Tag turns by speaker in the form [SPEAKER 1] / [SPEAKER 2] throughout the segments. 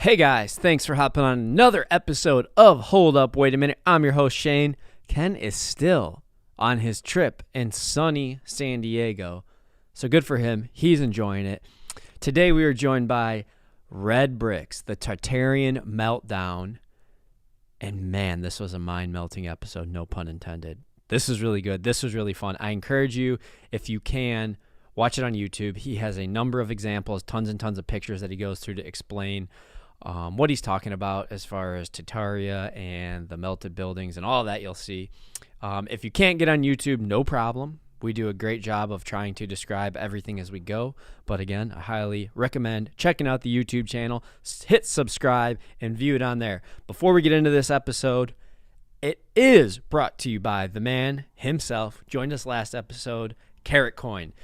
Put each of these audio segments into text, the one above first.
[SPEAKER 1] Hey guys, thanks for hopping on another episode of Hold Up, Wait a Minute. I'm your host, Shane. Ken is still on his trip in sunny San Diego, so good for him. He's enjoying it. Today we are joined by Red Bricks, the Tartarian Meltdown. And man, this was a mind-melting episode, no pun intended. This was really good. This was really fun. I encourage you, if you can, watch it on YouTube. He has a number of examples, tons and tons of pictures that he goes through to explain what he's talking about as far as Tartaria and the melted buildings and all that you'll see. If you can't get on YouTube, no problem. We do a great job of trying to describe everything as we go. But again, I highly recommend checking out the YouTube channel. Hit subscribe and view it on there. Before we get into this episode, it is brought to you by the man himself. Joined us last episode, Carrot Coin.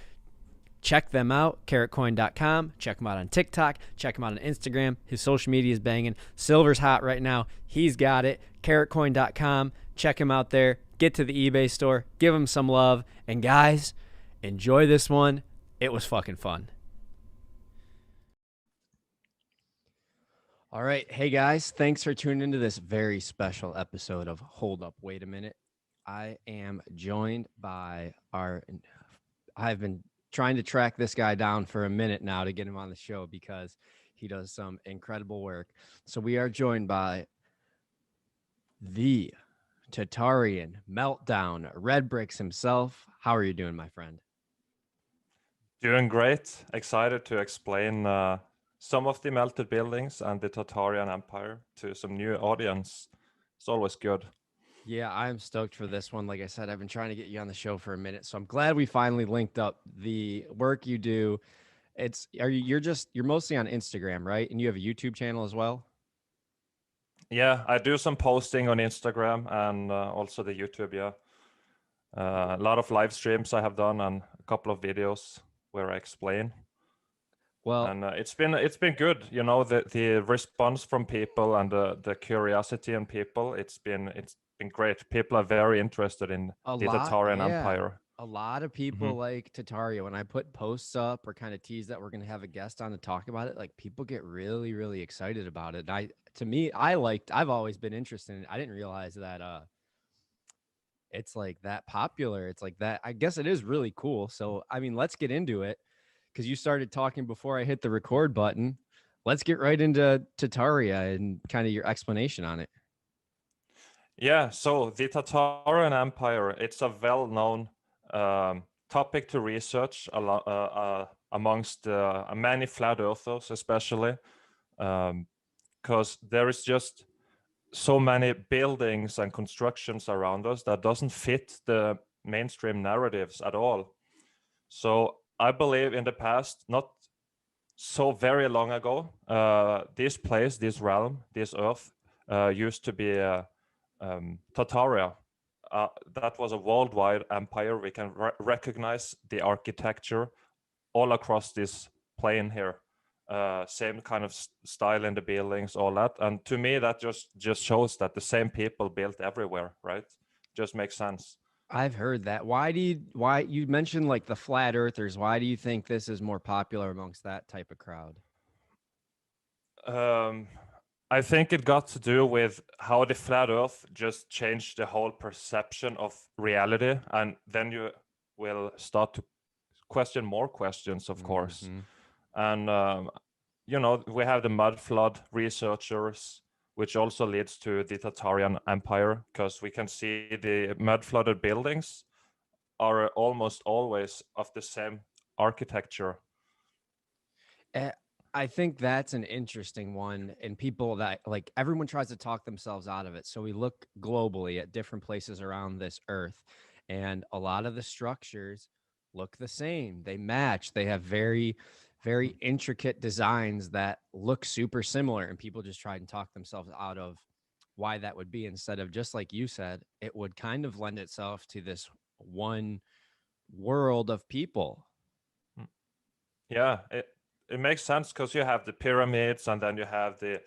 [SPEAKER 1] Check them out, carrotcoin.com. Check him out on TikTok. Check him out on Instagram. His social media is banging. Silver's hot right now. He's got it. Carrotcoin.com. Check him out there. Get to the eBay store. Give him some love. And guys, enjoy this one. It was fucking fun. All right. Hey, guys. Thanks for tuning into this very special episode of Hold Up, Wait a Minute. I am joined by I've been trying to track this guy down for a minute now to get him on the show because he does some incredible work. So we are joined by the Tartarian Meltdown, Red Bricks himself. How are you doing, my friend?
[SPEAKER 2] Doing great. Excited to explain some of the melted buildings and the Tartarian Empire to some new audience. It's always good.
[SPEAKER 1] Yeah, I'm stoked for this one. Like I said, I've been trying to get you on the show for a minute, so I'm glad we finally linked up. The work you do, you're mostly on Instagram, right? And you have a YouTube channel as well?
[SPEAKER 2] Yeah, I do some posting on Instagram and also the YouTube, yeah. A lot of live streams I have done and a couple of videos where I explain.
[SPEAKER 1] Well,
[SPEAKER 2] and it's been good, you know, the response from people and the curiosity in people. It's been great. People are very interested in the Tartarian Empire.
[SPEAKER 1] A lot of people like Tartaria. When I put posts up or kind of tease that we're going to have a guest on to talk about it, like people get really, really excited about it. And I've always been interested in it. I didn't realize that it's like that popular. It's like that. I guess it is really cool. So, I mean, let's get into it because you started talking before I hit the record button. Let's get right into Tartaria and kind of your explanation on it.
[SPEAKER 2] Yeah, so the Tartarian Empire, it's a well-known topic to research amongst many flat earthers, especially because there is just so many buildings and constructions around us that doesn't fit the mainstream narratives at all. So I believe in the past, not so very long ago, this place, this realm, this earth used to be Tartaria. That was a worldwide empire. We can recognize the architecture all across this plane here. Same kind of style in the buildings, all that. And to me, that just shows that the same people built everywhere, right? Just makes sense.
[SPEAKER 1] I've heard that. Why you mentioned like the flat earthers? Why do you think this is more popular amongst that type of crowd?
[SPEAKER 2] I think it got to do with how the flat earth just changed the whole perception of reality. And then you will start to question more questions, of course. And, you know, we have the mud flood researchers, which also leads to the Tartarian Empire, because we can see the mud flooded buildings are almost always of the same architecture.
[SPEAKER 1] I think that's an interesting one. And people that like everyone tries to talk themselves out of it. So we look globally at different places around this earth, and a lot of the structures look the same. They match. They have very, very intricate designs that look super similar. And people just try and talk themselves out of why that would be, instead of just like you said, it would kind of lend itself to this one world of people.
[SPEAKER 2] Yeah, it makes sense because you have the pyramids and then you have the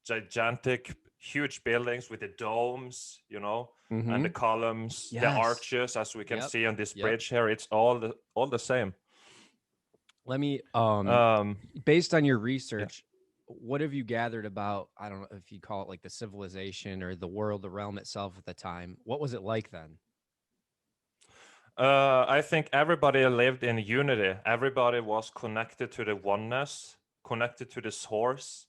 [SPEAKER 2] gigantic, huge buildings with the domes, you know, and the columns, the arches, as we can see on this bridge here. It's all the same.
[SPEAKER 1] Let me based on your research, what have you gathered about, I don't know if you call it like the civilization or the world, the realm itself at the time? What was it like then?
[SPEAKER 2] I think everybody lived in unity. Everybody was connected to the oneness, connected to the source.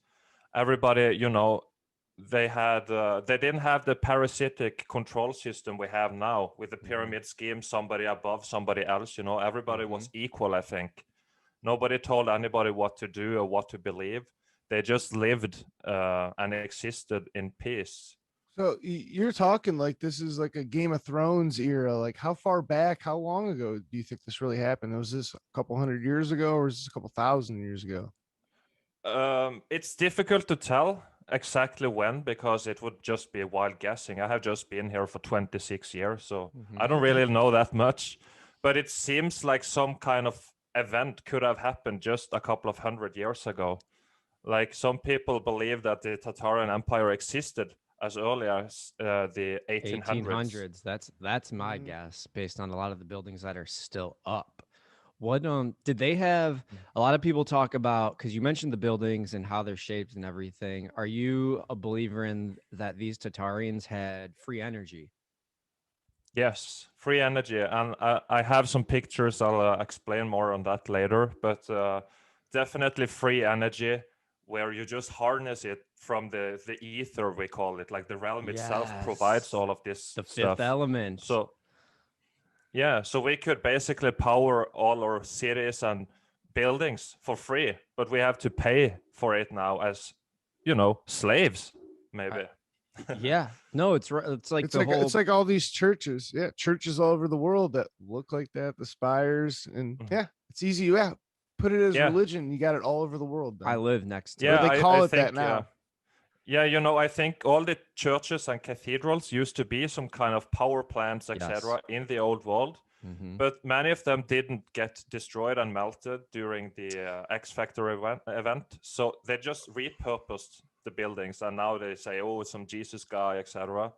[SPEAKER 2] Everybody, they didn't have the parasitic control system we have now with the pyramid scheme, somebody above somebody else. Everybody was equal, I think. Nobody told anybody what to do or what to believe. They just lived and existed in peace.
[SPEAKER 3] So you're talking like this is like a Game of Thrones era. Like how far back, how long ago do you think this really happened? Was this a couple hundred years ago or was this a couple thousand years ago?
[SPEAKER 2] It's difficult to tell exactly when because it would just be wild guessing. I have just been here for 26 years, so I don't really know that much. But it seems like some kind of event could have happened just a couple of 100 years ago. Like some people believe that the Tartarian Empire existed as early as the 1800s.
[SPEAKER 1] 1800s. That's my guess based on a lot of the buildings that are still up. What did they have? A lot of people talk about, because you mentioned the buildings and how they're shaped and everything. Are you a believer in that these Tartarians had free energy?
[SPEAKER 2] Yes, free energy, and I have some pictures. I'll explain more on that later. But definitely free energy, where you just harness it from the ether, we call it. Like the realm itself provides
[SPEAKER 1] Yes.
[SPEAKER 2] all of this
[SPEAKER 1] The fifth
[SPEAKER 2] stuff.
[SPEAKER 1] element.
[SPEAKER 2] So yeah, so we could basically power all our cities and buildings for free, but we have to pay for it now as slaves, maybe.
[SPEAKER 1] Yeah. No, it's like
[SPEAKER 3] It's
[SPEAKER 1] the
[SPEAKER 3] like
[SPEAKER 1] whole
[SPEAKER 3] it's like all these churches, yeah, churches all over the world that look like that, the spires, and yeah, it's easy. Yeah, put it as
[SPEAKER 2] Yeah,
[SPEAKER 3] religion. You got it all over the world.
[SPEAKER 1] I
[SPEAKER 3] Then.
[SPEAKER 1] live next to
[SPEAKER 3] Or
[SPEAKER 2] yeah,
[SPEAKER 1] it.
[SPEAKER 3] they
[SPEAKER 2] I
[SPEAKER 3] call it that
[SPEAKER 2] think
[SPEAKER 3] now.
[SPEAKER 2] yeah, I think all the churches and cathedrals used to be some kind of power plants,
[SPEAKER 1] Yes.
[SPEAKER 2] etc., in the old world.
[SPEAKER 1] Mm-hmm.
[SPEAKER 2] But many of them didn't get destroyed and melted during the X Factor event. So they just repurposed the buildings, and now they say, "Oh, some Jesus guy, etc."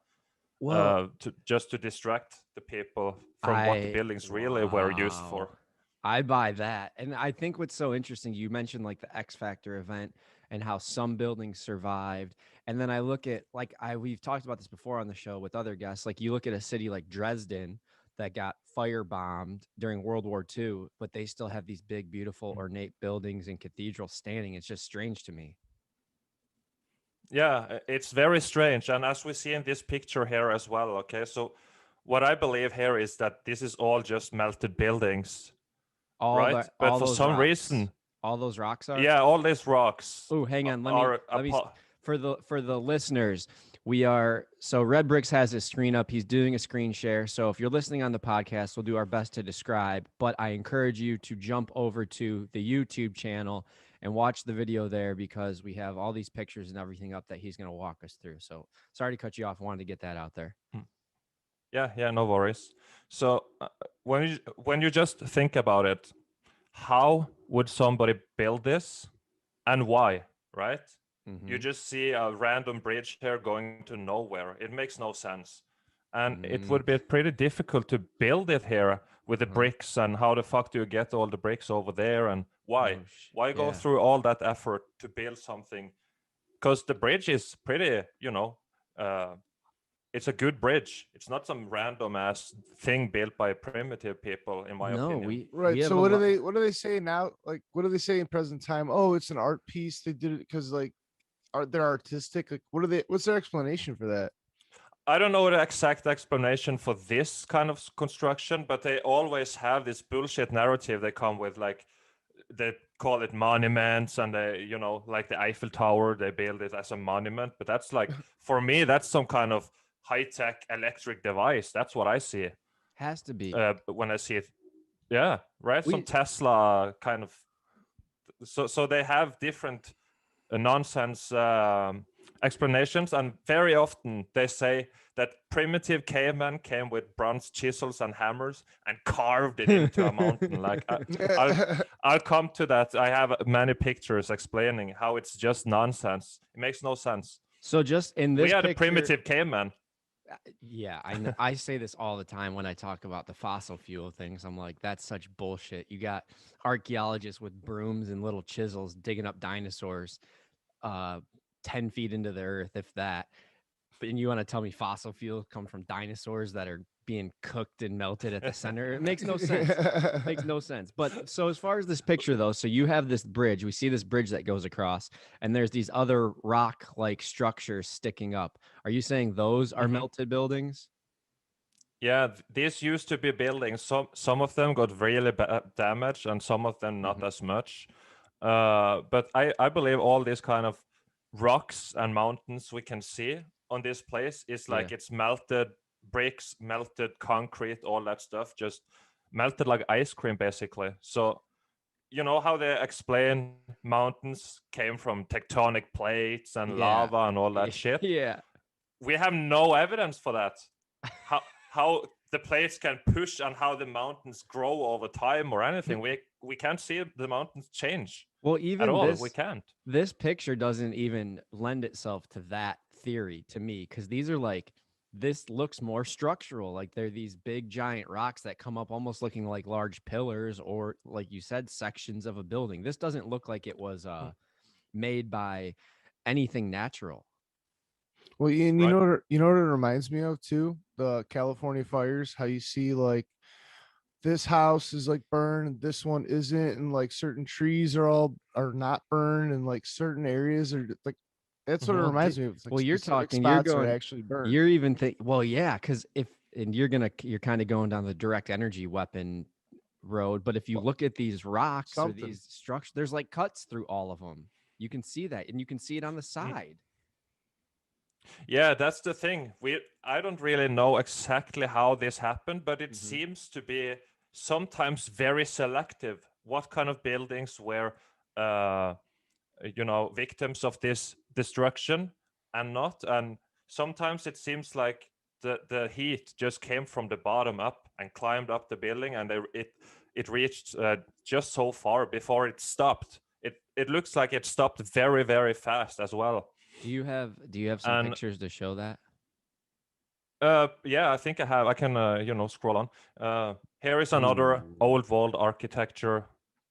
[SPEAKER 1] Well,
[SPEAKER 2] To distract the people from what the
[SPEAKER 1] I
[SPEAKER 2] buildings really were used
[SPEAKER 1] wow.
[SPEAKER 2] for.
[SPEAKER 1] I buy that. And I think what's so interesting, you mentioned like the X Factor event and how some buildings survived. And then I look at like we've talked about this before on the show with other guests. Like you look at a city like Dresden that got firebombed during World War II, but they still have these big, beautiful, ornate buildings and cathedrals standing. It's just strange to me.
[SPEAKER 2] Yeah, it's very strange. And as we see in this picture here as well, okay, so what I believe here is that this is all just melted buildings, right? But
[SPEAKER 1] All
[SPEAKER 2] for
[SPEAKER 1] those
[SPEAKER 2] some
[SPEAKER 1] rocks.
[SPEAKER 2] reason,
[SPEAKER 1] All those rocks are.
[SPEAKER 2] yeah, all these rocks
[SPEAKER 1] Oh, hang on.
[SPEAKER 2] are
[SPEAKER 1] Let me for the listeners, we are so Red Bricks has his screen up. He's doing a screen share. So if you're listening on the podcast, we'll do our best to describe, but I encourage you to jump over to the YouTube channel and watch the video there because we have all these pictures and everything up that he's going to walk us through. So sorry to cut you off. I wanted to get that out there.
[SPEAKER 2] Yeah, no worries. So when you just think about it, how would somebody build this and why, right? You just see a random bridge here going to nowhere. It makes no sense. And it would be pretty difficult to build it here with the bricks, and how the fuck do you get all the bricks over there, and why? Why go through all that effort to build something? Because the bridge is pretty, uh, it's a good bridge. It's not some random ass thing built by primitive people, in my
[SPEAKER 1] No,
[SPEAKER 2] opinion.
[SPEAKER 1] we
[SPEAKER 3] Right.
[SPEAKER 1] have
[SPEAKER 3] So
[SPEAKER 1] a
[SPEAKER 3] what do they say now? Like what do they say in present time? Oh, it's an art piece. They did it because like they're artistic. Like what's their explanation for that?
[SPEAKER 2] I don't know the exact explanation for this kind of construction, but they always have this bullshit narrative they come with. Like they call it monuments, and like the Eiffel Tower, they build it as a monument. But that's like, for me, that's some kind of high-tech electric device. That's what I see
[SPEAKER 1] has to be.
[SPEAKER 2] when I see it. Yeah, right. Some
[SPEAKER 1] We
[SPEAKER 2] Tesla kind of. So they have different nonsense explanations, and very often they say that primitive cavemen came with bronze chisels and hammers and carved it into a mountain. Like I'll come to that. I have many pictures explaining how it's just nonsense. It makes no sense.
[SPEAKER 1] so just in this
[SPEAKER 2] We are the
[SPEAKER 1] picture,
[SPEAKER 2] primitive caveman.
[SPEAKER 1] yeah, I know. I say this all the time when I talk about the fossil fuel things. I'm like, that's such bullshit. You got archaeologists with brooms and little chisels digging up dinosaurs. 10 feet into the earth, if that. But and you want to tell me fossil fuels come from dinosaurs that are being cooked and melted at the center? It makes no sense. Makes no sense. But so as far as this picture though, so you have this bridge. We see this bridge that goes across, and there's these other rock-like structures sticking up. Are you saying those are melted buildings?
[SPEAKER 2] Yeah, these used to be buildings. Some of them got really damaged, and some of them not as much. But I believe all these kind of rocks and mountains we can see on this place is like
[SPEAKER 1] Yeah.
[SPEAKER 2] it's melted bricks, melted concrete, all that stuff, just melted like ice cream, basically. So you know how they explain mountains came from tectonic plates and
[SPEAKER 1] Yeah.
[SPEAKER 2] lava and all that shit?
[SPEAKER 1] Yeah.
[SPEAKER 2] We have no evidence for that. How the plates can push and how the mountains grow over time or anything. We can't see the mountains change
[SPEAKER 1] Well,
[SPEAKER 2] at
[SPEAKER 1] even
[SPEAKER 2] all. We can't.
[SPEAKER 1] this picture doesn't even lend itself to that theory to me, because these are like, this looks more structural. Like they're these big giant rocks that come up almost looking like large pillars, or like you said, sections of a building. This doesn't look like it was made by anything natural.
[SPEAKER 3] Well, and
[SPEAKER 2] Right.
[SPEAKER 3] you know what it reminds me of too? The California fires. How you see like this house is like burned, this one isn't, and like certain trees are not burned, and like certain areas are like that's what it
[SPEAKER 1] Well,
[SPEAKER 3] reminds me of. It's like
[SPEAKER 1] well, you're
[SPEAKER 3] specific
[SPEAKER 1] talking, you're
[SPEAKER 3] spots are
[SPEAKER 1] going,
[SPEAKER 3] actually burned.
[SPEAKER 1] you're even think, well, yeah, because if, and you're kind of going down the direct energy weapon road. But if you
[SPEAKER 3] Well,
[SPEAKER 1] look at these rocks or
[SPEAKER 3] something.
[SPEAKER 1] these structures, there's like cuts through all of them. You can see that, and you can see it on the side.
[SPEAKER 2] Yeah, that's the thing. I don't really know exactly how this happened, but it seems to be sometimes very selective. What kind of buildings were, victims of this destruction and not? And sometimes it seems like the heat just came from the bottom up and climbed up the building, and it reached just so far before it stopped. It looks like it stopped very, very fast as well.
[SPEAKER 1] Do you have some
[SPEAKER 2] And
[SPEAKER 1] pictures to show that?
[SPEAKER 2] yeah, I think I have. I can, scroll on. Here is another
[SPEAKER 1] Ooh.
[SPEAKER 2] old world architecture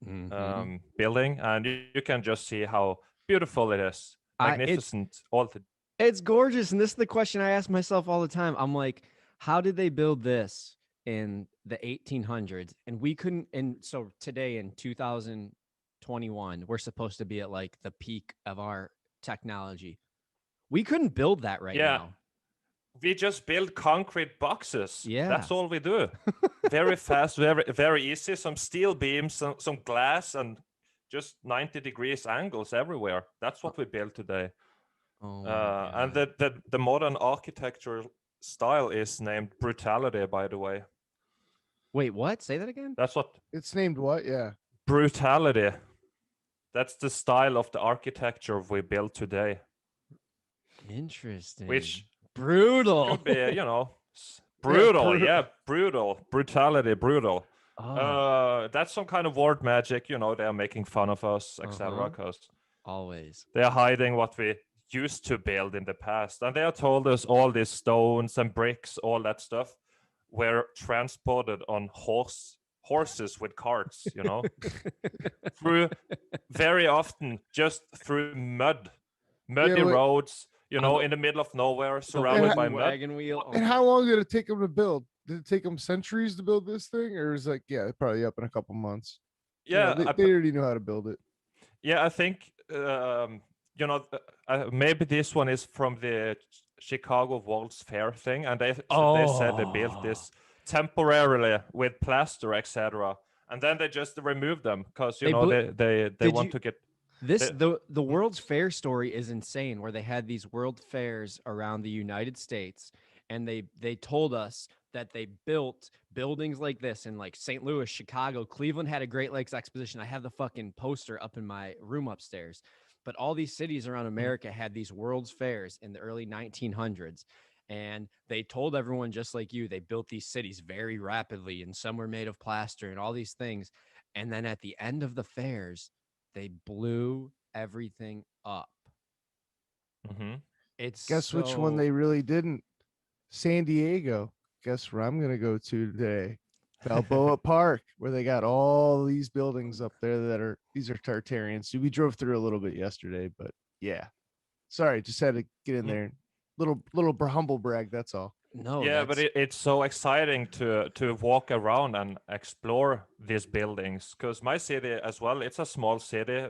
[SPEAKER 1] Mm-hmm.
[SPEAKER 2] building, and you can just see how beautiful it is.
[SPEAKER 1] It's
[SPEAKER 2] Magnificent. All the
[SPEAKER 1] it's gorgeous, and this is the question I ask myself all the time. I'm like, how did they build this in the 1800s? And we couldn't. And so today in 2021, we're supposed to be at like the peak of our technology. We couldn't build that right
[SPEAKER 2] yeah,
[SPEAKER 1] now.
[SPEAKER 2] we just build concrete boxes.
[SPEAKER 1] Yeah.
[SPEAKER 2] That's all we do. Very fast, very very easy. Some steel beams, some glass, and just 90 degrees angles everywhere. That's what we build today.
[SPEAKER 1] Oh my
[SPEAKER 2] And
[SPEAKER 1] god.
[SPEAKER 2] the modern architecture style is named brutality, by the way.
[SPEAKER 1] Wait, what? Say that again?
[SPEAKER 2] That's what
[SPEAKER 3] It's named what? Yeah.
[SPEAKER 2] brutality. That's the style of the architecture we build today,
[SPEAKER 1] Interesting.
[SPEAKER 2] which
[SPEAKER 1] Brutal.
[SPEAKER 2] could be,
[SPEAKER 3] Yeah.
[SPEAKER 2] brutal. Yeah, brutal. Brutality, brutal.
[SPEAKER 1] Oh,
[SPEAKER 2] That's some kind of word magic. They're making fun of us, etc. Because
[SPEAKER 1] always.
[SPEAKER 2] they're hiding what we used to build in the past, and they have told us all these stones and bricks, all that stuff, were transported on horses with carts. Through very often just through
[SPEAKER 3] Yeah.
[SPEAKER 2] muddy
[SPEAKER 3] Like,
[SPEAKER 2] roads,
[SPEAKER 1] On
[SPEAKER 2] in the middle of nowhere,
[SPEAKER 1] the
[SPEAKER 2] surrounded by
[SPEAKER 1] wooden
[SPEAKER 2] mud.
[SPEAKER 1] wagon wheel. Oh
[SPEAKER 3] and
[SPEAKER 1] my
[SPEAKER 3] how long did it take them to build? Did it take them centuries to build this thing, or is like probably up in a couple months?
[SPEAKER 2] Yeah,
[SPEAKER 3] They already knew how to build it.
[SPEAKER 2] yeah, I think maybe this one is from the Chicago World's Fair thing, and they said they built
[SPEAKER 1] Oh.
[SPEAKER 2] this temporarily with plaster, etc. And then they just removed them because
[SPEAKER 1] They blew-
[SPEAKER 2] they
[SPEAKER 1] Did
[SPEAKER 2] want
[SPEAKER 1] you
[SPEAKER 2] to get
[SPEAKER 1] this
[SPEAKER 2] they,
[SPEAKER 1] the World's Fair story is insane, where they had these world fairs around the United States, and they told us that they built buildings like this in like St. Louis, Chicago, Cleveland had a Great Lakes exposition. I have the fucking poster up in my room upstairs. But all these cities around America had these World's Fairs in the early 1900s. And they told everyone, just like you, they built these cities very rapidly, and some were made of plaster and all these things. And then at the end of the fairs, they blew everything up.
[SPEAKER 2] Mhm.
[SPEAKER 1] It's
[SPEAKER 3] Guess which one
[SPEAKER 1] so
[SPEAKER 3] they really didn't? San Diego. Guess where I'm gonna go to today? Balboa Park, where they got all these buildings up there these are Tartarians. So we drove through a little bit yesterday, but Yeah. Sorry, just had to get in
[SPEAKER 2] Mm.
[SPEAKER 3] there. Humble brag. That's all.
[SPEAKER 1] No,
[SPEAKER 2] Yeah, but
[SPEAKER 1] that's
[SPEAKER 2] it's so exciting to walk around and explore these buildings. Because my city as well, it's a small city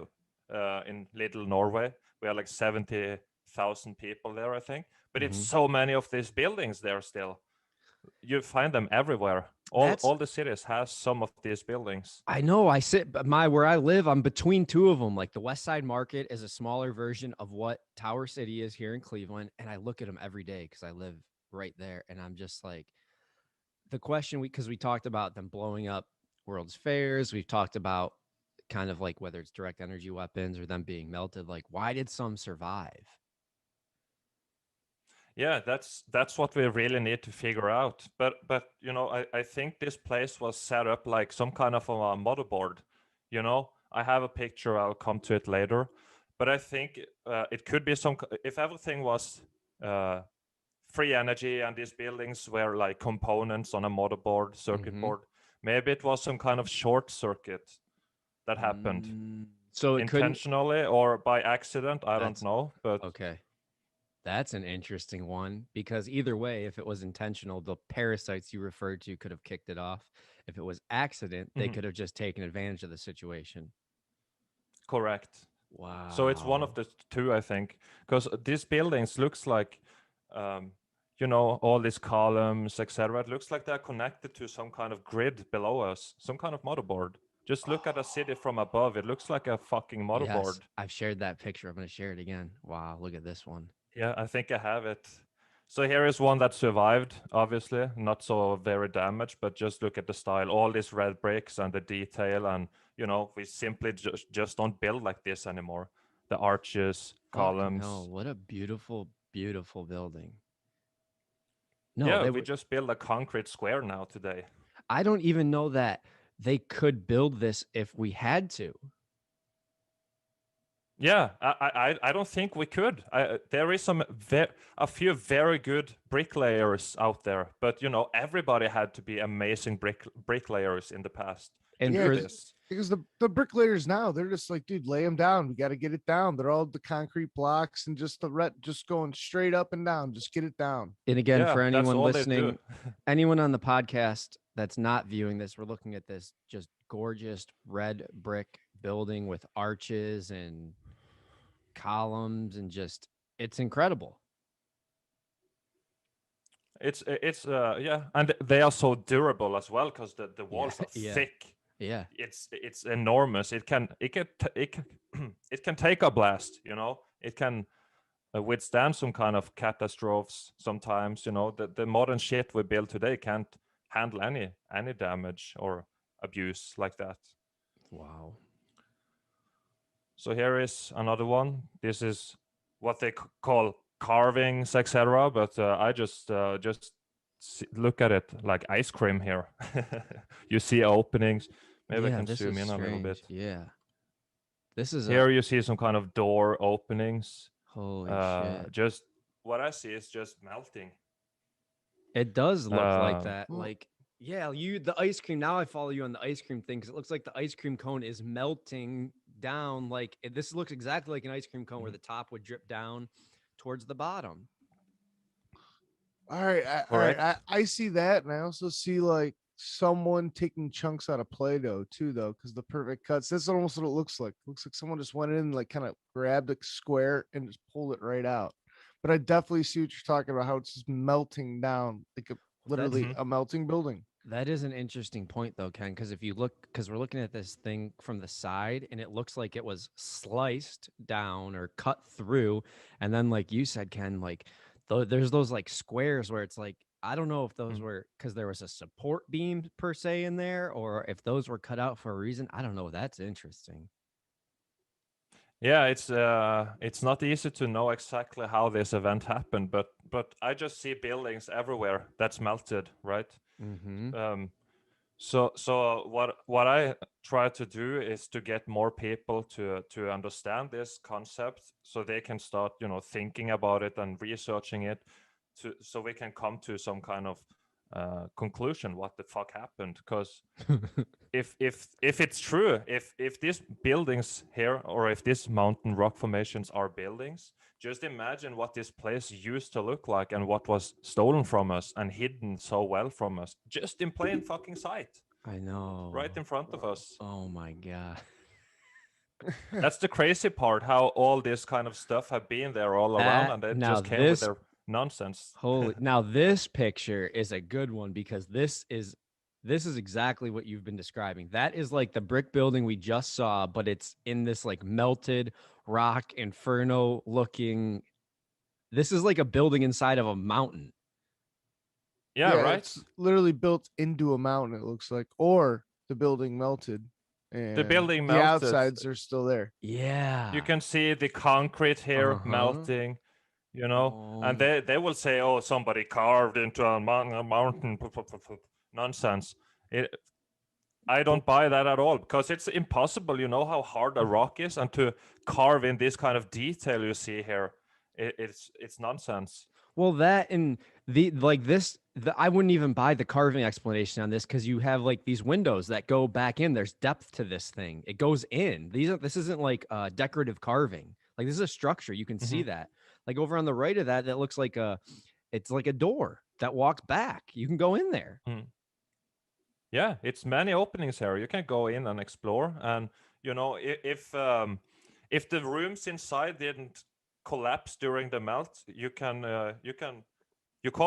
[SPEAKER 2] in Little Norway. We are like 70,000 people there, I think. But it's
[SPEAKER 1] mhm.
[SPEAKER 2] so many of these buildings there still. You find them everywhere.
[SPEAKER 1] That's
[SPEAKER 2] All the cities has some of these buildings.
[SPEAKER 1] I know. I sit my where I live. I'm between two of them. Like the West Side Market is a smaller version of what Tower City is here in Cleveland, and I look at them every day because I live right there, and I'm just like the question because we talked about them blowing up World's Fairs. We've talked about kind of like whether it's direct energy weapons or them being melted. Like, why did some survive?
[SPEAKER 2] Yeah, that's what we really need to figure out. But I think this place was set up like some kind of a motherboard. I have a picture. I'll come to it later. But I think it could be if everything was uh, free energy and these buildings were like components on a motherboard, circuit
[SPEAKER 1] Mm-hmm.
[SPEAKER 2] board. Maybe it was some kind of short circuit that happened
[SPEAKER 1] So it couldn't.
[SPEAKER 2] intentionally or by accident. I don't
[SPEAKER 1] That's
[SPEAKER 2] know, but
[SPEAKER 1] okay. That's an interesting one because either way, if it was intentional, the parasites you referred to could have kicked it off. If it was accident, they
[SPEAKER 2] mhm,
[SPEAKER 1] could have just taken advantage of the situation.
[SPEAKER 2] correct. So it's one of
[SPEAKER 1] Wow.
[SPEAKER 2] the two, I think, because these buildings looks like, um, all these columns, etc. It looks like they're connected to some kind of grid below us, some kind of motherboard. Just look at a city from above. It looks like a fucking
[SPEAKER 1] Yes,
[SPEAKER 2] motherboard.
[SPEAKER 1] I've shared that picture. I'm going to share it again. Wow, look at this one.
[SPEAKER 2] Yeah, I think I have it. So here is one that survived, obviously, not so very damaged, but just look at the style, all these red bricks and the detail, and we simply just don't build like this anymore. The arches,
[SPEAKER 1] Fuck no.
[SPEAKER 2] columns.
[SPEAKER 1] What a beautiful, beautiful building. No,
[SPEAKER 2] Yeah,
[SPEAKER 1] they
[SPEAKER 2] we
[SPEAKER 1] were.
[SPEAKER 2] just build a concrete square now today.
[SPEAKER 1] I don't even know that they could build this if we had to.
[SPEAKER 2] Yeah, I don't think we could. There is a few very good bricklayers out there, but everybody had to be amazing bricklayers in the past to
[SPEAKER 1] And
[SPEAKER 3] Yeah,
[SPEAKER 2] do
[SPEAKER 1] for
[SPEAKER 2] this.
[SPEAKER 3] because the bricklayers now they're just like, dude, lay them down. We got to get it down. They're all the concrete blocks and just just going straight up and down. Just get it down.
[SPEAKER 1] And again, for
[SPEAKER 2] Yeah, that's
[SPEAKER 1] anyone
[SPEAKER 2] all they do.
[SPEAKER 1] listening, anyone on the podcast that's not viewing this, we're looking at this just gorgeous red brick building with arches and columns and just it's incredible.
[SPEAKER 2] It's yeah, and they are so durable as well because the
[SPEAKER 1] Yeah,
[SPEAKER 2] walls are
[SPEAKER 1] yeah,
[SPEAKER 2] thick.
[SPEAKER 1] yeah.
[SPEAKER 2] It's enormous. It can take a blast. It can withstand some kind of catastrophes sometimes. The modern shit we build today can't handle any damage or abuse like that.
[SPEAKER 1] Wow.
[SPEAKER 2] So here is another one. This is what they call carvings, etc. But I just look at it like ice cream here. You see openings. Maybe I
[SPEAKER 1] Yeah,
[SPEAKER 2] can
[SPEAKER 1] this
[SPEAKER 2] zoom
[SPEAKER 1] is
[SPEAKER 2] in a little
[SPEAKER 1] strange.
[SPEAKER 2] bit.
[SPEAKER 1] Yeah. This is a
[SPEAKER 2] Here you see some kind of door openings.
[SPEAKER 1] holy shit.
[SPEAKER 2] Just what I see is just melting.
[SPEAKER 1] It does look like
[SPEAKER 2] Uh,
[SPEAKER 1] that.
[SPEAKER 3] Well,
[SPEAKER 1] Like, yeah, the ice cream. Now I follow you on the ice cream thing because it looks like the ice cream cone is melting down. Like, this looks exactly like an ice cream cone where
[SPEAKER 2] mhm,
[SPEAKER 1] the top would drip down towards the bottom.
[SPEAKER 3] all right, all right. I,
[SPEAKER 2] correct.
[SPEAKER 3] I see that, and I also see like someone taking chunks out of Play-Doh too, though, because the perfect cuts. That's almost what it looks like. Looks like someone just went in, and, like, kind of grabbed a square and just pulled it right out. But I definitely see what you're talking about. How it's just melting down, like
[SPEAKER 1] That's
[SPEAKER 3] literally
[SPEAKER 2] Mhm.
[SPEAKER 3] a melting building.
[SPEAKER 1] that is an interesting point though, Ken, because if you look, because we're looking at this thing from the side and it looks like it was sliced down or cut through. And then, like you said, Ken, like there's those like squares where it's like, I don't know if those
[SPEAKER 2] Mhm.
[SPEAKER 1] were because there was a support beam per se in there or if those were cut out for a reason. I don't know. That's interesting.
[SPEAKER 2] Yeah, it's not easy to know exactly how this event happened, but I just see buildings everywhere that's melted, right?
[SPEAKER 1] Mm-hmm.
[SPEAKER 2] Um, so what I try to do is to get more people to understand this concept, so they can start thinking about it and researching it, so we can come to some kind of conclusion what the fuck happened, because if it's true, if these buildings here, or if these mountain rock formations are buildings, just imagine what this place used to look like and what was stolen from us and hidden so well from us, just in plain fucking sight,
[SPEAKER 1] I know.
[SPEAKER 2] right in front of us.
[SPEAKER 1] Oh my god.
[SPEAKER 2] That's the crazy part, how all this kind of stuff have been there all around, and they
[SPEAKER 1] Now
[SPEAKER 2] just came with
[SPEAKER 1] this
[SPEAKER 2] their nonsense.
[SPEAKER 1] holy now this picture is a good one because this is exactly what you've been describing. That is like the brick building we just saw, but it's in this like melted rock inferno looking. This is like a building inside of a mountain.
[SPEAKER 2] Yeah, right.
[SPEAKER 3] It's literally built into a mountain, it looks like, or the building melted and
[SPEAKER 2] building
[SPEAKER 3] the
[SPEAKER 2] melted.
[SPEAKER 3] outsides are still there.
[SPEAKER 1] Yeah.
[SPEAKER 2] You can see the concrete here melting, you know, and they will say, "Oh, somebody carved into a mountain." Nonsense. I don't buy that at all, because it's impossible. You know how hard a rock is, and to carve in this kind of detail you see here, it's nonsense.
[SPEAKER 1] Well, that and the like this, I wouldn't even buy the carving explanation on this because you have like these windows that go back in. There's depth to this thing. It goes in. This isn't like decorative carving. Like this is a structure. You can see that. Like over on the right of that, that looks like it's like a door that walks back. You can go in there.
[SPEAKER 2] Yeah, it's many openings here. You can go in and explore, and you know, if the rooms inside didn't collapse during the melt, you call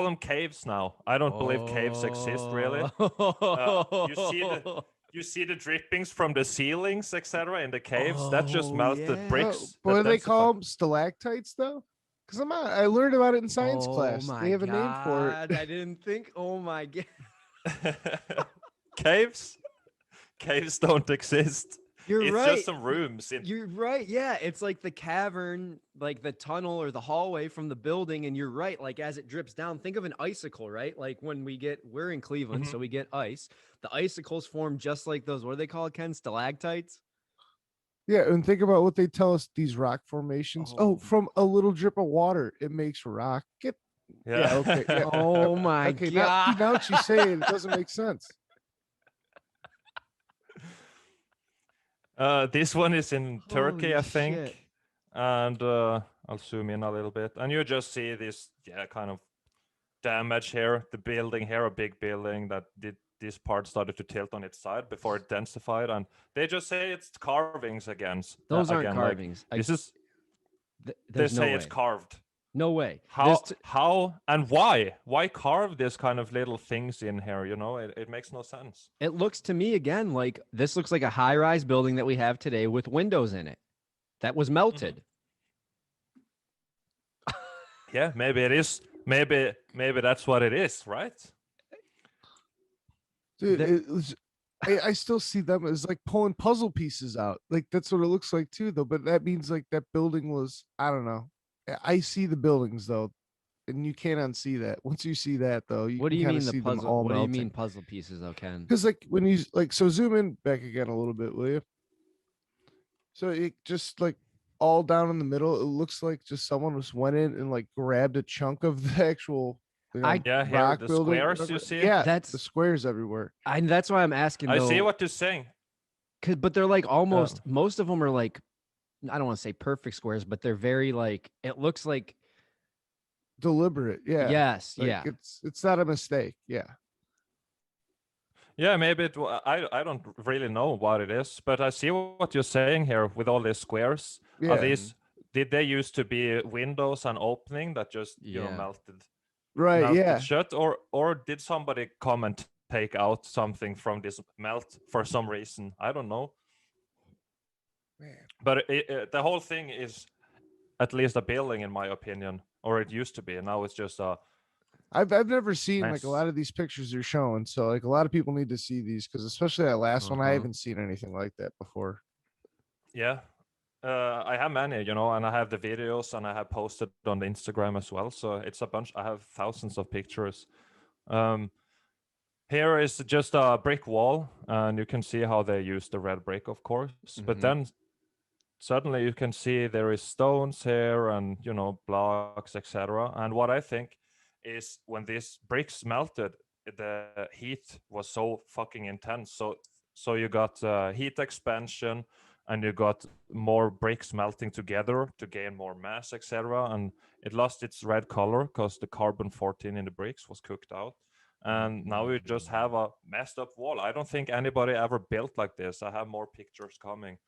[SPEAKER 2] them caves now. I don't believe caves exist really. You see the drippings from the ceilings, etc. in the caves. That's just melted bricks.
[SPEAKER 3] What do they call them? Stalactites, though? Because I learned about it in science class. They have a name for it.
[SPEAKER 1] I didn't think. Oh my god.
[SPEAKER 2] Caves don't exist.
[SPEAKER 1] It's
[SPEAKER 2] right. Just some rooms.
[SPEAKER 1] You're right. Yeah, it's like the cavern, like the tunnel or the hallway from the building. And you're right. Like as it drips down, think of an icicle, right? Like when we're in Cleveland, so we get ice. The icicles form just like those. What are they called, Ken? Stalactites.
[SPEAKER 3] Yeah, and think about what they tell us. These rock formations. Oh, from a little drip of water, it makes rock. Yeah. Okay. Yeah.
[SPEAKER 1] Oh my god.
[SPEAKER 3] Now what you say, it doesn't make sense.
[SPEAKER 2] This one is in Turkey,
[SPEAKER 1] Holy
[SPEAKER 2] I think.
[SPEAKER 1] shit.
[SPEAKER 2] And I'll zoom in a little bit, and you just see this kind of damage here. The building here, a big building that this part started to tilt on its side before it densified, and they just say it's carvings again.
[SPEAKER 1] Those aren't carvings.
[SPEAKER 2] Like, they say it's carved.
[SPEAKER 1] No way.
[SPEAKER 2] How and why? Why carve this kind of little things in here? You know, it makes no sense.
[SPEAKER 1] It looks to me again like this looks like a high-rise building that we have today with windows in it that was melted.
[SPEAKER 2] Yeah, maybe it is. Maybe that's what it is, right?
[SPEAKER 3] Dude, I still see them as like pulling puzzle pieces out. Like that's what it looks like too, though. But that means like that building was, I don't know. I see the buildings though, and you can't unsee that. Once you see that though,
[SPEAKER 1] what do you mean the puzzle? What
[SPEAKER 3] melting.
[SPEAKER 1] do you mean puzzle pieces, though, Ken?
[SPEAKER 3] Because like when you so zoom in back again a little bit, will you? So it just like all down in the middle, it looks like just someone just went in and like grabbed a chunk of the actual rock
[SPEAKER 2] here, the
[SPEAKER 3] building.
[SPEAKER 2] Squares you see?
[SPEAKER 3] Yeah, that's the squares everywhere.
[SPEAKER 1] That's why I'm asking.
[SPEAKER 2] I see what you're saying.
[SPEAKER 1] But they're like almost most of them are like, I don't want to say perfect squares, but they're very like, it looks like
[SPEAKER 3] deliberate. Yeah.
[SPEAKER 1] Yes.
[SPEAKER 3] Like it's not a mistake. Yeah.
[SPEAKER 2] Yeah, maybe I don't really know what it is, but I see what you're saying here with all these squares.
[SPEAKER 3] Yeah.
[SPEAKER 2] Did they used to be windows and opening that just melted?
[SPEAKER 3] Right.
[SPEAKER 2] Melted shut, or did somebody come and take out something from this melt for some reason? I don't know.
[SPEAKER 3] Man.
[SPEAKER 2] But the whole thing is at least a building, in my opinion, or it used to be. And now it's just a.
[SPEAKER 3] I've never seen like a lot of these pictures you're showing, so like a lot of people need to see these because especially that last one, I haven't seen anything like that before.
[SPEAKER 2] Yeah, I have many, you know, and I have the videos, and I have posted on the Instagram as well. So it's a bunch. I have thousands of pictures. Here is just a brick wall, and you can see how they use the red brick, of course. But then suddenly you can see there is stones here, and blocks, etc. And what I think is when these bricks melted, the heat was so fucking intense. So you got heat expansion, and you got more bricks melting together to gain more mass, etc. And it lost its red color because the carbon 14 in the bricks was cooked out. And now we just have a messed up wall. I don't think anybody ever built like this. I have more pictures coming.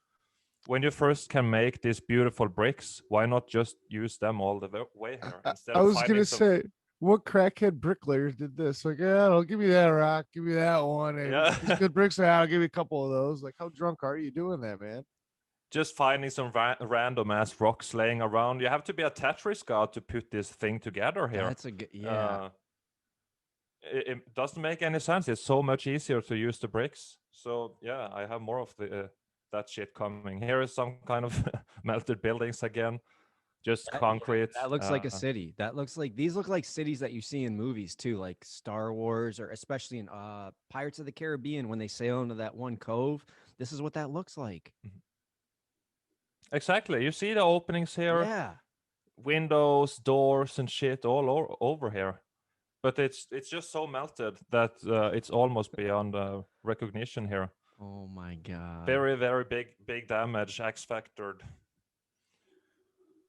[SPEAKER 2] When you first can make these beautiful bricks, why not just use them all the way here instead
[SPEAKER 3] I
[SPEAKER 2] of
[SPEAKER 3] was
[SPEAKER 2] finding
[SPEAKER 3] gonna
[SPEAKER 2] some?
[SPEAKER 3] say, what crackhead bricklayers did this? Like, yeah, don't give me that rock, give me that one. Hey, we
[SPEAKER 2] Yeah,
[SPEAKER 3] got these good bricks. I'll give you a couple of those. Like, how drunk are you doing that, man?
[SPEAKER 2] just finding some random ass rocks laying around. You have to be a Tetris god to put this thing together here.
[SPEAKER 1] That's a good. Yeah.
[SPEAKER 2] Uh, it doesn't make any sense. It's so much easier to use the bricks. So yeah, I have more of the that shit coming. Here is some kind of melted buildings again, just
[SPEAKER 1] Yeah,
[SPEAKER 2] concrete.
[SPEAKER 1] that looks like a city. That looks like these look like cities that you see in movies too, like Star Wars or especially in Pirates of the Caribbean when they sail into that one cove. This is what that looks like.
[SPEAKER 2] Exactly. You see the openings here,
[SPEAKER 1] Yeah.
[SPEAKER 2] windows, doors, and shit all over here. But it's just so melted that it's almost beyond recognition here.
[SPEAKER 1] Oh my god.
[SPEAKER 2] Very very big damage, X factored.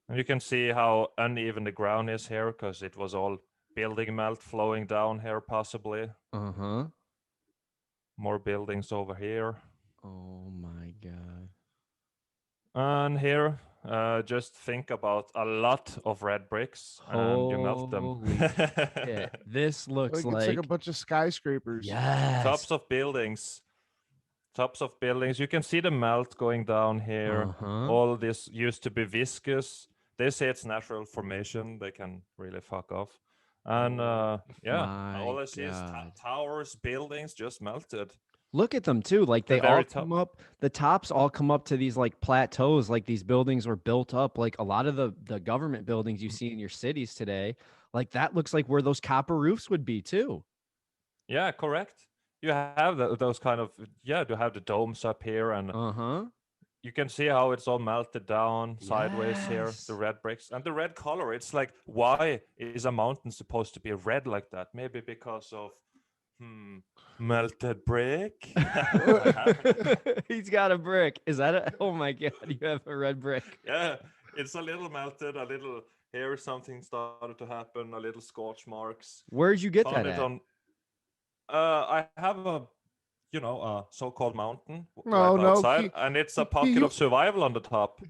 [SPEAKER 2] And you can see how uneven the ground is here because it was all building melt flowing down here possibly.
[SPEAKER 1] Uh-huh.
[SPEAKER 2] More buildings over here.
[SPEAKER 1] Oh my god.
[SPEAKER 2] And here, just think about a lot of red bricks and you melt them.
[SPEAKER 1] Holy shit. This looks
[SPEAKER 3] Like, it's like a
[SPEAKER 1] like
[SPEAKER 3] bunch of skyscrapers.
[SPEAKER 1] yes.
[SPEAKER 2] Tops of buildings. Tops of buildings. You can see the melt going down here.
[SPEAKER 1] Uh-huh.
[SPEAKER 2] All this used to be viscous. They say it's natural formation. They can really fuck off. And yeah, all
[SPEAKER 1] My
[SPEAKER 2] I see is
[SPEAKER 1] god.
[SPEAKER 2] towers, buildings just melted.
[SPEAKER 1] Look at them too. Like
[SPEAKER 2] The
[SPEAKER 1] they all
[SPEAKER 2] very
[SPEAKER 1] come
[SPEAKER 2] top.
[SPEAKER 1] up, the tops all come up to these like plateaus. Like these buildings were built up. Like a lot of the government buildings you see in your cities today, like that looks like where those copper roofs would be too.
[SPEAKER 2] Yeah, correct. You have those kind of, yeah, you have the domes up here, and
[SPEAKER 1] Uh-huh.
[SPEAKER 2] you can see how it's all melted down sideways here, the
[SPEAKER 1] Yes.
[SPEAKER 2] red bricks. And the red color, it's like, why is a mountain supposed to be red like that? Maybe because of, melted brick?
[SPEAKER 1] He's got a brick. Is that a oh my god, you have a red brick.
[SPEAKER 2] Yeah, it's a little melted, a little, here something started to happen, a little scorch marks.
[SPEAKER 1] Where'd you get
[SPEAKER 2] Found
[SPEAKER 1] that
[SPEAKER 2] it
[SPEAKER 1] at?
[SPEAKER 2] on, I have a, a so-called mountain right
[SPEAKER 3] No, no,
[SPEAKER 2] outside, and it's a pocket
[SPEAKER 3] you
[SPEAKER 2] of survival on the top.
[SPEAKER 3] you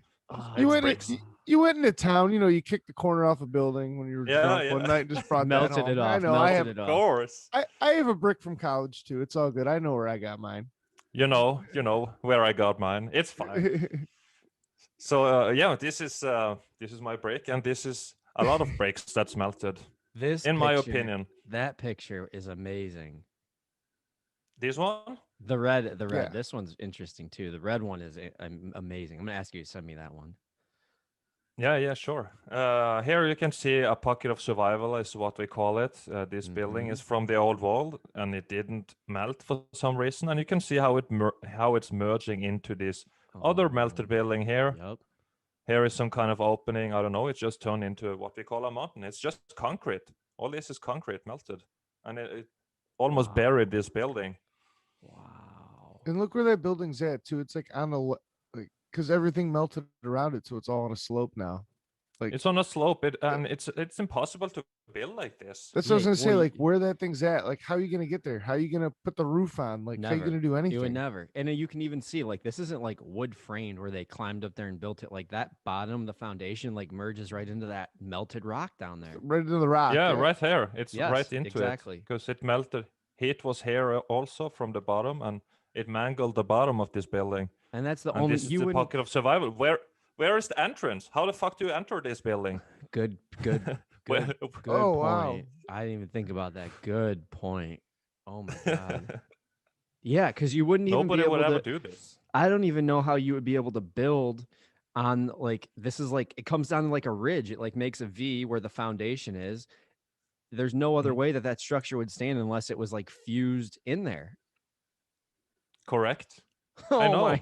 [SPEAKER 2] It's
[SPEAKER 3] went
[SPEAKER 2] bricks.
[SPEAKER 3] you went into town. You know, you kicked the corner off a building when you were
[SPEAKER 2] Yeah,
[SPEAKER 3] drunk
[SPEAKER 2] yeah.
[SPEAKER 3] one night and just brought that
[SPEAKER 1] Melted
[SPEAKER 3] home.
[SPEAKER 1] it
[SPEAKER 3] I
[SPEAKER 1] off.
[SPEAKER 3] know. I
[SPEAKER 1] Melted
[SPEAKER 3] have
[SPEAKER 1] it
[SPEAKER 2] Of
[SPEAKER 1] off.
[SPEAKER 2] course.
[SPEAKER 3] I have a brick from college too. It's all good. I know where I got mine.
[SPEAKER 2] You know where I got mine. It's fine. So yeah, this is my brick, and this is a lot of bricks that's melted,
[SPEAKER 1] This
[SPEAKER 2] in my
[SPEAKER 1] picture,
[SPEAKER 2] opinion.
[SPEAKER 1] that picture is amazing.
[SPEAKER 2] This one?
[SPEAKER 1] The red, the red.
[SPEAKER 3] Yeah.
[SPEAKER 1] This one's interesting too. The red one is amazing. I'm gonna ask you to send me that one.
[SPEAKER 2] Yeah, sure. Here you can see a pocket of survival is what we call it. This building is from the old wall, and it didn't melt for some reason. And you can see how how it's merging into this other melted building here.
[SPEAKER 1] Yep.
[SPEAKER 2] Here is some kind of opening. I don't know. It's just turned into what we call a mountain. It's just concrete. All this is concrete melted, and it almost buried this building.
[SPEAKER 1] Wow.
[SPEAKER 3] And look where that building's at too. It's like on the like because everything melted around it, so it's all on a slope now. Like
[SPEAKER 2] It's on a slope, and it's impossible to build like this.
[SPEAKER 3] that's what I was
[SPEAKER 1] Yeah,
[SPEAKER 3] gonna say.
[SPEAKER 1] well,
[SPEAKER 3] Like where that thing's at. Like how are you gonna get there? How are you gonna put the roof on? Like how are you
[SPEAKER 1] Never.
[SPEAKER 3] gonna do
[SPEAKER 1] You
[SPEAKER 3] anything?
[SPEAKER 1] would never. And you can even see like this isn't like wood framed where they climbed up there and built it. Like that bottom, the foundation, like merges right into that melted rock down there.
[SPEAKER 3] Right into the rock.
[SPEAKER 2] Yeah, right here. It's
[SPEAKER 1] Yes,
[SPEAKER 2] right into
[SPEAKER 1] exactly.
[SPEAKER 2] it because it melted. Heat was here also from the bottom, and it mangled the bottom of this building.
[SPEAKER 1] And that's the
[SPEAKER 2] And
[SPEAKER 1] only
[SPEAKER 2] this is
[SPEAKER 1] you
[SPEAKER 2] the
[SPEAKER 1] wouldn't
[SPEAKER 2] pocket of survival. Where is the entrance? How the fuck do you enter this building?
[SPEAKER 1] good good
[SPEAKER 2] Where-
[SPEAKER 1] good good
[SPEAKER 3] Oh,
[SPEAKER 1] point.
[SPEAKER 3] wow.
[SPEAKER 1] I didn't even think about that. Good point. Oh my god. Yeah, because you wouldn't even be
[SPEAKER 2] Nobody
[SPEAKER 1] able
[SPEAKER 2] would ever
[SPEAKER 1] to
[SPEAKER 2] do this.
[SPEAKER 1] I don't even know how you would be able to build on like this is like it comes down to like a ridge. It like makes a V where the foundation is. There's no other
[SPEAKER 2] Mhm.
[SPEAKER 1] way that that structure would stand unless it was like fused in there.
[SPEAKER 2] Correct. I
[SPEAKER 1] Oh
[SPEAKER 2] know.
[SPEAKER 1] my.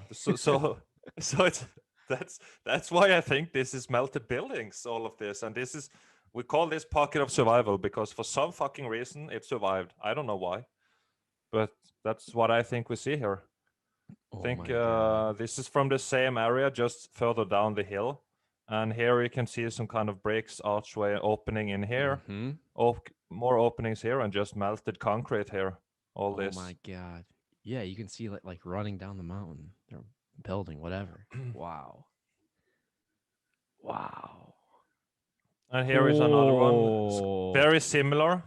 [SPEAKER 2] So it's that's why I think this is melted buildings. All of this, and this is We call this pocket of survival because for some fucking reason it survived. I don't know why, but that's what I think we see here. I
[SPEAKER 1] Oh
[SPEAKER 2] think
[SPEAKER 1] my god.
[SPEAKER 2] this is from the same area, just further down the hill. And here you can see some kind of bricks, archway opening in here.
[SPEAKER 1] Mm-hmm.
[SPEAKER 2] More openings here, and just melted concrete here. All
[SPEAKER 1] Oh
[SPEAKER 2] this.
[SPEAKER 1] my god. Yeah, you can see like running down the mountain. They're building whatever. Wow. Wow.
[SPEAKER 2] And here is another one.
[SPEAKER 1] Oh.
[SPEAKER 2] Very similar.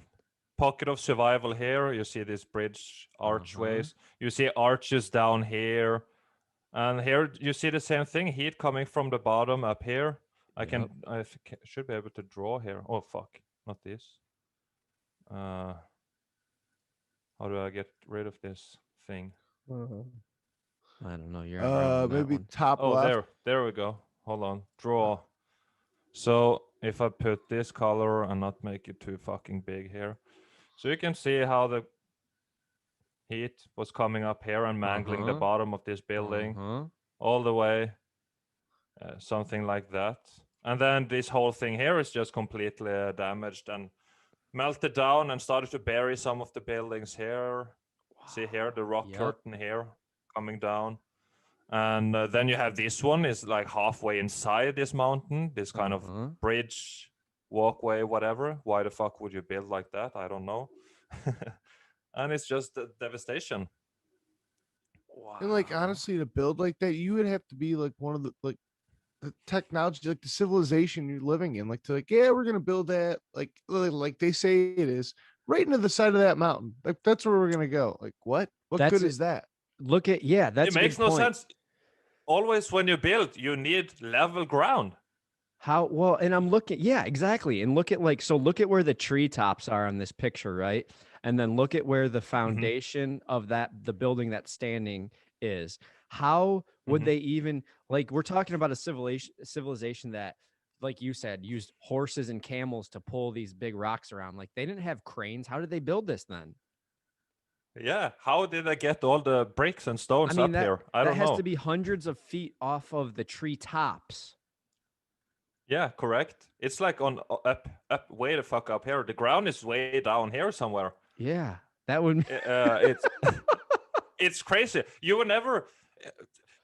[SPEAKER 2] Pocket of survival here. You see this bridge
[SPEAKER 1] Uh-huh.
[SPEAKER 2] archways. You see arches down here. And here you see the same thing. Heat coming from the bottom up here. I should be able to draw here. Oh fuck. Not this. How do I get rid of this thing?
[SPEAKER 1] I don't know. You're ever on that
[SPEAKER 3] Maybe
[SPEAKER 1] one.
[SPEAKER 3] top
[SPEAKER 2] Oh,
[SPEAKER 3] left.
[SPEAKER 2] there we go. Hold on. Draw. So if I put this color and not make it too fucking big here. So you can see how the heat was coming up here and mangling the
[SPEAKER 1] Uh-huh.
[SPEAKER 2] bottom of this building
[SPEAKER 1] Uh-huh.
[SPEAKER 2] all the way. Something like that. And then this whole thing here is just completely damaged and melted down and started to bury some of the buildings here. See here, the rock
[SPEAKER 1] Yep.
[SPEAKER 2] curtain here coming down. And then you have this one is like halfway inside this mountain, this kind
[SPEAKER 1] Uh-huh.
[SPEAKER 2] of bridge, walkway, whatever. Why the fuck would you build like that? I don't know. And it's just devastation.
[SPEAKER 1] Wow.
[SPEAKER 3] And like honestly, to build like that, you would have to be like one of the technology, like the civilization you're living in, like to like, yeah, we're gonna build that, like they say it is, right into the side of that mountain. Like that's where we're gonna go. Like what? What
[SPEAKER 1] That's
[SPEAKER 3] good
[SPEAKER 1] it.
[SPEAKER 3] is that?
[SPEAKER 1] Look at that's
[SPEAKER 2] It
[SPEAKER 1] a
[SPEAKER 2] makes
[SPEAKER 1] good
[SPEAKER 2] no
[SPEAKER 1] point.
[SPEAKER 2] sense. Always when you build, you need level ground.
[SPEAKER 1] How well, and I'm looking, yeah, exactly. And look at look at where the treetops are on this picture, right? And then look at where the foundation of the building that's standing is. How would they even we're talking about a civilization that, like you said, used horses and camels to pull these big rocks around. Like they didn't have cranes. How did they build this then?
[SPEAKER 2] Yeah, how did I get all the bricks and
[SPEAKER 1] I
[SPEAKER 2] stones
[SPEAKER 1] mean,
[SPEAKER 2] up here? I
[SPEAKER 1] that
[SPEAKER 2] don't
[SPEAKER 1] has
[SPEAKER 2] know.
[SPEAKER 1] to be hundreds of feet off of the treetops.
[SPEAKER 2] Yeah, correct. It's like on up way the fuck up here. The ground is way down here somewhere.
[SPEAKER 1] Yeah, that would.
[SPEAKER 2] It's it's crazy. You would never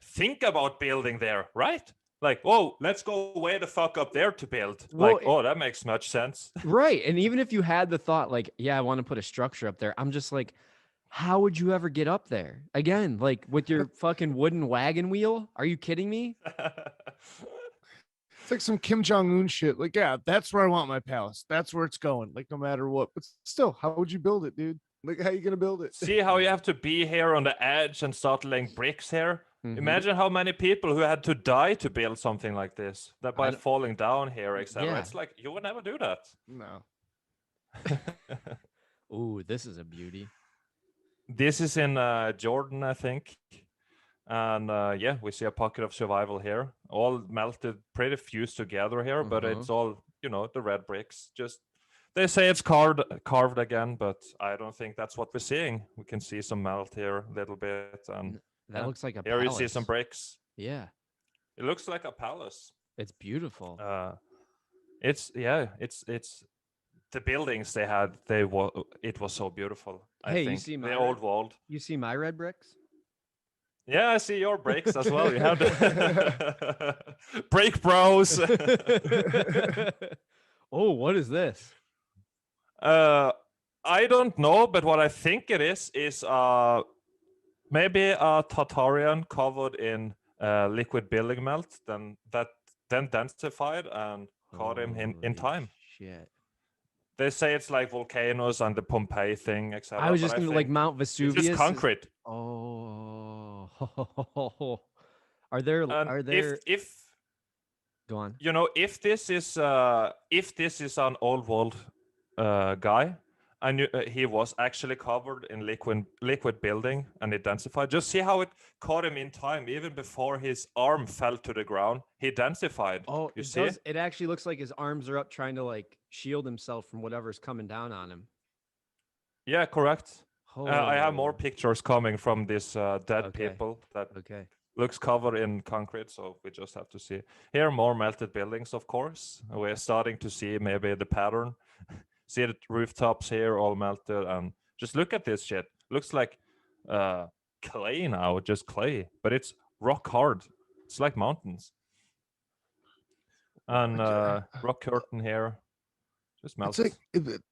[SPEAKER 2] think about building there, right? Like, oh, let's go way the fuck up there to build.
[SPEAKER 1] Well,
[SPEAKER 2] like, oh, that makes much sense.
[SPEAKER 1] Right. And even if you had the thought, like, yeah, I want to put a structure up there, I'm just like, how would you ever get up there? Again, like with your fucking wooden wagon wheel? Are you kidding me?
[SPEAKER 3] It's like some Kim Jong-un shit. Like, yeah, that's where I want my palace. That's where it's going. Like, no matter what. But still, how would you build it, dude? Like, how you gonna build it?
[SPEAKER 2] See how you have to be here on the edge and start laying bricks here? Imagine how many people who had to die to build something like this. That by falling down here, etc.
[SPEAKER 1] Yeah.
[SPEAKER 2] It's like you would never do that.
[SPEAKER 3] No.
[SPEAKER 1] Ooh, this is a beauty.
[SPEAKER 2] This is in Jordan, I think. And yeah, we see a pocket of survival here. All melted, pretty fused together here, but it's all, the red bricks. Just they say it's carved again, but I don't think that's what we're seeing. We can see some melt here a little bit, and
[SPEAKER 1] that looks like a
[SPEAKER 2] here
[SPEAKER 1] palace.
[SPEAKER 2] you see some bricks.
[SPEAKER 1] Yeah,
[SPEAKER 2] it looks like a palace.
[SPEAKER 1] It's beautiful.
[SPEAKER 2] It's the buildings they had. It was so beautiful.
[SPEAKER 1] Hey,
[SPEAKER 2] I think
[SPEAKER 1] you see my
[SPEAKER 2] the old world.
[SPEAKER 1] You see my red bricks?
[SPEAKER 2] Yeah, I see your breaks as well. You have the break bros.
[SPEAKER 1] Oh, what is this?
[SPEAKER 2] I don't know, but what I think it is maybe a Tartarian covered in liquid building melt, then densified and caught him in time.
[SPEAKER 1] Shit.
[SPEAKER 2] They say it's like volcanoes and the Pompeii thing, etc.
[SPEAKER 1] I was just gonna like Mount Vesuvius.
[SPEAKER 2] It's just concrete.
[SPEAKER 1] Oh, are there?
[SPEAKER 2] If
[SPEAKER 1] go on?
[SPEAKER 2] If this is an old world guy, and he was actually covered in liquid building and densified. Just see how it caught him in time, even before his arm fell to the ground. He densified.
[SPEAKER 1] Oh,
[SPEAKER 2] you see?
[SPEAKER 1] It actually looks like his arms are up, trying to like shield himself from whatever's coming down on him.
[SPEAKER 2] Yeah, correct. I have more pictures coming from these dead people.
[SPEAKER 1] Okay.
[SPEAKER 2] looks covered in concrete, so we just have to see. Here, more melted buildings, of course. We're starting to see maybe the pattern. See the rooftops here all melted, and just look at this shit. Looks like clay now, just clay, but it's rock hard. It's like mountains. And rock curtain here, just
[SPEAKER 3] It's
[SPEAKER 2] melts.
[SPEAKER 3] like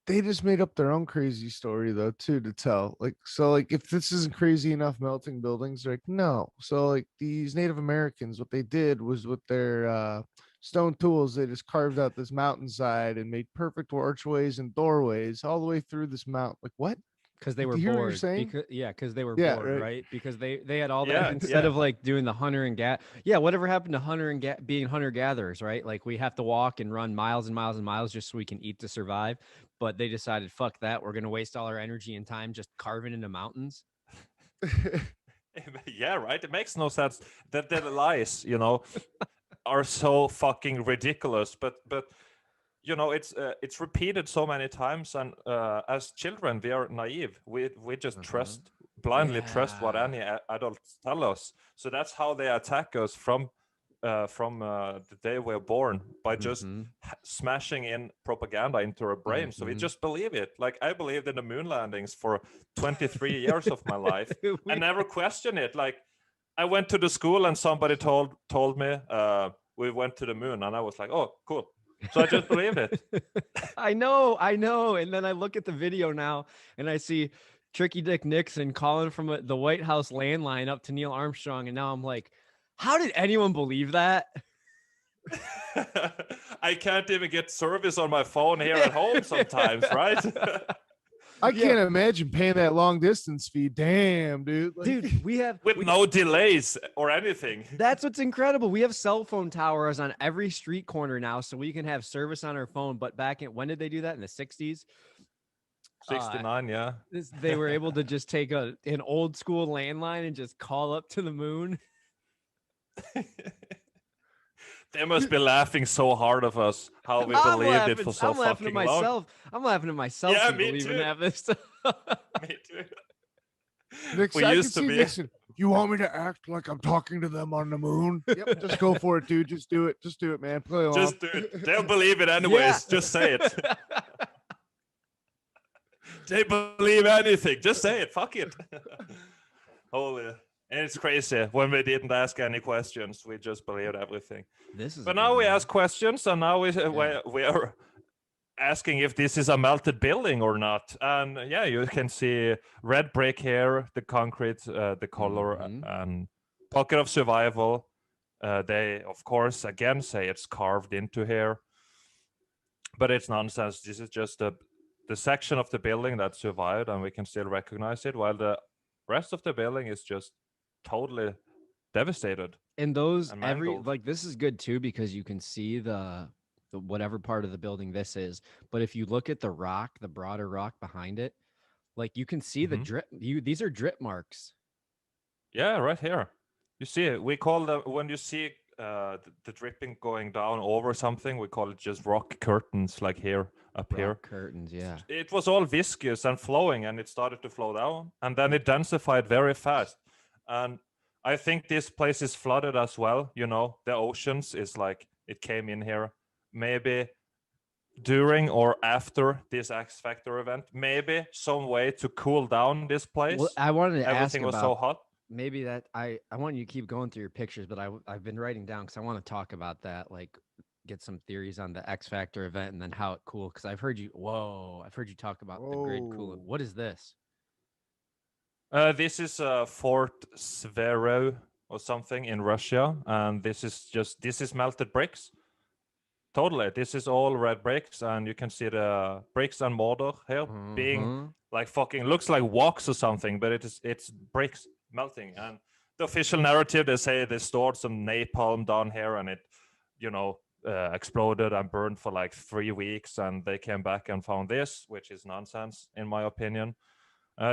[SPEAKER 3] they just made up their own crazy story though too to tell. Like so, like if this isn't crazy enough, melting buildings, they're like no. So like these Native Americans, what they did was with their stone tools, they just carved out this mountainside and made perfect archways and doorways all the way through this mountain. Like what?
[SPEAKER 1] Because they
[SPEAKER 3] Do
[SPEAKER 1] were
[SPEAKER 3] you hear what you're
[SPEAKER 1] bored.
[SPEAKER 3] saying?
[SPEAKER 1] Because they were
[SPEAKER 3] Yeah,
[SPEAKER 1] bored,
[SPEAKER 3] right.
[SPEAKER 1] right? Because they had all that
[SPEAKER 2] Yeah,
[SPEAKER 1] instead
[SPEAKER 2] yeah.
[SPEAKER 1] of like doing the hunter and yeah, whatever happened to being hunter gatherers, right? Like we have to walk and run miles and miles and miles just so we can eat to survive. But they decided, fuck that, we're gonna waste all our energy and time just carving into mountains.
[SPEAKER 2] Yeah, right. It makes no sense that the lies, are so fucking ridiculous. But it's repeated so many times, and as children, we are naive. We just blindly trust what
[SPEAKER 1] Yeah.
[SPEAKER 2] any adults tell us. So that's how they attack us from the day we're born, by just smashing in propaganda into our brain. So we just believe it. Like I believed in the moon landings for 23 years of my life. I never question it. Like I went to the school and somebody told me we went to the moon, and I was like, oh, cool. So I just believed it.
[SPEAKER 1] I know. And then I look at the video now and I see Tricky Dick Nixon calling from the White House landline up to Neil Armstrong. And now I'm like, how did anyone believe that?
[SPEAKER 2] I can't even get service on my phone here at home sometimes, right?
[SPEAKER 3] I can't imagine paying that long distance fee. Damn, dude. Like,
[SPEAKER 1] Dude,
[SPEAKER 2] with no delays or anything.
[SPEAKER 1] That's what's incredible. We have cell phone towers on every street corner now, so we can have service on our phone. But when did they do that? In the 60s?
[SPEAKER 2] 69, yeah.
[SPEAKER 1] They were able to just take an old school landline and just call up to the moon.
[SPEAKER 2] They must be laughing so hard of us, how we believed it for so fucking long.
[SPEAKER 1] I'm laughing at myself.
[SPEAKER 2] Yeah,
[SPEAKER 1] to
[SPEAKER 2] me
[SPEAKER 1] believe
[SPEAKER 2] too.
[SPEAKER 1] in half this stuff.
[SPEAKER 2] Me too.
[SPEAKER 3] Nixon,
[SPEAKER 2] We
[SPEAKER 3] I
[SPEAKER 2] used
[SPEAKER 3] can
[SPEAKER 2] to
[SPEAKER 3] see
[SPEAKER 2] be.
[SPEAKER 3] Nixon. You want me to act like I'm talking to them on the moon? Yep, just go for it, dude. Just do it. Just do it, man. Play along.
[SPEAKER 2] Just do it. They'll believe it anyways.
[SPEAKER 1] Yeah.
[SPEAKER 2] Just say it. They believe anything. Just say it. Fuck it. Holy. And it's crazy. When we didn't ask any questions, we just believed everything. But now we ask questions, and now we are asking if this is a melted building or not. And yeah, you can see red brick here, the concrete, the color, and pocket of survival. They, of course, again say it's carved into here, but it's nonsense. This is just the section of the building that survived, and we can still recognize it, while the rest of the building is just totally devastated.
[SPEAKER 1] And those
[SPEAKER 2] mangled.
[SPEAKER 1] this is good too, because you can see the whatever part of the building this is. But if you look at the broader rock behind it, like you can see the drip. These are drip marks.
[SPEAKER 2] Yeah, right here. You see it. We call them, when you see the dripping going down over something, we call it just rock curtains, like here, up here.
[SPEAKER 1] Curtains, yeah.
[SPEAKER 2] It was all viscous and flowing, and it started to flow down, and then it densified very fast. And I think this place is flooded as well. The oceans is like, it came in here maybe during or after this X Factor event. Maybe some way to cool down this place.
[SPEAKER 1] Well, I wanted to ask
[SPEAKER 2] Everything was so hot.
[SPEAKER 1] Maybe that I want you to keep going through your pictures, but I've been writing down because I want to talk about that, like get some theories on the X Factor event and then how it cooled. Because I've heard you talk about the grid cooling. What is this?
[SPEAKER 2] This is Fort Svero or something in Russia, and this is melted bricks. Totally, this is all red bricks, and you can see the bricks and mortar here being like fucking, looks like wax or something, but it's bricks melting. And the official narrative, they say they stored some napalm down here, and it exploded and burned for like 3 weeks, and they came back and found this, which is nonsense in my opinion.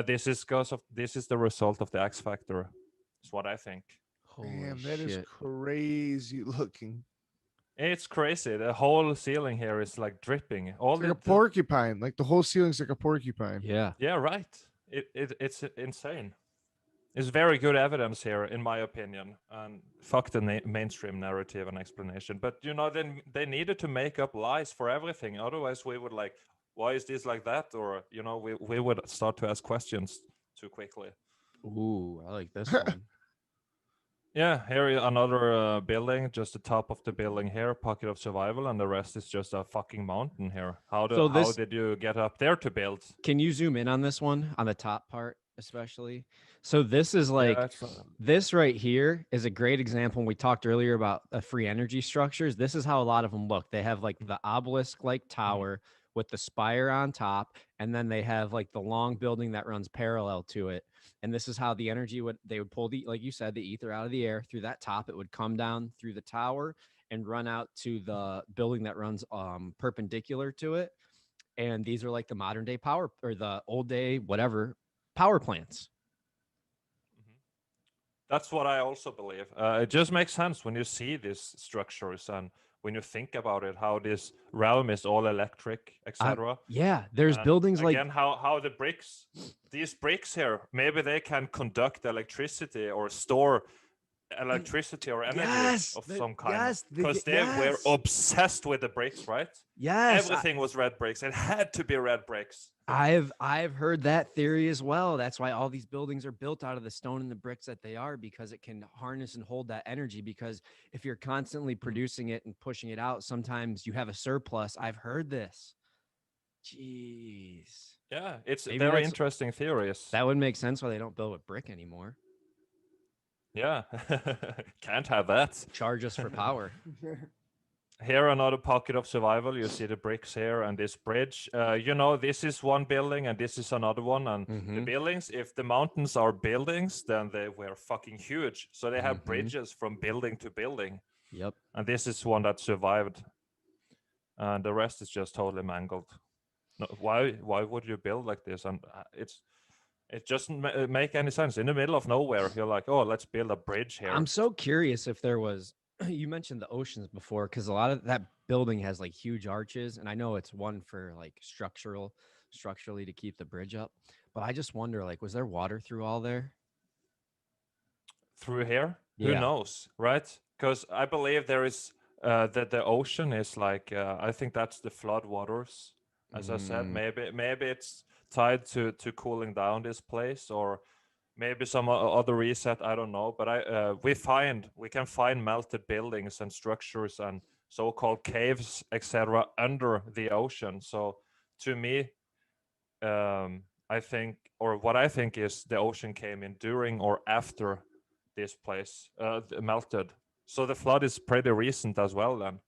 [SPEAKER 2] This is the result of the X Factor, is what I think.
[SPEAKER 3] Damn, that is crazy looking.
[SPEAKER 2] It's crazy. The whole ceiling here is like dripping.
[SPEAKER 3] It's like a porcupine. Like the whole ceiling's like a porcupine.
[SPEAKER 1] Yeah.
[SPEAKER 2] Yeah, right. It's insane. is very good evidence here, in my opinion. And fuck the mainstream narrative and explanation. But then they needed to make up lies for everything. Otherwise, we would like, why is this like that? Or we would start to ask questions too quickly.
[SPEAKER 1] Ooh, I like this one.
[SPEAKER 2] Yeah, here another building, just the top of the building here, pocket of survival, and the rest is just a fucking mountain here. How did you get up there to build?
[SPEAKER 1] Can you zoom in on this one, on the top part especially? So this is like this right here is a great example. When we talked earlier about free energy structures, this is how a lot of them look. They have like the obelisk like tower with the spire on top, and then they have like the long building that runs parallel to it. And this is how the energy would pull the, like you said, the ether out of the air through that top. It would come down through the tower and run out to the building that runs perpendicular to it. And these are like the modern day power, or the old day whatever, power plants.
[SPEAKER 2] That's what I also believe. It just makes sense when you see these structures and when you think about it, how this realm is all electric, etc.
[SPEAKER 1] Yeah, there's
[SPEAKER 2] And
[SPEAKER 1] buildings
[SPEAKER 2] again,
[SPEAKER 1] like
[SPEAKER 2] how the bricks, these bricks here, maybe they can conduct electricity or store electricity or energy of some kind, because they were obsessed with the bricks, right? Everything was red bricks. It had to be red bricks.
[SPEAKER 1] I've heard that theory as well. That's why all these buildings are built out of the stone and the bricks that they are, because it can harness and hold that energy. Because if you're constantly producing it and pushing it out, sometimes you have a surplus. I've heard this. Jeez.
[SPEAKER 2] Yeah, it's
[SPEAKER 1] Maybe
[SPEAKER 2] very interesting theories.
[SPEAKER 1] That would make sense why they don't build with brick anymore.
[SPEAKER 2] Yeah, can't have that.
[SPEAKER 1] Charge us for power.
[SPEAKER 2] Here, another pocket of survival. You see the bricks here and this bridge. This is one building and this is another one. And the buildings, if the mountains are buildings, then they were fucking huge. So they have bridges from building to building.
[SPEAKER 1] Yep.
[SPEAKER 2] And this is one that survived. And the rest is just totally mangled. No, why would you build like this? And it doesn't make any sense. In the middle of nowhere, you're like, oh, let's build a bridge here.
[SPEAKER 1] I'm so curious if there was, you mentioned the oceans before, because a lot of that building has like huge arches, and I know it's one for like structurally to keep the bridge up. But I just wonder, like, was there water through all there?
[SPEAKER 2] Through here?
[SPEAKER 1] Yeah.
[SPEAKER 2] Who knows, right? Because I believe there is that the ocean is like I think that's the flood waters. As I said, maybe it's tied to cooling down this place, or maybe some other reset. I don't know, but we can find melted buildings and structures and so-called caves, etc., under the ocean. So to me, I think, or what I think is the ocean came in during or after this place melted. So the flood is pretty recent as well. Then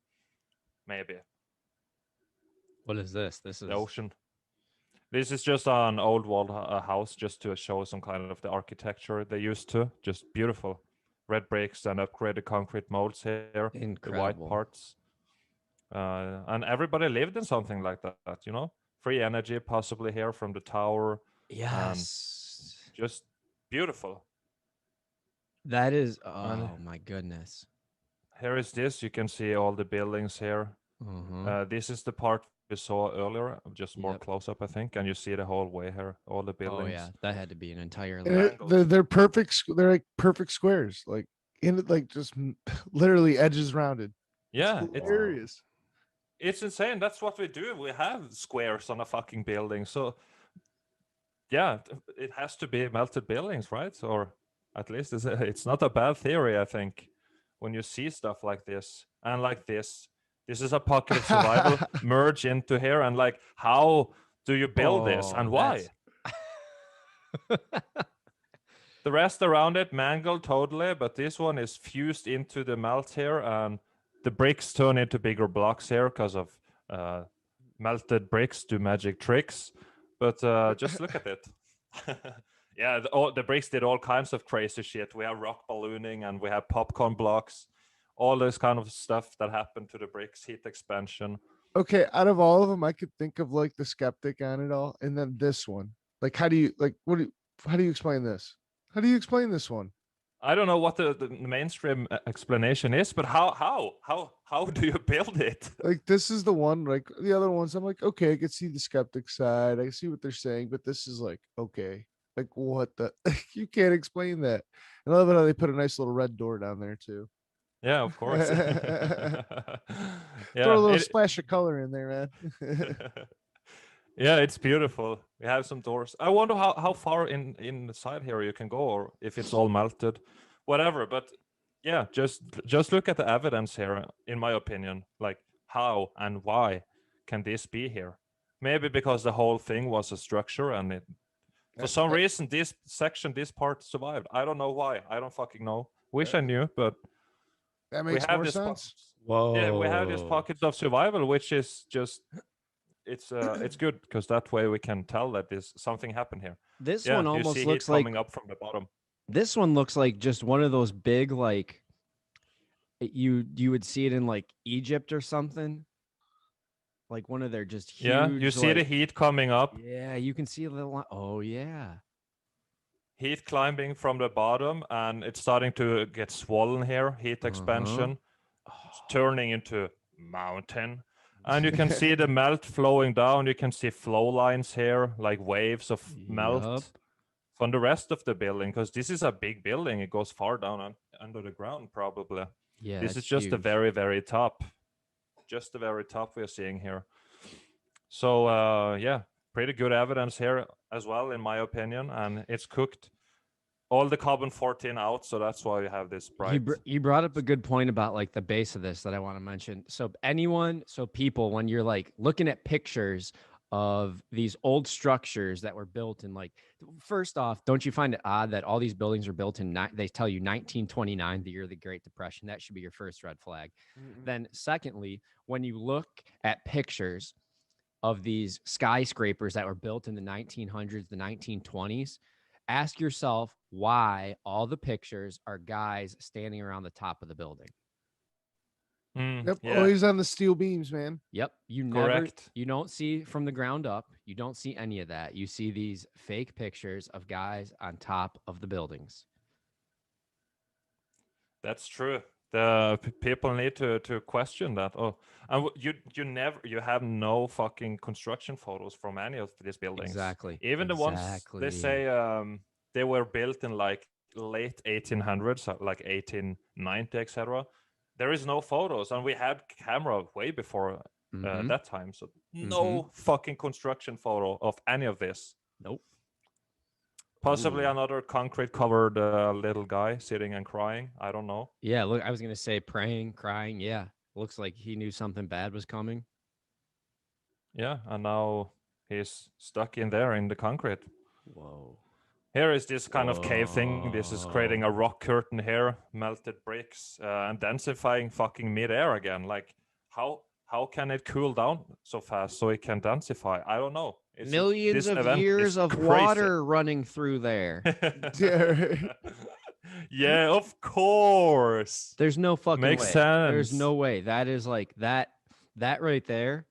[SPEAKER 2] maybe.
[SPEAKER 1] What is this? This is
[SPEAKER 2] the ocean. This is just an old walled house, just to show some kind of the architecture they used to. Just beautiful. Red bricks and upgraded concrete molds here.
[SPEAKER 1] incredible.
[SPEAKER 2] The white parts. And everybody lived in something like that, Free energy possibly here from the tower.
[SPEAKER 1] Yes.
[SPEAKER 2] Just beautiful.
[SPEAKER 1] That is, oh my goodness.
[SPEAKER 2] Here is this. You can see all the buildings here. This is the part we saw earlier, just more close up, I think, and you see the whole way here, all the buildings.
[SPEAKER 1] Oh yeah, that had to be an entire.
[SPEAKER 3] They're perfect. They're like perfect squares, like just literally edges rounded.
[SPEAKER 2] Yeah,
[SPEAKER 3] it's hilarious.
[SPEAKER 2] It's insane. That's what we do. We have squares on a fucking building, so yeah, it has to be melted buildings, right? Or at least it's not a bad theory, I think, when you see stuff like this and like this. This is a pocket of survival merge into here, and like, how do you build this and why? The rest around it mangled totally, but this one is fused into the melt here, and the bricks turn into bigger blocks here because of melted bricks do magic tricks. But just look at it. Yeah, the bricks did all kinds of crazy shit. We have rock ballooning and we have popcorn blocks. All this kind of stuff that happened to the bricks, heat expansion.
[SPEAKER 3] Okay, out of all of them, I could think of like the skeptic on it all, and then this one. Like, how do you explain this? How do you explain this one?
[SPEAKER 2] I don't know what the mainstream explanation is, but how do you build it?
[SPEAKER 3] Like, this is the one. Like the other ones, I'm like, okay, I can see the skeptic side. I can see what they're saying, but this is like, okay, Like what the? You can't explain that. I love it how they put a nice little red door down there too.
[SPEAKER 2] Yeah, of course.
[SPEAKER 3] Throw a
[SPEAKER 2] Yeah,
[SPEAKER 3] little splash of color in there, man.
[SPEAKER 2] yeah, it's beautiful. We have some doors. I wonder how far in the side here you can go, or if it's all melted, whatever. But yeah, just look at the evidence here. In my opinion, like how and why can this be here? Maybe because the whole thing was a structure, and it for
[SPEAKER 3] That,
[SPEAKER 2] some
[SPEAKER 3] that,
[SPEAKER 2] reason this part survived. I don't know why. I don't fucking know. Wish
[SPEAKER 3] that,
[SPEAKER 2] I knew, but
[SPEAKER 3] that
[SPEAKER 2] we
[SPEAKER 3] makes
[SPEAKER 2] have
[SPEAKER 3] more
[SPEAKER 2] this.
[SPEAKER 3] sense.
[SPEAKER 2] Yeah, we have these
[SPEAKER 1] Whoa.
[SPEAKER 2] pockets of survival, which is just it's good because that way we can tell that this something happened here.
[SPEAKER 1] This
[SPEAKER 2] Yeah,
[SPEAKER 1] one
[SPEAKER 2] you
[SPEAKER 1] almost
[SPEAKER 2] see heat
[SPEAKER 1] looks like
[SPEAKER 2] coming up from the bottom.
[SPEAKER 1] this one looks like just one of those big like you would see it in like Egypt or something. Like one of their just
[SPEAKER 2] Yeah, you
[SPEAKER 1] huge
[SPEAKER 2] see the
[SPEAKER 1] like
[SPEAKER 2] heat coming up,
[SPEAKER 1] yeah, you can see a little oh yeah.
[SPEAKER 2] heat climbing from the bottom, and it's starting to get swollen here. Heat
[SPEAKER 1] Uh-huh.
[SPEAKER 2] expansion, it's turning into mountain, and you can see the melt flowing down. You can see flow lines here, like waves of
[SPEAKER 1] Yup.
[SPEAKER 2] melt from the rest of the building, because this is a big building. It goes far down under the ground, probably.
[SPEAKER 1] Yeah,
[SPEAKER 2] This
[SPEAKER 1] it's
[SPEAKER 2] is just the
[SPEAKER 1] huge.
[SPEAKER 2] very, very top. Just the very top we're seeing here. So, yeah, pretty good evidence here as well, in my opinion. And it's cooked all the carbon 14 out. So that's why you have this bright.
[SPEAKER 1] You brought up a good point about like the base of this that I want to mention. So people, when you're like looking at pictures of these old structures that were built in like, first off, don't you find it odd that all these buildings are built in they tell you 1929, the year of the Great Depression? That should be your first red flag. Then secondly, when you look at pictures of these skyscrapers that were built in the 1900s, the 1920s, ask yourself why all the pictures are guys standing around the top of the building.
[SPEAKER 3] Yep,
[SPEAKER 2] Yeah,
[SPEAKER 3] always on the steel beams, man.
[SPEAKER 1] Yep,
[SPEAKER 2] correct.
[SPEAKER 1] you don't see from the ground up, you don't see any of that. You see these fake pictures of guys on top of the buildings.
[SPEAKER 2] That's true. The people need to question that. Oh, and you have no fucking construction photos from any of these buildings.
[SPEAKER 1] Exactly.
[SPEAKER 2] Even the ones they say they were built in like late 1800s, like 1890, etc. There is no photos, and we had camera way before that time. So no fucking construction photo of any of this.
[SPEAKER 1] Nope.
[SPEAKER 2] Possibly
[SPEAKER 1] Ooh.
[SPEAKER 2] another concrete covered little guy sitting and crying. I don't know.
[SPEAKER 1] Yeah, look, I was gonna say praying, crying. Yeah, looks like he knew something bad was coming.
[SPEAKER 2] Yeah, and now he's stuck in there in the concrete.
[SPEAKER 1] Whoa.
[SPEAKER 2] Here is this kind of cave thing. This is creating a
[SPEAKER 1] Whoa.
[SPEAKER 2] rock curtain here, melted bricks, and densifying fucking midair again. Like, how can it cool down so fast so it can densify? I don't know.
[SPEAKER 1] Millions
[SPEAKER 2] This
[SPEAKER 1] of
[SPEAKER 2] event
[SPEAKER 1] years
[SPEAKER 2] is
[SPEAKER 1] of
[SPEAKER 2] crazy.
[SPEAKER 1] water running through there.
[SPEAKER 3] Yeah.
[SPEAKER 2] Yeah, of course.
[SPEAKER 1] There's no fucking
[SPEAKER 2] Makes
[SPEAKER 1] way.
[SPEAKER 2] sense.
[SPEAKER 1] There's no way. That is like that right there.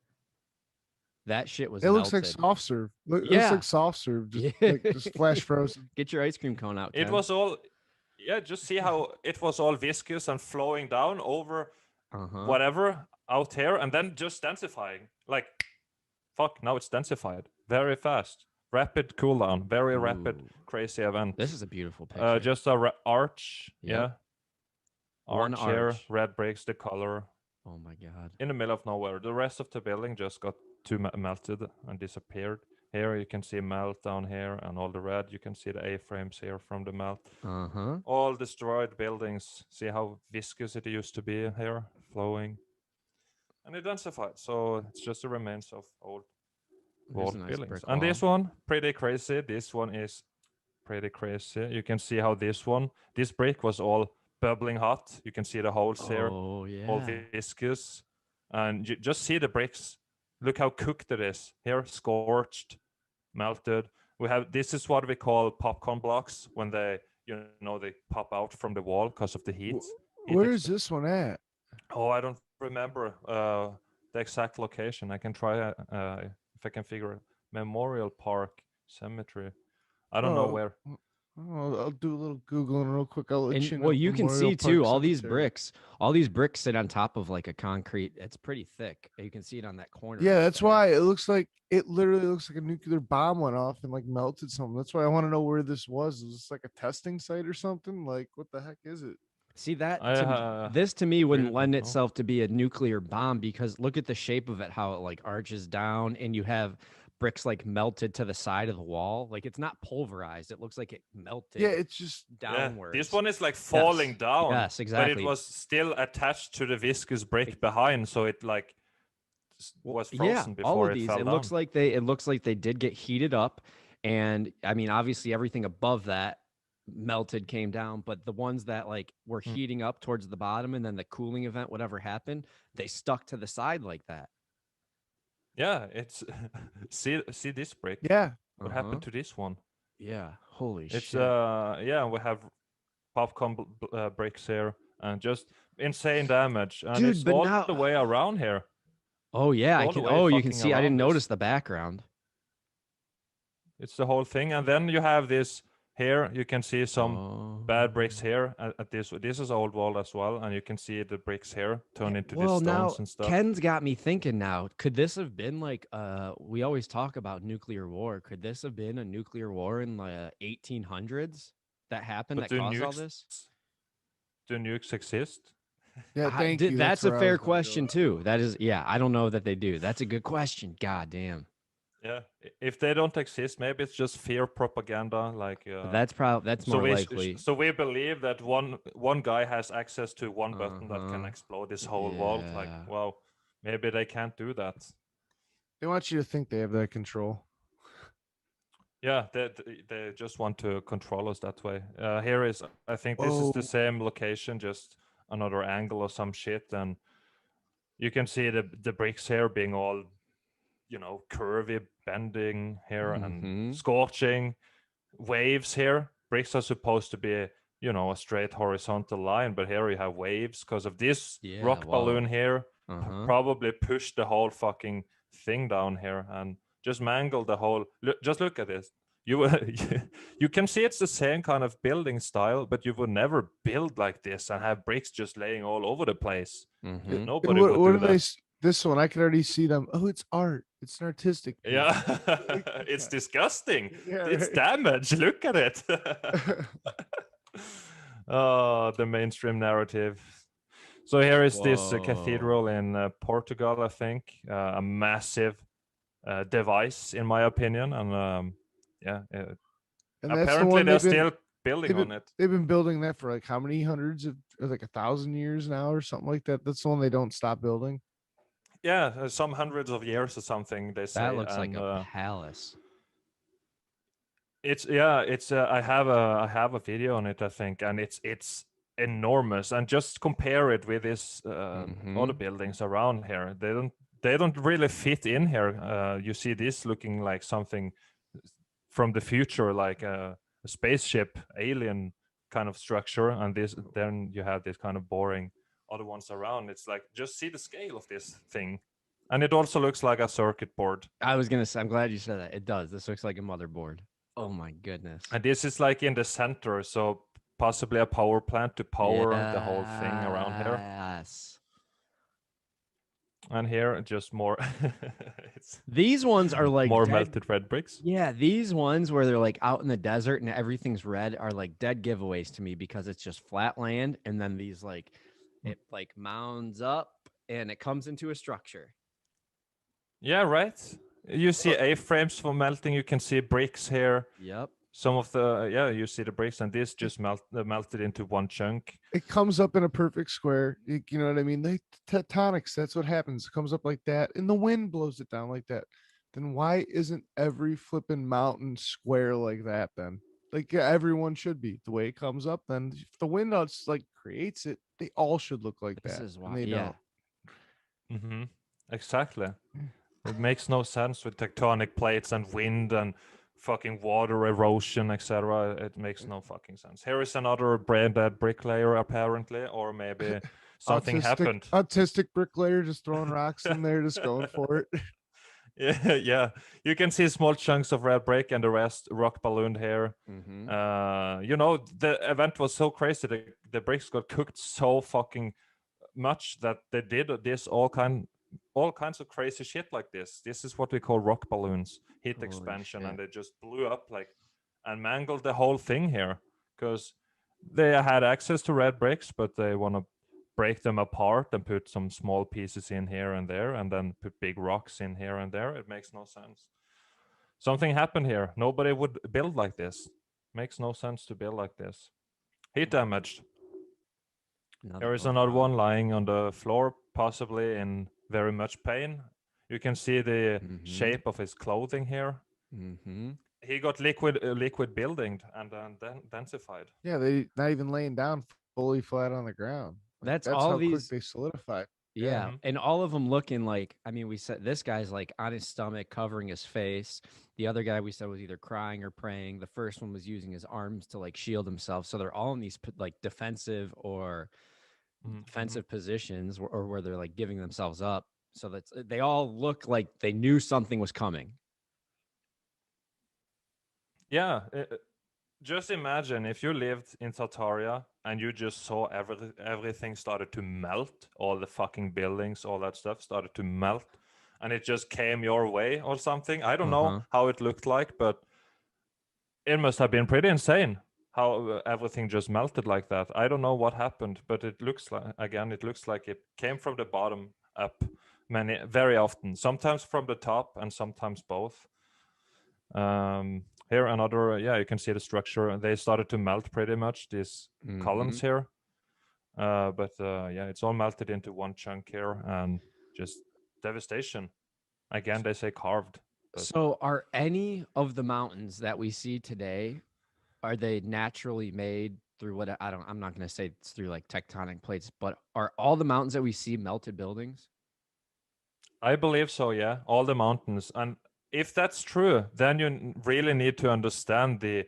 [SPEAKER 1] That shit was
[SPEAKER 3] It looks like
[SPEAKER 1] melted.
[SPEAKER 3] soft serve. It looks
[SPEAKER 1] Yeah.
[SPEAKER 3] like soft serve, just
[SPEAKER 1] Yeah.
[SPEAKER 3] like just flash frozen.
[SPEAKER 1] Get your ice cream cone out,
[SPEAKER 2] It
[SPEAKER 1] Ken.
[SPEAKER 2] was all, yeah, just see how it was all viscous and flowing down over
[SPEAKER 1] Uh-huh.
[SPEAKER 2] whatever out here, and then just densifying. Like, fuck, now it's densified very fast. Rapid cooldown, very rapid,
[SPEAKER 1] Ooh.
[SPEAKER 2] crazy event.
[SPEAKER 1] This is a beautiful picture.
[SPEAKER 2] Just a arch,
[SPEAKER 1] Yep.
[SPEAKER 2] yeah.
[SPEAKER 1] One
[SPEAKER 2] Arch here,
[SPEAKER 1] arch.
[SPEAKER 2] red bricks, the color.
[SPEAKER 1] Oh my god.
[SPEAKER 2] In the middle of nowhere. The rest of the building just got too melted and disappeared. Here you can see melt down here, and all the red. You can see the A-frames here from the melt.
[SPEAKER 1] Uh-huh.
[SPEAKER 2] All destroyed buildings. See how viscous it used to be here, flowing. And it densified, so it's just the remains of old
[SPEAKER 1] Here's
[SPEAKER 2] walled
[SPEAKER 1] a nice
[SPEAKER 2] buildings.
[SPEAKER 1] brick
[SPEAKER 2] And
[SPEAKER 1] wall.
[SPEAKER 2] this one, pretty crazy. This one is pretty crazy. You can see how this brick was all bubbling hot. You can see the holes here,
[SPEAKER 1] Oh
[SPEAKER 2] all
[SPEAKER 1] yeah.
[SPEAKER 2] viscous. And you just see the bricks. Look how cooked it is. Here, scorched, melted. This is what we call popcorn blocks when they pop out from the wall because of the heat.
[SPEAKER 3] Where is this one at?
[SPEAKER 2] Oh, I don't remember the exact location. I can try if I can figure it. Memorial Park Cemetery. I don't know
[SPEAKER 3] Oh,
[SPEAKER 2] where.
[SPEAKER 3] I'll do a little Googling real quick. I'll let
[SPEAKER 1] And
[SPEAKER 3] you
[SPEAKER 1] well,
[SPEAKER 3] know.
[SPEAKER 1] you can
[SPEAKER 3] Memorial
[SPEAKER 1] see
[SPEAKER 3] Park
[SPEAKER 1] too,
[SPEAKER 3] Cemetery.
[SPEAKER 1] all these bricks sit on top of like a concrete. It's pretty thick. You can see it on that corner
[SPEAKER 3] Yeah,
[SPEAKER 1] right
[SPEAKER 3] that's
[SPEAKER 1] there.
[SPEAKER 3] why it looks like it literally looks like a nuclear bomb went off and like melted something. That's why I want to know where this was. Is this like a testing site or something? Like, what the heck is it?
[SPEAKER 1] See
[SPEAKER 2] I
[SPEAKER 1] this to me
[SPEAKER 2] really
[SPEAKER 1] wouldn't
[SPEAKER 2] don't
[SPEAKER 1] lend
[SPEAKER 2] know.
[SPEAKER 1] itself to be a nuclear bomb because look at the shape of it, how it like arches down, and you have bricks like melted to the side of the wall. Like it's not pulverized. It looks like it
[SPEAKER 3] Yeah,
[SPEAKER 1] melted
[SPEAKER 3] it's just
[SPEAKER 2] Yeah, this
[SPEAKER 1] downwards.
[SPEAKER 2] one is like falling
[SPEAKER 1] Yes.
[SPEAKER 2] down,
[SPEAKER 1] Yes,
[SPEAKER 2] but it
[SPEAKER 1] exactly.
[SPEAKER 2] was still attached to the viscous brick
[SPEAKER 1] Ex-
[SPEAKER 2] behind, so it like
[SPEAKER 1] Well,
[SPEAKER 2] was
[SPEAKER 1] yeah,
[SPEAKER 2] frozen
[SPEAKER 1] all
[SPEAKER 2] before
[SPEAKER 1] of
[SPEAKER 2] it
[SPEAKER 1] these.
[SPEAKER 2] fell down.
[SPEAKER 1] It looks like they did get heated up, and I mean, obviously everything above that melted, came down, but the ones that like were
[SPEAKER 2] Mm.
[SPEAKER 1] heating up towards the bottom, and then the cooling event, whatever happened, they stuck to the side like that.
[SPEAKER 2] Yeah, it's see this brick.
[SPEAKER 3] yeah.
[SPEAKER 2] What
[SPEAKER 1] Uh huh.
[SPEAKER 2] happened to this one?
[SPEAKER 1] Yeah. Holy
[SPEAKER 2] It's
[SPEAKER 1] shit,
[SPEAKER 2] yeah, we have popcorn bricks here and just insane damage, and
[SPEAKER 1] dude.
[SPEAKER 2] it's
[SPEAKER 1] But
[SPEAKER 2] all
[SPEAKER 1] now,
[SPEAKER 2] the way around here.
[SPEAKER 1] oh yeah,
[SPEAKER 2] It's
[SPEAKER 1] I
[SPEAKER 2] all the
[SPEAKER 1] can.
[SPEAKER 2] way
[SPEAKER 1] Oh, you can
[SPEAKER 2] fucking
[SPEAKER 1] see. I didn't
[SPEAKER 2] around
[SPEAKER 1] notice
[SPEAKER 2] this.
[SPEAKER 1] the background.
[SPEAKER 2] It's the whole thing, and then you have this here. You can see some bad bricks
[SPEAKER 1] Oh.
[SPEAKER 2] here at this. This is old wall as well, and you can see the bricks here
[SPEAKER 1] Yeah,
[SPEAKER 2] turn into these
[SPEAKER 1] well, now
[SPEAKER 2] stones and stuff.
[SPEAKER 1] Ken's got me thinking now. Could this have been like we always talk about nuclear war. Could this have been a nuclear war in the 1800s that happened
[SPEAKER 2] But
[SPEAKER 1] that caused all this?
[SPEAKER 2] do nukes exist?
[SPEAKER 3] Yeah, thank you. That's
[SPEAKER 1] That's a
[SPEAKER 3] where I
[SPEAKER 1] fair
[SPEAKER 3] was gonna go
[SPEAKER 1] question
[SPEAKER 3] with.
[SPEAKER 1] too. That is, yeah, I don't know that they do. That's a good question. God damn.
[SPEAKER 2] Yeah, if they don't exist, maybe it's just fear propaganda. Like,
[SPEAKER 1] That's more likely.
[SPEAKER 2] so we believe that one guy has access to one button that can
[SPEAKER 1] Uh-huh.
[SPEAKER 2] explode this whole world. Like,
[SPEAKER 1] Yeah.
[SPEAKER 2] well, maybe they can't do that.
[SPEAKER 3] They want you to think they have that control.
[SPEAKER 2] Yeah, they just want to control us that way. Here is, I think this is the
[SPEAKER 3] Whoa.
[SPEAKER 2] same location, just another angle or some shit, and you can see the bricks here being all, curvy, bending here, and
[SPEAKER 1] Mm-hmm.
[SPEAKER 2] scorching waves here. Bricks are supposed to be, a straight horizontal line, but here you have waves because of this
[SPEAKER 1] Yeah.
[SPEAKER 2] rock balloon
[SPEAKER 1] Whoa.
[SPEAKER 2] here.
[SPEAKER 1] Uh-huh.
[SPEAKER 2] Probably pushed the whole fucking thing down here and just mangled the whole. Just look at this. You you can see it's the same kind of building style, but you would never build like this and have bricks just laying all over the place.
[SPEAKER 1] Mm-hmm.
[SPEAKER 3] And
[SPEAKER 2] Nobody would
[SPEAKER 3] what
[SPEAKER 2] do
[SPEAKER 3] are they?
[SPEAKER 2] that.
[SPEAKER 3] This one, I can already see them. Oh, it's art. It's an artistic piece.
[SPEAKER 2] Yeah, it's disgusting.
[SPEAKER 3] Yeah,
[SPEAKER 2] It's
[SPEAKER 3] right.
[SPEAKER 2] damage. Look at it. Oh, the mainstream narrative. So here is this
[SPEAKER 1] Whoa.
[SPEAKER 2] cathedral in Portugal, I think, a massive device, in my opinion, and yeah,
[SPEAKER 3] And that's the
[SPEAKER 2] apparently
[SPEAKER 3] one
[SPEAKER 2] they're still building
[SPEAKER 3] they've
[SPEAKER 2] on
[SPEAKER 3] been
[SPEAKER 2] it.
[SPEAKER 3] they've been building that for like how many hundreds of or like 1,000 years now or something like that. That's the one they don't stop building.
[SPEAKER 2] Yeah, some hundreds of years or something they
[SPEAKER 1] That
[SPEAKER 2] say,
[SPEAKER 1] looks like
[SPEAKER 2] and
[SPEAKER 1] a palace.
[SPEAKER 2] it's I have a video on it, I think, and it's enormous. And just compare it with this
[SPEAKER 1] Mm-hmm.
[SPEAKER 2] other buildings around here. They don't really fit in here. You see this looking like something from the future, like a spaceship, alien kind of structure, and this then you have this kind of boring other ones around. It's like just see the scale of this thing, and it also looks like a circuit board.
[SPEAKER 1] I was gonna say, I'm glad you said that. It does. This looks like a motherboard. Oh my goodness.
[SPEAKER 2] And this is like in the center, so possibly a power plant to power the whole thing around here.
[SPEAKER 1] Yes.
[SPEAKER 2] And here, just more, it's
[SPEAKER 1] These ones are like
[SPEAKER 2] more
[SPEAKER 1] dead.
[SPEAKER 2] melted red bricks.
[SPEAKER 1] Yeah, these ones where they're like out in the desert and everything's red are like dead giveaways to me because it's just flat land, and then these like it like mounds up and it comes into a structure.
[SPEAKER 2] Yeah, right. You see A-frames for melting. You can see bricks here.
[SPEAKER 1] Yep.
[SPEAKER 2] Some of the you see the bricks, and this just melted into one chunk.
[SPEAKER 3] It comes up in a perfect square. You know what I mean? They tectonics, that's what happens. It comes up like that, and the wind blows it down like that. Then why isn't every flipping mountain square like that then? Like yeah, everyone should be the way it comes up. Then if the wind outs like creates it, they all should look like
[SPEAKER 1] This
[SPEAKER 3] that.
[SPEAKER 1] is
[SPEAKER 3] And
[SPEAKER 1] why.
[SPEAKER 3] they
[SPEAKER 1] Yeah.
[SPEAKER 3] don't.
[SPEAKER 2] Mm-hmm. Exactly. It makes no sense with tectonic plates and wind and fucking water erosion, etc. It makes no fucking sense. Here is another brain dead bricklayer, apparently, or maybe something happened.
[SPEAKER 3] Autistic bricklayer just throwing rocks in there, just going for it.
[SPEAKER 2] Yeah, yeah. You can see small chunks of red brick and the rest rock ballooned here.
[SPEAKER 1] Mm-hmm.
[SPEAKER 2] The event was so crazy. The bricks got cooked so fucking much that they did this all kinds of crazy shit like this. This is what we call rock balloons, heat
[SPEAKER 1] Holy
[SPEAKER 2] expansion,
[SPEAKER 1] shit.
[SPEAKER 2] and they just blew up like and mangled the whole thing here because they had access to red bricks, but they want to break them apart and put some small pieces in here and there, and then put big rocks in here and there. It makes no sense. Something happened here. Nobody would build like this. Makes no sense to build like this. Heat damaged.
[SPEAKER 1] Another
[SPEAKER 2] There is
[SPEAKER 1] oh,
[SPEAKER 2] another
[SPEAKER 1] wow.
[SPEAKER 2] one lying on the floor, possibly in very much pain. You can see the
[SPEAKER 1] Mm-hmm.
[SPEAKER 2] shape of his clothing here.
[SPEAKER 1] Mm-hmm.
[SPEAKER 2] He got liquid building and then densified.
[SPEAKER 3] Yeah, they not even laying down fully flat on the ground. Like
[SPEAKER 1] That's
[SPEAKER 3] that's
[SPEAKER 1] all
[SPEAKER 3] how quick
[SPEAKER 1] these.
[SPEAKER 3] they solidify. Yeah.
[SPEAKER 1] Yeah,
[SPEAKER 2] Mhm.
[SPEAKER 1] and all of them looking like. I mean, we said this guy's like on his stomach, covering his face. The other guy we said was either crying or praying. The first one was using his arms to like shield himself. So they're all in these like defensive or
[SPEAKER 2] Mhm.
[SPEAKER 1] defensive positions, or where they're like giving themselves up. So that's they all look like they knew something was coming.
[SPEAKER 2] Yeah, just imagine if you lived in Tartaria and you just saw everything started to melt, all the fucking buildings, all that stuff started to melt, and it just came your way or something. I don't
[SPEAKER 1] Uh
[SPEAKER 2] know
[SPEAKER 1] huh.
[SPEAKER 2] how it looked like, but it must have been pretty insane how everything just melted like that. I don't know what happened, but it looks like again, it looks like it came from the bottom up very often, sometimes from the top and sometimes both. Here another, yeah, you can see the structure. They started to melt pretty much, these
[SPEAKER 1] Mm-hmm.
[SPEAKER 2] columns here. But yeah, it's all melted into one chunk here and just devastation. Again, they say carved, but
[SPEAKER 1] So, are any of the mountains that we see today are they naturally made through what I don't? I'm not going to say it's through like tectonic plates, but are all the mountains that we see melted buildings?
[SPEAKER 2] I believe so, yeah. All the mountains. And if that's true, then you really need to understand the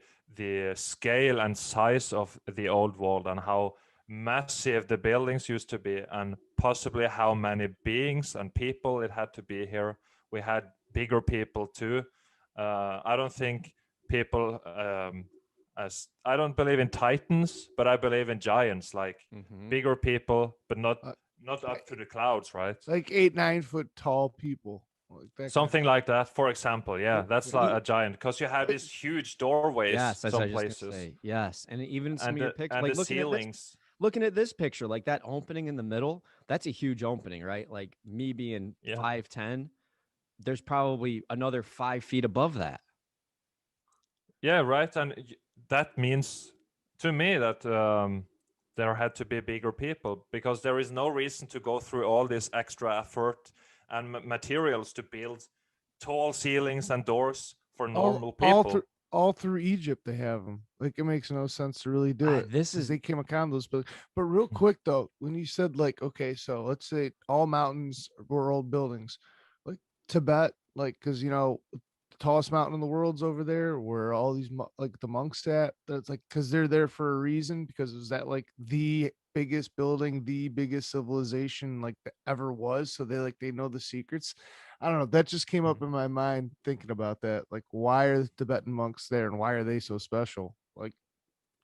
[SPEAKER 2] scale and size of the old world and how massive the buildings used to be and possibly how many beings and people it had to be here. We had bigger people too. I don't think people as I don't believe in titans, but I believe in giants, like
[SPEAKER 1] Mm-hmm.
[SPEAKER 2] bigger people, but not
[SPEAKER 3] Uh,
[SPEAKER 2] not up to the clouds, right?
[SPEAKER 3] like 8, 9 foot tall people. Like that kind of
[SPEAKER 2] Something like that, for example. Yeah,
[SPEAKER 3] Yep.
[SPEAKER 2] that's
[SPEAKER 3] Yep.
[SPEAKER 2] like a giant because you had these huge doorways
[SPEAKER 1] Yes, as I
[SPEAKER 2] some
[SPEAKER 1] was just gonna
[SPEAKER 2] places,
[SPEAKER 1] say. Yes, and even some
[SPEAKER 2] and
[SPEAKER 1] of your pictures,
[SPEAKER 2] the
[SPEAKER 1] like
[SPEAKER 2] ceilings.
[SPEAKER 1] looking at this picture, like that opening in the middle, that's a huge opening, right? Like me being
[SPEAKER 2] Yeah,
[SPEAKER 1] 5'10", there's probably another 5 feet above that.
[SPEAKER 2] yeah, right. And that means to me that there had to be bigger people because there is no reason to go through all this extra effort and materials to build tall ceilings and doors for
[SPEAKER 3] all
[SPEAKER 2] normal
[SPEAKER 3] all
[SPEAKER 2] people.
[SPEAKER 3] through all through Egypt they have them. Like it makes no sense to really do it
[SPEAKER 1] This
[SPEAKER 3] because
[SPEAKER 1] is
[SPEAKER 3] they came upon those buildings. But real quick though, when you said like, okay, so let's say all mountains were old buildings, like Tibet, like because the tallest mountain in the world's over there, where all these like the monks at. That's like because they're there for a reason. Because it was that like the biggest building, the biggest civilization like that ever was. So they know the secrets. I don't know. That just came up
[SPEAKER 2] Mhm.
[SPEAKER 3] in my mind thinking about that. Like, why are the Tibetan monks there and why are they so special? Like,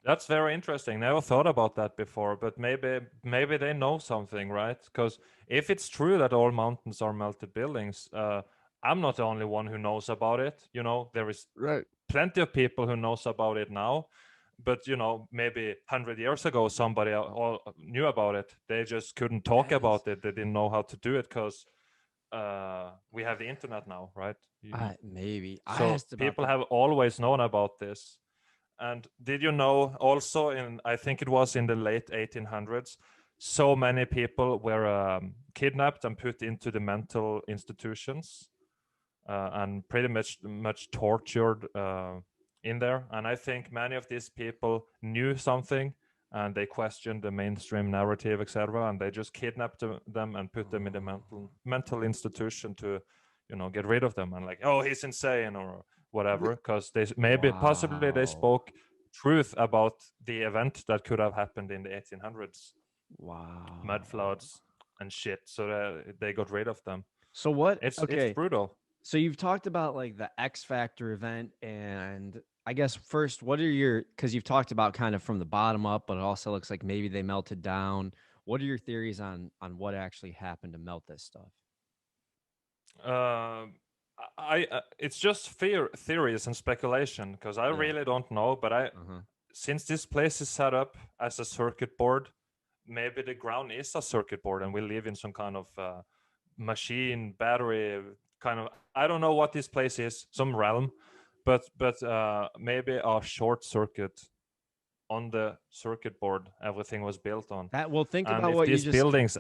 [SPEAKER 2] That's very interesting. Never thought about that before, but maybe they know something, right? Because if it's true that all mountains are melted buildings, I'm not the only one who knows about it. You know, there is
[SPEAKER 3] right.
[SPEAKER 2] plenty of people who knows about it now, but maybe 100 years ago somebody all knew about it. They just couldn't talk
[SPEAKER 1] that is
[SPEAKER 2] about it. They didn't know how to do it because we have the internet now, right?
[SPEAKER 1] maybe I
[SPEAKER 2] So
[SPEAKER 1] asked about
[SPEAKER 2] people
[SPEAKER 1] the
[SPEAKER 2] have always known about this. And did you know also I think it was in the late 1800s, so many people were kidnapped and put into the mental institutions and pretty much tortured in there. And I think many of these people knew something and they questioned the mainstream narrative, etc. And they just kidnapped them and put them in the mental institution to, get rid of them and like, oh, he's insane or whatever, because they maybe possibly they
[SPEAKER 1] wow,
[SPEAKER 2] spoke truth about the event that could have happened in the 1800s, mud
[SPEAKER 1] wow.
[SPEAKER 2] floods and shit. So they got rid of them.
[SPEAKER 1] So what?
[SPEAKER 2] It's
[SPEAKER 1] Okay,
[SPEAKER 2] brutal.
[SPEAKER 1] So you've talked about like the X Factor event, and I guess first, what are your, because you've talked about kind of from the bottom up, but it also looks like maybe they melted down. What are your theories on what actually happened to melt this stuff?
[SPEAKER 2] Um, it's just theories and speculation because I
[SPEAKER 1] Yeah.
[SPEAKER 2] really don't know. But
[SPEAKER 1] Uh-huh.
[SPEAKER 2] since this place is set up as a circuit board, maybe the ground is a circuit board, and we live in some kind of machine battery kind of. I don't know what this place is, some realm, but maybe a short circuit on the circuit board everything was built on.
[SPEAKER 1] That, well, think
[SPEAKER 2] And
[SPEAKER 1] about
[SPEAKER 2] if
[SPEAKER 1] what you
[SPEAKER 2] these
[SPEAKER 1] just
[SPEAKER 2] buildings,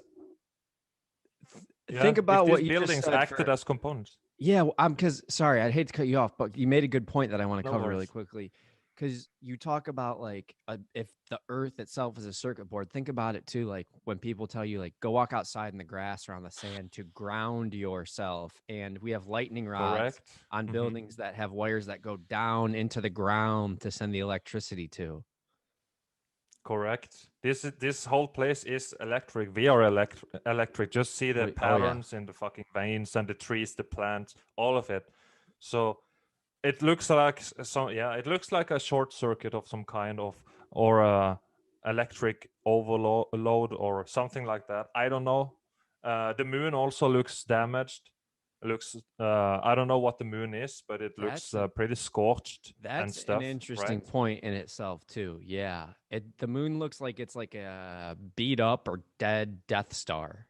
[SPEAKER 1] think
[SPEAKER 2] if
[SPEAKER 1] about
[SPEAKER 2] these
[SPEAKER 1] what you just
[SPEAKER 2] buildings
[SPEAKER 1] said
[SPEAKER 2] acted
[SPEAKER 1] for.
[SPEAKER 2] as components.
[SPEAKER 1] Yeah, well, I'm because sorry, I'd hate to cut you off, but you made a good point that I want to
[SPEAKER 2] No
[SPEAKER 1] cover really
[SPEAKER 2] worries.
[SPEAKER 1] quickly. Because you talk about like if the Earth itself is a circuit board, think about it too. Like when people tell you like go walk outside in the grass or on the sand to ground yourself, and we have lightning rods
[SPEAKER 2] Correct.
[SPEAKER 1] on
[SPEAKER 2] Hmm.
[SPEAKER 1] buildings that have wires that go down into the ground to send the electricity to.
[SPEAKER 2] Correct. This whole place is electric. We are electric. Just see the
[SPEAKER 1] Oh yeah,
[SPEAKER 2] patterns in the fucking veins and the trees, the plants, all of it. So it looks like it looks like a short circuit of some kind of, or a electric overload or something like that. I don't know. The moon also looks damaged. Looks I don't know what the moon is, but it looks
[SPEAKER 1] that's an
[SPEAKER 2] pretty scorched and
[SPEAKER 1] that's an
[SPEAKER 2] stuff,
[SPEAKER 1] interesting
[SPEAKER 2] right?
[SPEAKER 1] point in itself too. Yeah, the moon looks like it's like a beat up or dead Death Star.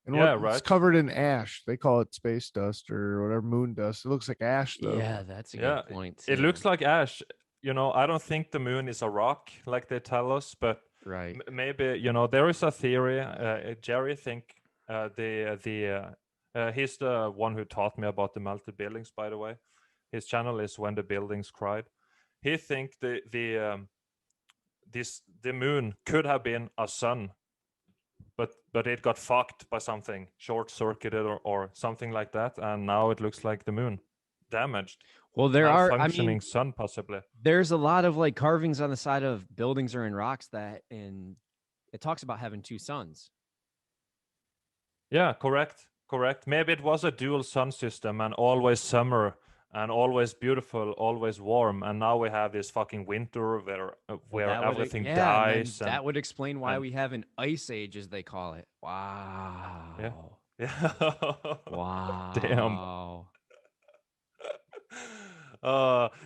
[SPEAKER 3] And what
[SPEAKER 2] Yeah,
[SPEAKER 3] it's
[SPEAKER 2] right.
[SPEAKER 3] covered in ash. They call it space dust or whatever, moon dust. It looks like ash though.
[SPEAKER 1] Yeah, that's a good
[SPEAKER 2] Yeah,
[SPEAKER 1] point
[SPEAKER 2] it
[SPEAKER 1] too.
[SPEAKER 2] looks like ash. I don't think the moon is a rock like they tell us, but
[SPEAKER 1] Right.
[SPEAKER 2] maybe there is a theory. Jerry think he's the one who taught me about the melted buildings. By the way, his channel is When the Buildings Cried. He think the moon could have been a sun, but it got fucked by something, short circuited or something like that, and now it looks like the moon damaged,
[SPEAKER 1] Well, there are, I mean,
[SPEAKER 2] malfunctioning sun possibly.
[SPEAKER 1] there's a lot of like carvings on the side of buildings or in rocks that in it talks about having two suns.
[SPEAKER 2] Yeah, correct. Maybe it was a dual sun system and always summer and always beautiful, always warm, and now we have this fucking winter where
[SPEAKER 1] Well,
[SPEAKER 2] where
[SPEAKER 1] that would,
[SPEAKER 2] everything
[SPEAKER 1] yeah, and then
[SPEAKER 2] dies
[SPEAKER 1] that would explain why
[SPEAKER 2] and
[SPEAKER 1] we have an ice age, as they call it.
[SPEAKER 2] yeah.
[SPEAKER 1] Wow.
[SPEAKER 2] Yeah. Damn.
[SPEAKER 1] Wow.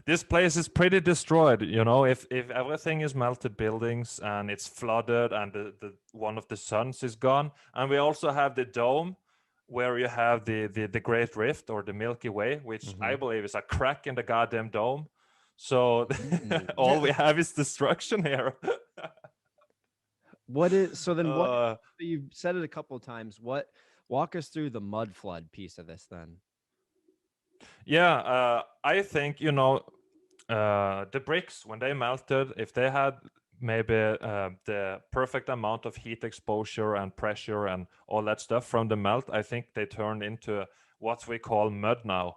[SPEAKER 2] This place is pretty destroyed. If everything is melted buildings and it's flooded and the one of the suns is gone, and we also have the dome where you have the Great Rift or the Milky Way, which I
[SPEAKER 1] Hmm.
[SPEAKER 2] believe is a crack in the goddamn dome. So all we
[SPEAKER 3] Yeah.
[SPEAKER 2] have is destruction here.
[SPEAKER 1] What is so then what
[SPEAKER 2] uh,
[SPEAKER 1] you've said it a couple of times. What walk us through the mud flood piece of this then?
[SPEAKER 2] yeah, I think the bricks when they melted, if they had maybe the perfect amount of heat exposure and pressure and all that stuff from the melt, I think they turned into what we call mud now.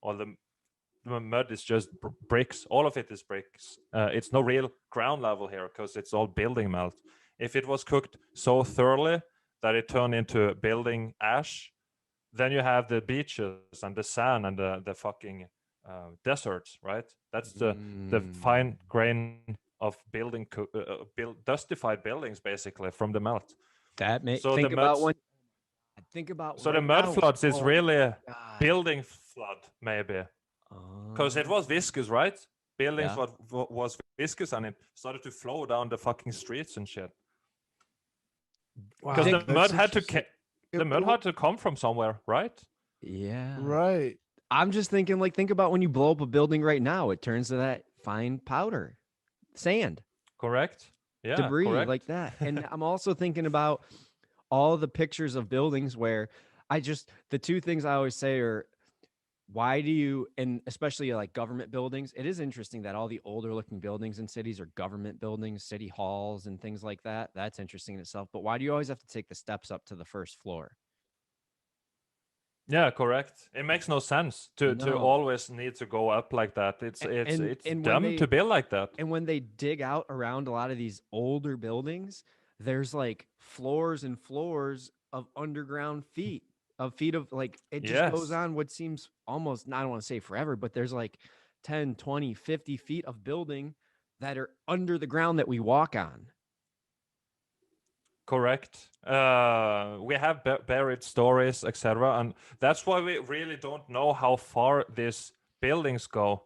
[SPEAKER 2] All the mud is just bricks. All of it is bricks. It's no real ground level here because it's all building melt. If it was cooked so thoroughly that it turned into building ash, then you have the beaches and the sand and the fucking deserts, right? That's the
[SPEAKER 1] Mm.
[SPEAKER 2] fine grain of dustified buildings basically from the melt.
[SPEAKER 1] That may
[SPEAKER 2] So the
[SPEAKER 1] think
[SPEAKER 2] mud,
[SPEAKER 1] about when think about
[SPEAKER 2] so the
[SPEAKER 1] right
[SPEAKER 2] mud
[SPEAKER 1] now.
[SPEAKER 2] floods is
[SPEAKER 1] Oh my
[SPEAKER 2] really a
[SPEAKER 1] God.
[SPEAKER 2] building flood maybe because it was
[SPEAKER 1] Oh,
[SPEAKER 2] viscous, right? Buildings
[SPEAKER 1] yeah.
[SPEAKER 2] was viscous and it started to flow down the fucking streets and shit. Because
[SPEAKER 3] Wow,
[SPEAKER 1] Think,
[SPEAKER 2] the mud
[SPEAKER 3] that's
[SPEAKER 2] had to
[SPEAKER 3] interesting.
[SPEAKER 2] the mud had to come from somewhere, right?
[SPEAKER 1] yeah.
[SPEAKER 3] Right.
[SPEAKER 1] I'm just thinking, like, think about when you blow up a building right now, it turns to that fine powder, sand,
[SPEAKER 2] Correct. Yeah,
[SPEAKER 1] debris like
[SPEAKER 2] correct.
[SPEAKER 1] that. And I'm also thinking about all the pictures of buildings where the two things I always say are why do you, and especially like government buildings, it is interesting that all the older looking buildings in cities are government buildings, city halls, and things like that. That's interesting in itself. But why do you always have to take the steps up to the first floor?
[SPEAKER 2] Yeah, correct. It makes no sense to
[SPEAKER 1] No.
[SPEAKER 2] always need to go up like that. It's it's
[SPEAKER 1] And
[SPEAKER 2] it's dumb to build like that.
[SPEAKER 1] when they dig out around a lot of these older buildings, there's like floors and floors of underground feet. feet of like it just goes
[SPEAKER 2] Yes,
[SPEAKER 1] on what seems almost, I don't want to say forever, but there's like 10, 20, 50 feet of building that are under the ground that we walk on.
[SPEAKER 2] correct. We have buried stories, etc., and that's why we really don't know how far these buildings go.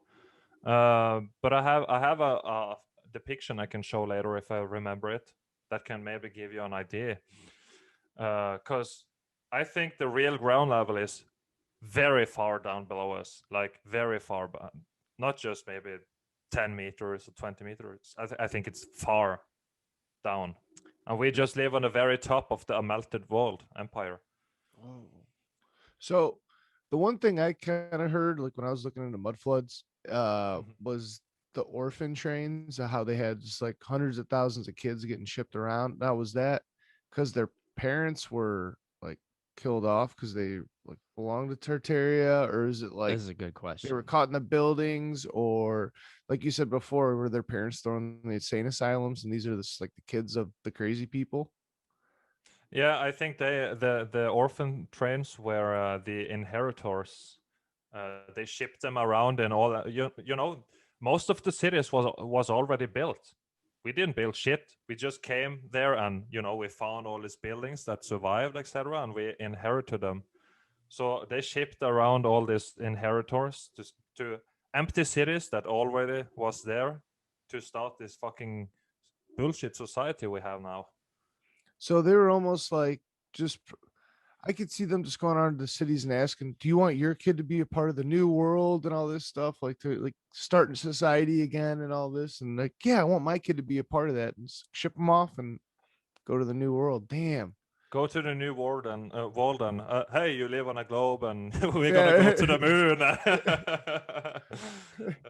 [SPEAKER 2] But I have a depiction I can show later if I remember it. That can maybe give you an idea. Because I think the real ground level is very far down below us, like very far, not just maybe 10 meters or 20 meters. I think it's far down. And we just live on the very top of the melted world empire.
[SPEAKER 3] Oh. So the one thing I kind of heard, like when I was looking into mud floods,
[SPEAKER 2] Mhm.
[SPEAKER 3] was the orphan trains, how they had just like hundreds of thousands of kids getting shipped around. Now was that because their parents were like killed off because they like belonged to Tartaria, or is it like
[SPEAKER 1] This is a good
[SPEAKER 3] they were
[SPEAKER 1] question.
[SPEAKER 3] caught in the buildings, or like you said before, were their parents thrown in the insane asylums, and these are like the kids of the crazy people?
[SPEAKER 2] Yeah, I think the orphan trains were the inheritors. They shipped them around and all that. You know, most of the cities was already built. We didn't build shit. We just came there and we found all these buildings that survived, etc., and we inherited them. So they shipped around all these inheritors to empty cities that already was there to start this fucking bullshit society we have now.
[SPEAKER 3] So they were almost like just I could see them just going on to the cities and asking, "Do you want your kid to be a part of the new world and all this stuff, like to like starting society again and all this?" And like, yeah, I want my kid to be a part of that, and ship them off and go to the new world. Damn.
[SPEAKER 2] Go to the new world and hey, you live on a globe and we're gonna go to the
[SPEAKER 3] Yeah.
[SPEAKER 2] moon.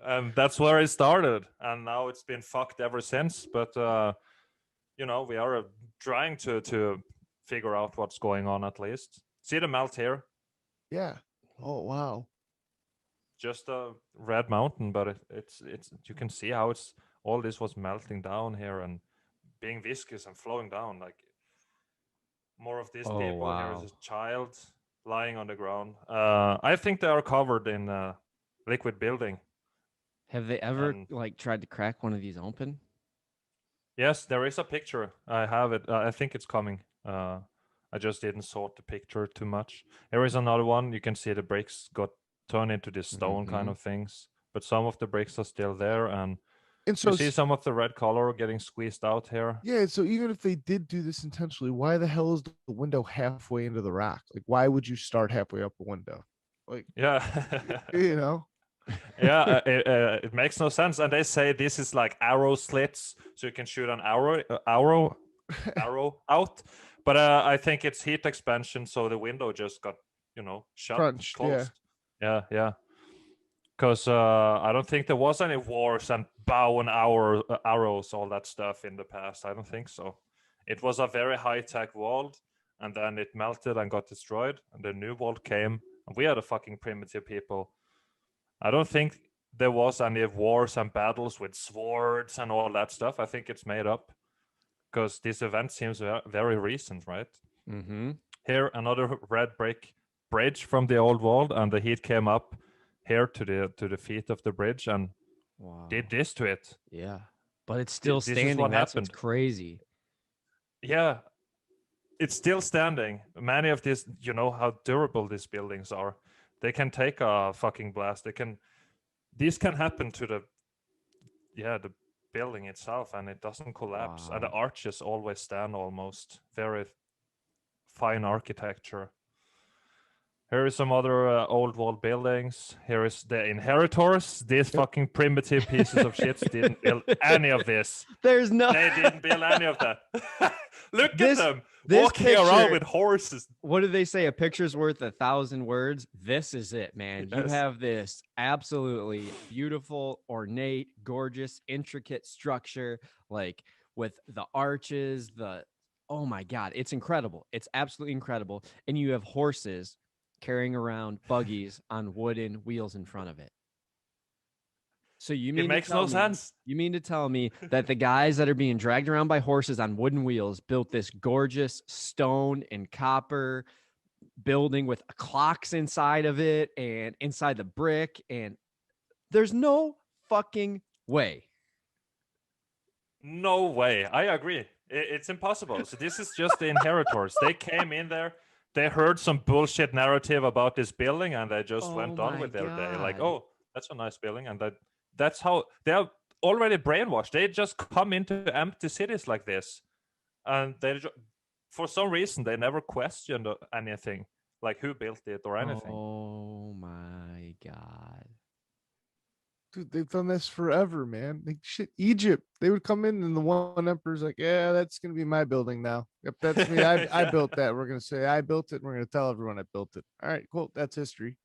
[SPEAKER 2] And that's where it started, and now it's been fucked ever since. But we are trying to figure out what's going on at least. See the melt here?
[SPEAKER 3] Yeah. Oh wow.
[SPEAKER 2] Just a red mountain, but it's you can see how it's all this was melting down here and being viscous and flowing down. Like more of these
[SPEAKER 1] Oh,
[SPEAKER 2] people. Here is
[SPEAKER 1] wow.
[SPEAKER 2] a child lying on the ground. I think they are covered in liquid building.
[SPEAKER 1] Have they ever
[SPEAKER 2] And
[SPEAKER 1] like tried to crack one of these open?
[SPEAKER 2] yes, there is a picture. I have it. I think it's coming. I just didn't sort the picture too much. Here is another one. You can see the bricks got turned into this stone kind
[SPEAKER 1] Mm-hmm.
[SPEAKER 2] of things, but some of the bricks are still there, and
[SPEAKER 3] And
[SPEAKER 2] you
[SPEAKER 3] so
[SPEAKER 2] see some of the red color getting squeezed out here.
[SPEAKER 3] yeah, so even if they did do this intentionally, why the hell is the window halfway into the rock? Like, why would you start halfway up a window? Like,
[SPEAKER 2] Yeah.
[SPEAKER 3] you know,
[SPEAKER 2] Yeah, it makes no sense. And they say this is like arrow slits, so you can shoot an arrow out. But I think it's heat expansion, so the window just got shut,
[SPEAKER 3] crunched. Yeah.
[SPEAKER 2] closed. Yeah, yeah. Because I don't think there was any wars and bow and arrows, all that stuff in the past. I don't think so. It was a very high tech world, and then it melted and got destroyed, and the new world came, and we are the fucking primitive people. I don't think there was any wars and battles with swords and all that stuff. I think it's made up because this event seems very recent, right?
[SPEAKER 1] Mm-hmm.
[SPEAKER 2] Here, another red brick bridge from the old world, and the heat came up here to the feet of the bridge and
[SPEAKER 1] Wow.
[SPEAKER 2] did this to it.
[SPEAKER 1] Yeah. But it's still
[SPEAKER 2] This is
[SPEAKER 1] standing.
[SPEAKER 2] what
[SPEAKER 1] That's what's
[SPEAKER 2] happened.
[SPEAKER 1] crazy.
[SPEAKER 2] Yeah, it's still standing. Many of these, you know how durable these buildings are. They can take a fucking blast. These can happen to the building itself, and it doesn't collapse, and the
[SPEAKER 1] Wow.
[SPEAKER 2] arches always stand almost. Very fine architecture. Here is some other old world buildings. Here is the inheritors. These
[SPEAKER 3] Yep.
[SPEAKER 2] fucking primitive pieces of shits didn't build any of this.
[SPEAKER 1] There's no
[SPEAKER 2] They didn't build any of that. Look at
[SPEAKER 1] this
[SPEAKER 2] them
[SPEAKER 1] this
[SPEAKER 2] walking around
[SPEAKER 1] picture.
[SPEAKER 2] with horses.
[SPEAKER 1] What do they say? A picture's worth 1,000 words. This is it, man. You
[SPEAKER 2] Yes.
[SPEAKER 1] have this absolutely beautiful, ornate, gorgeous, intricate structure, like with the arches, oh my God, it's incredible. It's absolutely incredible. And you have horses carrying around buggies on wooden wheels in front of it. So you
[SPEAKER 2] It
[SPEAKER 1] mean to
[SPEAKER 2] makes
[SPEAKER 1] tell
[SPEAKER 2] no
[SPEAKER 1] me,
[SPEAKER 2] sense.
[SPEAKER 1] you mean to tell me that the guys that are being dragged around by horses on wooden wheels built this gorgeous stone and copper building with clocks inside of it and inside the brick, and there's no fucking way.
[SPEAKER 2] No way. I agree. It's impossible. So this is just the inheritors. They came in there, they heard some bullshit narrative about this building, and they just
[SPEAKER 1] Oh
[SPEAKER 2] went on
[SPEAKER 1] my
[SPEAKER 2] with their day. Like,
[SPEAKER 1] God.
[SPEAKER 2] oh, that's a nice building, and that's how they are already brainwashed. They just come into empty cities like this, and for some reason they never questioned anything, like who built it or anything.
[SPEAKER 1] Oh my God.
[SPEAKER 3] Dude, they've done this forever, man. Like shit, Egypt. They would come in and the one emperor's like, yeah, that's gonna be my building now. Yep, that's me. I
[SPEAKER 2] Yeah.
[SPEAKER 3] built that. We're gonna say I built it, and we're gonna tell everyone I built it. All right, cool. That's history.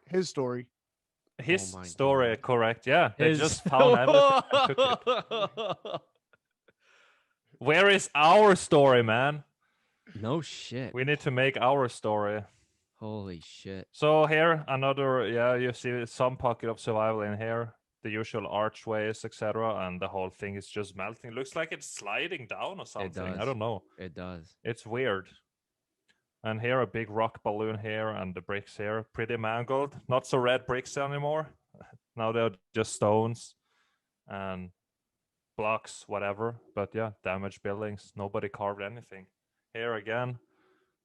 [SPEAKER 3] His story.
[SPEAKER 2] His
[SPEAKER 1] my
[SPEAKER 2] story,
[SPEAKER 1] God.
[SPEAKER 2] correct? Yeah, they
[SPEAKER 1] His
[SPEAKER 2] just found everything and took it. Where is our story, man?
[SPEAKER 1] No shit.
[SPEAKER 2] We need to make our story.
[SPEAKER 1] Holy shit.
[SPEAKER 2] So here, another, yeah, you see some pocket of survival in here. The usual archways, etc., and the whole thing is just melting. Looks like it's sliding down or something. I
[SPEAKER 1] does.
[SPEAKER 2] don't know.
[SPEAKER 1] It does.
[SPEAKER 2] It's weird. And here, a big rock balloon here, and the bricks here, pretty mangled. Not so red bricks anymore. Now they're just stones and blocks, whatever. But yeah, damaged buildings. Nobody carved anything. Here again,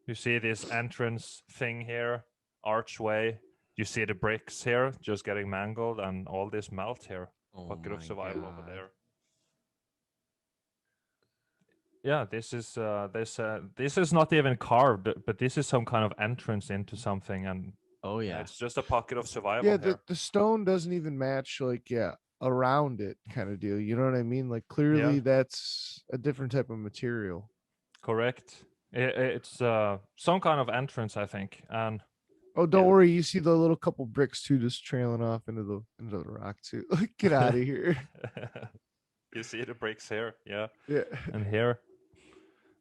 [SPEAKER 2] you see this entrance thing here, archway. You see the bricks here just getting mangled, and all this melt here.
[SPEAKER 1] Oh
[SPEAKER 2] Pocket of
[SPEAKER 1] my
[SPEAKER 2] survival over
[SPEAKER 1] God.
[SPEAKER 2] there. Yeah, this is not even carved, but this is some kind of entrance into something, and
[SPEAKER 1] Oh
[SPEAKER 2] yeah,
[SPEAKER 1] yeah.
[SPEAKER 2] it's just a pocket of survival
[SPEAKER 3] Yeah,
[SPEAKER 2] here.
[SPEAKER 3] the stone doesn't even match, like, yeah, around it kind of deal. You know what I mean? Like clearly
[SPEAKER 2] Yeah.
[SPEAKER 3] that's a different type of material.
[SPEAKER 2] Correct. It's some kind of entrance, I think, and
[SPEAKER 3] Oh, don't
[SPEAKER 2] yeah.
[SPEAKER 3] worry. You see the little couple bricks too, just trailing off into the rock too. Like, get out of here.
[SPEAKER 2] You see the bricks here, yeah,
[SPEAKER 3] Yeah.
[SPEAKER 2] and here.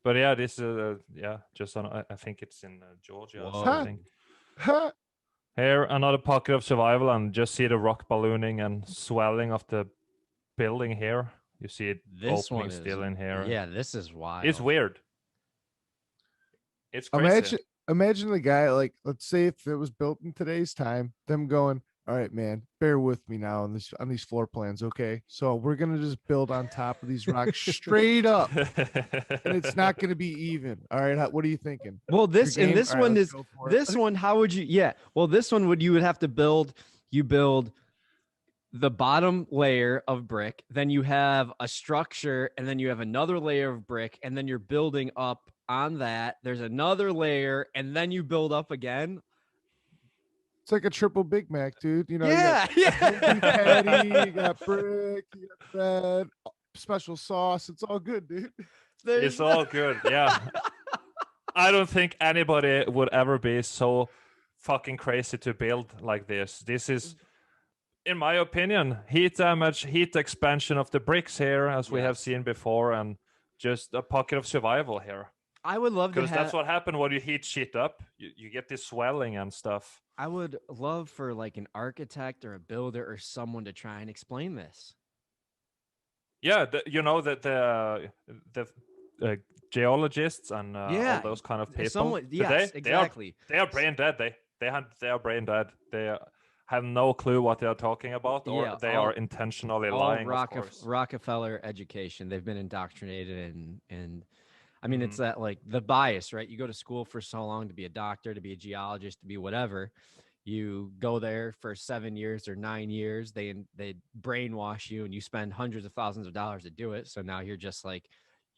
[SPEAKER 2] But yeah, this is yeah, just on. I think it's in Georgia or
[SPEAKER 1] Whoa.
[SPEAKER 2] something.
[SPEAKER 3] Ha!
[SPEAKER 2] Here, another pocket of survival, and just see the rock ballooning and swelling of the building here. You see it
[SPEAKER 1] This
[SPEAKER 2] opening
[SPEAKER 1] one is
[SPEAKER 2] still in here.
[SPEAKER 1] Yeah, this is wild.
[SPEAKER 2] It's weird. It's crazy.
[SPEAKER 3] Imagine the guy, like, let's say if it was built in today's time, them going, all right, man, bear with me now on these floor plans, okay? So we're gonna just build on top of these rocks straight up, and it's not gonna be even. All right, what are you thinking?
[SPEAKER 1] Well,
[SPEAKER 3] Your
[SPEAKER 1] this and
[SPEAKER 3] game?
[SPEAKER 1] this
[SPEAKER 3] All right,
[SPEAKER 1] one
[SPEAKER 3] let's
[SPEAKER 1] is
[SPEAKER 3] go for it.
[SPEAKER 1] this one. How would you? Yeah. Well, this one you would have to build. You build the bottom layer of brick, then you have a structure, and then you have another layer of brick, and then you're building up on that. There's another layer, and then you build up again.
[SPEAKER 3] It's like a triple Big Mac, dude. You know,
[SPEAKER 1] Yeah,
[SPEAKER 3] you got patty,
[SPEAKER 1] yeah.
[SPEAKER 3] you got brick, you got bread, special sauce. It's all good, dude.
[SPEAKER 2] It's all good. Yeah. I don't think anybody would ever be so fucking crazy to build like this. This is, in my opinion, heat damage, heat expansion of the bricks here, as we have
[SPEAKER 1] Yes.
[SPEAKER 2] seen before, and just a pocket of survival here.
[SPEAKER 1] I would love to
[SPEAKER 2] Because
[SPEAKER 1] have.
[SPEAKER 2] that's what happened when you heat shit up. You get this swelling and stuff.
[SPEAKER 1] I would love for like an architect or a builder or someone to try and explain this.
[SPEAKER 2] Yeah, you know that the geologists and
[SPEAKER 1] Yeah,
[SPEAKER 2] all those kind of people.
[SPEAKER 1] someone- yes,
[SPEAKER 2] today,
[SPEAKER 1] exactly.
[SPEAKER 2] They are brain dead. They are brain dead. They have no clue what they are talking about, or
[SPEAKER 1] Yeah,
[SPEAKER 2] they are intentionally
[SPEAKER 1] all
[SPEAKER 2] lying. Of course.
[SPEAKER 1] Rockefeller education. They've been indoctrinated, and I mean, it's
[SPEAKER 2] Mhm.
[SPEAKER 1] that like the bias, right? You go to school for so long to be a doctor, to be a geologist, to be whatever. You go there for 7 years or 9 years. They brainwash you, and you spend hundreds of thousands of dollars to do it. So now you're just like,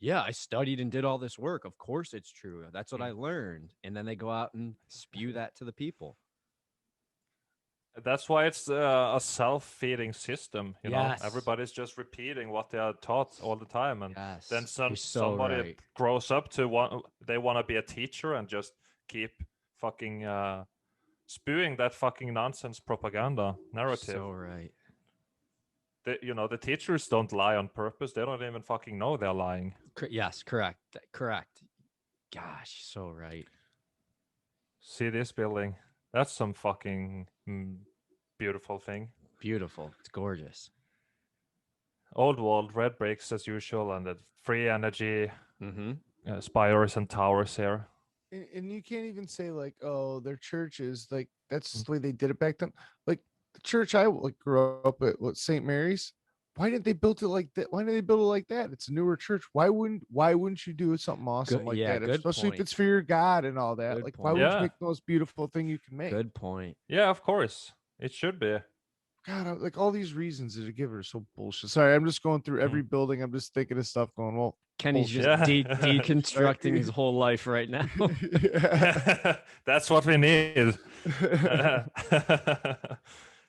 [SPEAKER 1] yeah, I studied and did all this work. Of course, it's true. That's what I learned. And then they go out and spew that to the people.
[SPEAKER 2] That's why it's a self-feeding system. You know,
[SPEAKER 1] Yes.
[SPEAKER 2] everybody's just repeating what they are taught all the time, and
[SPEAKER 1] Yes,
[SPEAKER 2] then
[SPEAKER 1] you're so
[SPEAKER 2] somebody
[SPEAKER 1] right.
[SPEAKER 2] grows up to they want to be a teacher and just keep fucking spewing that fucking nonsense propaganda narrative.
[SPEAKER 1] So right.
[SPEAKER 2] You know, the teachers don't lie on purpose. They don't even fucking know they're lying.
[SPEAKER 1] Yes, correct. Correct. Gosh, so right.
[SPEAKER 2] See this building? That's some fucking beautiful thing.
[SPEAKER 1] Beautiful. It's gorgeous.
[SPEAKER 2] Old world, red bricks as usual, and the free energy
[SPEAKER 1] Mm-hmm.
[SPEAKER 2] spires and towers here.
[SPEAKER 3] And you can't even say like, oh, their churches like that's
[SPEAKER 2] Mm.
[SPEAKER 3] the way they did it back then. Like the church I like grew up at, what, St. Mary's. Why didn't they build it like that? Why didn't they build it like that? It's a newer church. Why wouldn't you do something awesome
[SPEAKER 1] Good,
[SPEAKER 3] like
[SPEAKER 1] yeah,
[SPEAKER 3] that?
[SPEAKER 1] good
[SPEAKER 3] Especially if
[SPEAKER 1] point.
[SPEAKER 3] it's for your God and all that.
[SPEAKER 1] Good
[SPEAKER 3] Like, why
[SPEAKER 1] point.
[SPEAKER 3] wouldn't you
[SPEAKER 2] Yeah,
[SPEAKER 3] make the most beautiful thing you can make?
[SPEAKER 1] Good point.
[SPEAKER 2] yeah, of course. It should be.
[SPEAKER 3] God, like all these reasons that are given are so bullshit. Sorry, I'm just going through every
[SPEAKER 2] Mm.
[SPEAKER 3] building. I'm just thinking of stuff going, well,
[SPEAKER 1] Kenny's just
[SPEAKER 3] bullshit.
[SPEAKER 2] Yeah.
[SPEAKER 3] Right?
[SPEAKER 1] deconstructing his whole life right now.
[SPEAKER 3] Yeah.
[SPEAKER 2] That's what we need.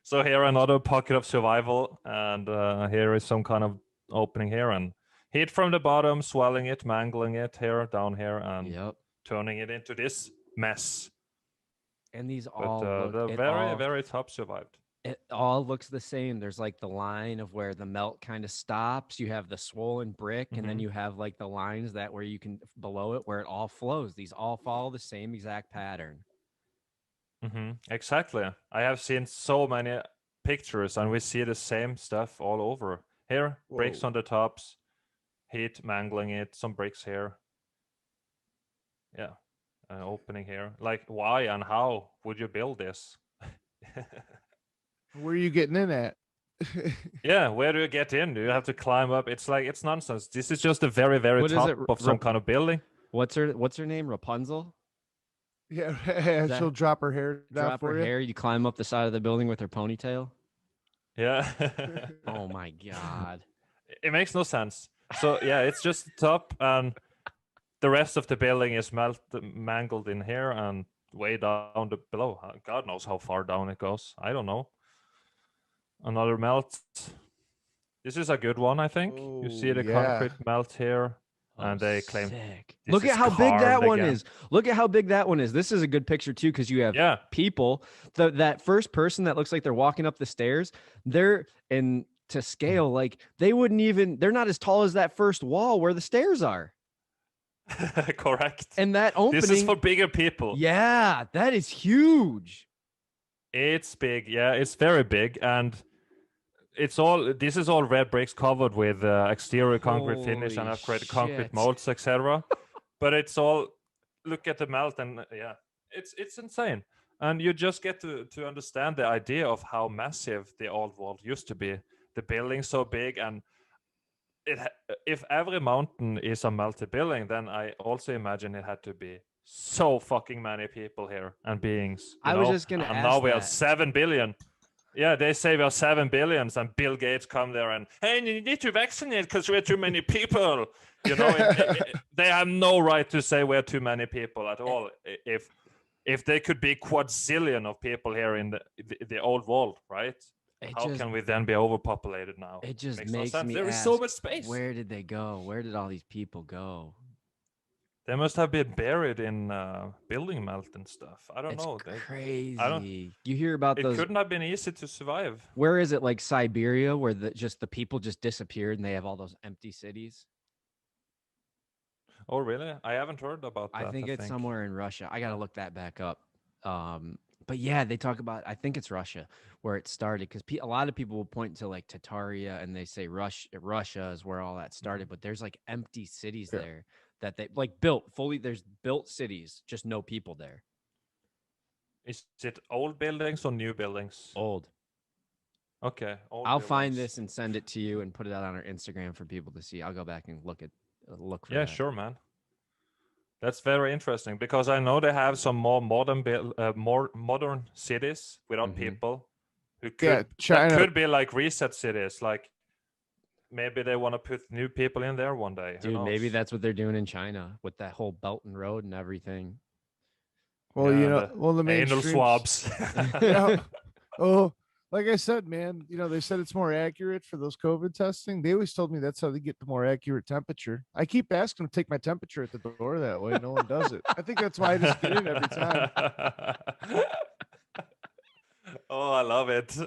[SPEAKER 2] So here another pocket of survival, and here is some kind of opening here, and heat from the bottom, swelling it, mangling it here, down here, and
[SPEAKER 1] Yep.
[SPEAKER 2] turning it into this mess.
[SPEAKER 1] And these
[SPEAKER 2] But
[SPEAKER 1] all look
[SPEAKER 2] the very, very top survived.
[SPEAKER 1] it all looks the same. There's like the line of where the melt kind of stops. You have the swollen brick, and then
[SPEAKER 2] Mhm.
[SPEAKER 1] you have like the lines that where you can below it where it all flows. These all follow the same exact pattern.
[SPEAKER 2] Exactly. I have seen so many pictures, and we see the same stuff all over. Here, bricks
[SPEAKER 3] Whoa.
[SPEAKER 2] on the tops, heat mangling it, some bricks here. Yeah, an opening here. Like, why and how would you build this?
[SPEAKER 3] Where are you getting in at?
[SPEAKER 2] Yeah, where do you get in? Do you have to climb up? It's like it's nonsense. This is just the very, very
[SPEAKER 1] What is
[SPEAKER 2] top
[SPEAKER 1] it?
[SPEAKER 2] of some kind of building.
[SPEAKER 1] What's her name? Rapunzel?
[SPEAKER 3] Yeah,
[SPEAKER 1] That
[SPEAKER 3] she'll drop her hair down
[SPEAKER 1] drop her
[SPEAKER 3] for you.
[SPEAKER 1] hair, you climb up the side of the building with her ponytail.
[SPEAKER 2] Yeah.
[SPEAKER 1] Oh my god.
[SPEAKER 2] It makes no sense. So yeah, it's just the top, and the rest of the building is mangled in here and way down below. God knows how far down it goes. I don't know. Another melt. This is a good one, I think. You see
[SPEAKER 3] Oh
[SPEAKER 2] the
[SPEAKER 3] yeah.
[SPEAKER 2] concrete melt here,
[SPEAKER 1] Oh,
[SPEAKER 2] and they claim
[SPEAKER 1] sick.
[SPEAKER 2] this
[SPEAKER 1] Look at
[SPEAKER 2] is
[SPEAKER 1] how big that
[SPEAKER 2] carved
[SPEAKER 1] one
[SPEAKER 2] again.
[SPEAKER 1] is. Look at how big that one is. This is a good picture too because you have
[SPEAKER 2] Yeah,
[SPEAKER 1] people. That first person that looks like they're walking up the stairs, they're in to scale like they wouldn't even they're not as tall as that first wall where the stairs are.
[SPEAKER 2] correct.
[SPEAKER 1] And that
[SPEAKER 2] This is
[SPEAKER 1] opening,
[SPEAKER 2] for bigger people.
[SPEAKER 1] yeah, that is huge.
[SPEAKER 2] It's big. Yeah, it's very big, and it's all. This is all red bricks covered with exterior concrete finish and
[SPEAKER 1] Holy
[SPEAKER 2] upgraded concrete
[SPEAKER 1] shit.
[SPEAKER 2] molds, etc. But it's all. Look at the melt, and yeah, it's insane. And you just get to understand the idea of how massive the old world used to be. The building so big, and if every mountain is a melted building, then I also imagine it had to be so fucking many people here and beings,
[SPEAKER 1] I was just gonna
[SPEAKER 2] And now
[SPEAKER 1] ask
[SPEAKER 2] we are
[SPEAKER 1] that.
[SPEAKER 2] 7 billion. Yeah, they say we are 7 billions, and Bill Gates come there and hey, you need to vaccinate because we're too many people. They have no right to say we're too many people at all. If they could be quadzillion of people here in the old world, right?
[SPEAKER 1] It
[SPEAKER 2] How
[SPEAKER 1] just
[SPEAKER 2] can we then be overpopulated now?
[SPEAKER 1] it just
[SPEAKER 2] Makes no
[SPEAKER 1] makes
[SPEAKER 2] sense.
[SPEAKER 1] me
[SPEAKER 2] There is
[SPEAKER 1] ask,
[SPEAKER 2] so much space.
[SPEAKER 1] where did they go? Where did all these people go?
[SPEAKER 2] They must have been buried in building melt and stuff. I don't
[SPEAKER 1] It's
[SPEAKER 2] know. I don't.
[SPEAKER 1] crazy. You hear about
[SPEAKER 2] It
[SPEAKER 1] those.
[SPEAKER 2] couldn't have been easy to survive.
[SPEAKER 1] Where is it, like Siberia, where the people just disappeared and they have all those empty cities?
[SPEAKER 2] Oh, really? I haven't heard about
[SPEAKER 1] I
[SPEAKER 2] that.
[SPEAKER 1] think
[SPEAKER 2] I
[SPEAKER 1] it's
[SPEAKER 2] think.
[SPEAKER 1] somewhere in Russia. I gotta look that back up. But yeah, they talk about. I think it's Russia where it started because a lot of people will point to like Tartaria and they say Russia is where all that started. But there's like empty cities
[SPEAKER 3] Yeah.
[SPEAKER 1] there that they like built fully. There's built cities, just no people there.
[SPEAKER 2] Is it old buildings or new buildings?
[SPEAKER 1] Old.
[SPEAKER 2] Okay, old
[SPEAKER 1] I'll
[SPEAKER 2] buildings.
[SPEAKER 1] find this and send it to you and put it out on our Instagram for people to see. I'll go back and look for
[SPEAKER 2] Yeah,
[SPEAKER 1] that.
[SPEAKER 2] sure, man. That's very interesting because I know they have some more more modern cities without
[SPEAKER 1] Mhm.
[SPEAKER 2] people who
[SPEAKER 3] Yeah,
[SPEAKER 2] that
[SPEAKER 3] China.
[SPEAKER 2] could be like reset cities. Like maybe they want to put new people in there one day. Who
[SPEAKER 1] Dude, maybe
[SPEAKER 2] knows?
[SPEAKER 1] that's what they're doing in China with that whole Belt and Road and everything.
[SPEAKER 3] Well,
[SPEAKER 2] Yeah, and the
[SPEAKER 3] the
[SPEAKER 2] anal
[SPEAKER 3] mainstream.
[SPEAKER 2] swabs.
[SPEAKER 3] Yeah. Oh, like I said, man, they said it's more accurate for those COVID testing. They always told me that's how they get the more accurate temperature. I keep asking them to take my temperature at the door that way. No one does it. I think that's why I just get in every time.
[SPEAKER 2] Oh, I love it.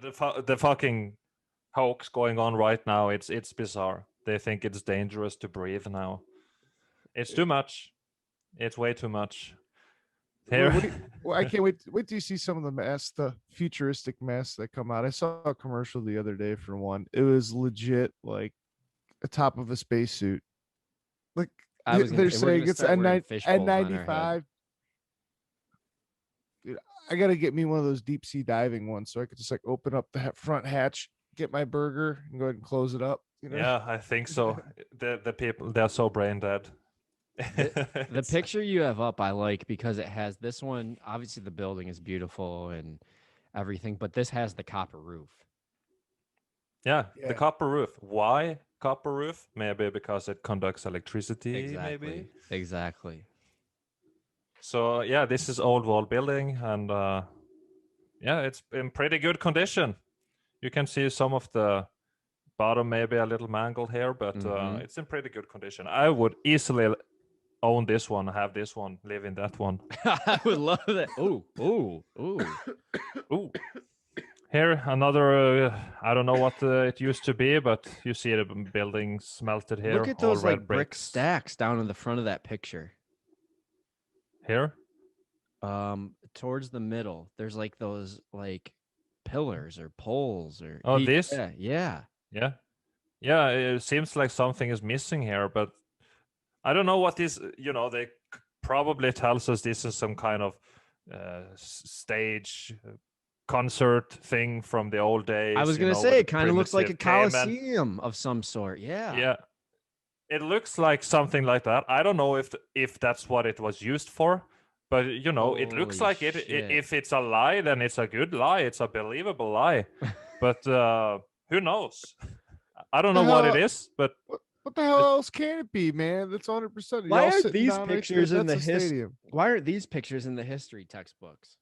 [SPEAKER 2] The fucking hoax going on right now. It's bizarre. They think it's dangerous to breathe now. It's too much. It's way too much. Here.
[SPEAKER 3] Well, I can't wait till you see some of the masks, the futuristic masks that come out. I saw a commercial the other day for one. It was legit like the top of a spacesuit. Like
[SPEAKER 1] I was gonna.
[SPEAKER 3] They're
[SPEAKER 1] We're gonna
[SPEAKER 3] saying it's
[SPEAKER 1] start wearing
[SPEAKER 3] N9
[SPEAKER 1] fish bowls on our head.
[SPEAKER 3] N95. Dude, I gotta get me one of those deep sea diving ones so I could just like open up the front hatch, get my burger, and go ahead and close it up. You know?
[SPEAKER 2] Yeah, I think so. The people, they're so brain dead.
[SPEAKER 1] The
[SPEAKER 2] It's-
[SPEAKER 1] picture you have up, I like because it has this one. Obviously, the building is beautiful and everything, but this has the copper roof.
[SPEAKER 2] yeah,
[SPEAKER 3] Yeah.
[SPEAKER 2] the copper roof. Why copper roof? Maybe because it conducts electricity. Maybe.
[SPEAKER 1] Exactly.
[SPEAKER 2] So yeah, this is old wall building, and yeah, it's in pretty good condition. You can see some of the bottom maybe a little mangled here, but
[SPEAKER 1] Mhm.
[SPEAKER 2] it's in pretty good condition. I would easily own this one, have this one, live in that one.
[SPEAKER 1] I would love that. Ooh.
[SPEAKER 2] Ooh. Here, another, I don't know what it used to be, but you see the building smelted here.
[SPEAKER 1] Look at
[SPEAKER 2] all
[SPEAKER 1] those
[SPEAKER 2] red
[SPEAKER 1] like brick stacks down in the front of that picture.
[SPEAKER 2] Here?
[SPEAKER 1] Towards the middle, there's like those like pillars or poles or
[SPEAKER 2] Oh, this?
[SPEAKER 1] Yeah.
[SPEAKER 2] Yeah. Yeah, it seems like something is missing here, but I don't know what this, they probably tells us this is some kind of stage concert thing from the old days.
[SPEAKER 1] I was gonna
[SPEAKER 2] where
[SPEAKER 1] say
[SPEAKER 2] the
[SPEAKER 1] it kind of looks like a
[SPEAKER 2] primitive caveman-
[SPEAKER 1] coliseum of some sort. Yeah.
[SPEAKER 2] Yeah. It looks like something like that. I don't know if that's what it was used for, but it looks
[SPEAKER 1] Holy
[SPEAKER 2] like it.
[SPEAKER 1] shit.
[SPEAKER 2] If it's a lie, then it's a good lie. It's a believable lie. But who knows? I don't know what it is, but
[SPEAKER 3] What the hell else can it be, man? That's 100%.
[SPEAKER 1] Why
[SPEAKER 3] Y'all
[SPEAKER 1] aren't
[SPEAKER 3] sitting
[SPEAKER 1] these
[SPEAKER 3] down right
[SPEAKER 1] pictures
[SPEAKER 3] there,
[SPEAKER 1] in the
[SPEAKER 3] that's a
[SPEAKER 1] his-
[SPEAKER 3] stadium.
[SPEAKER 1] Why aren't these pictures in the history textbooks?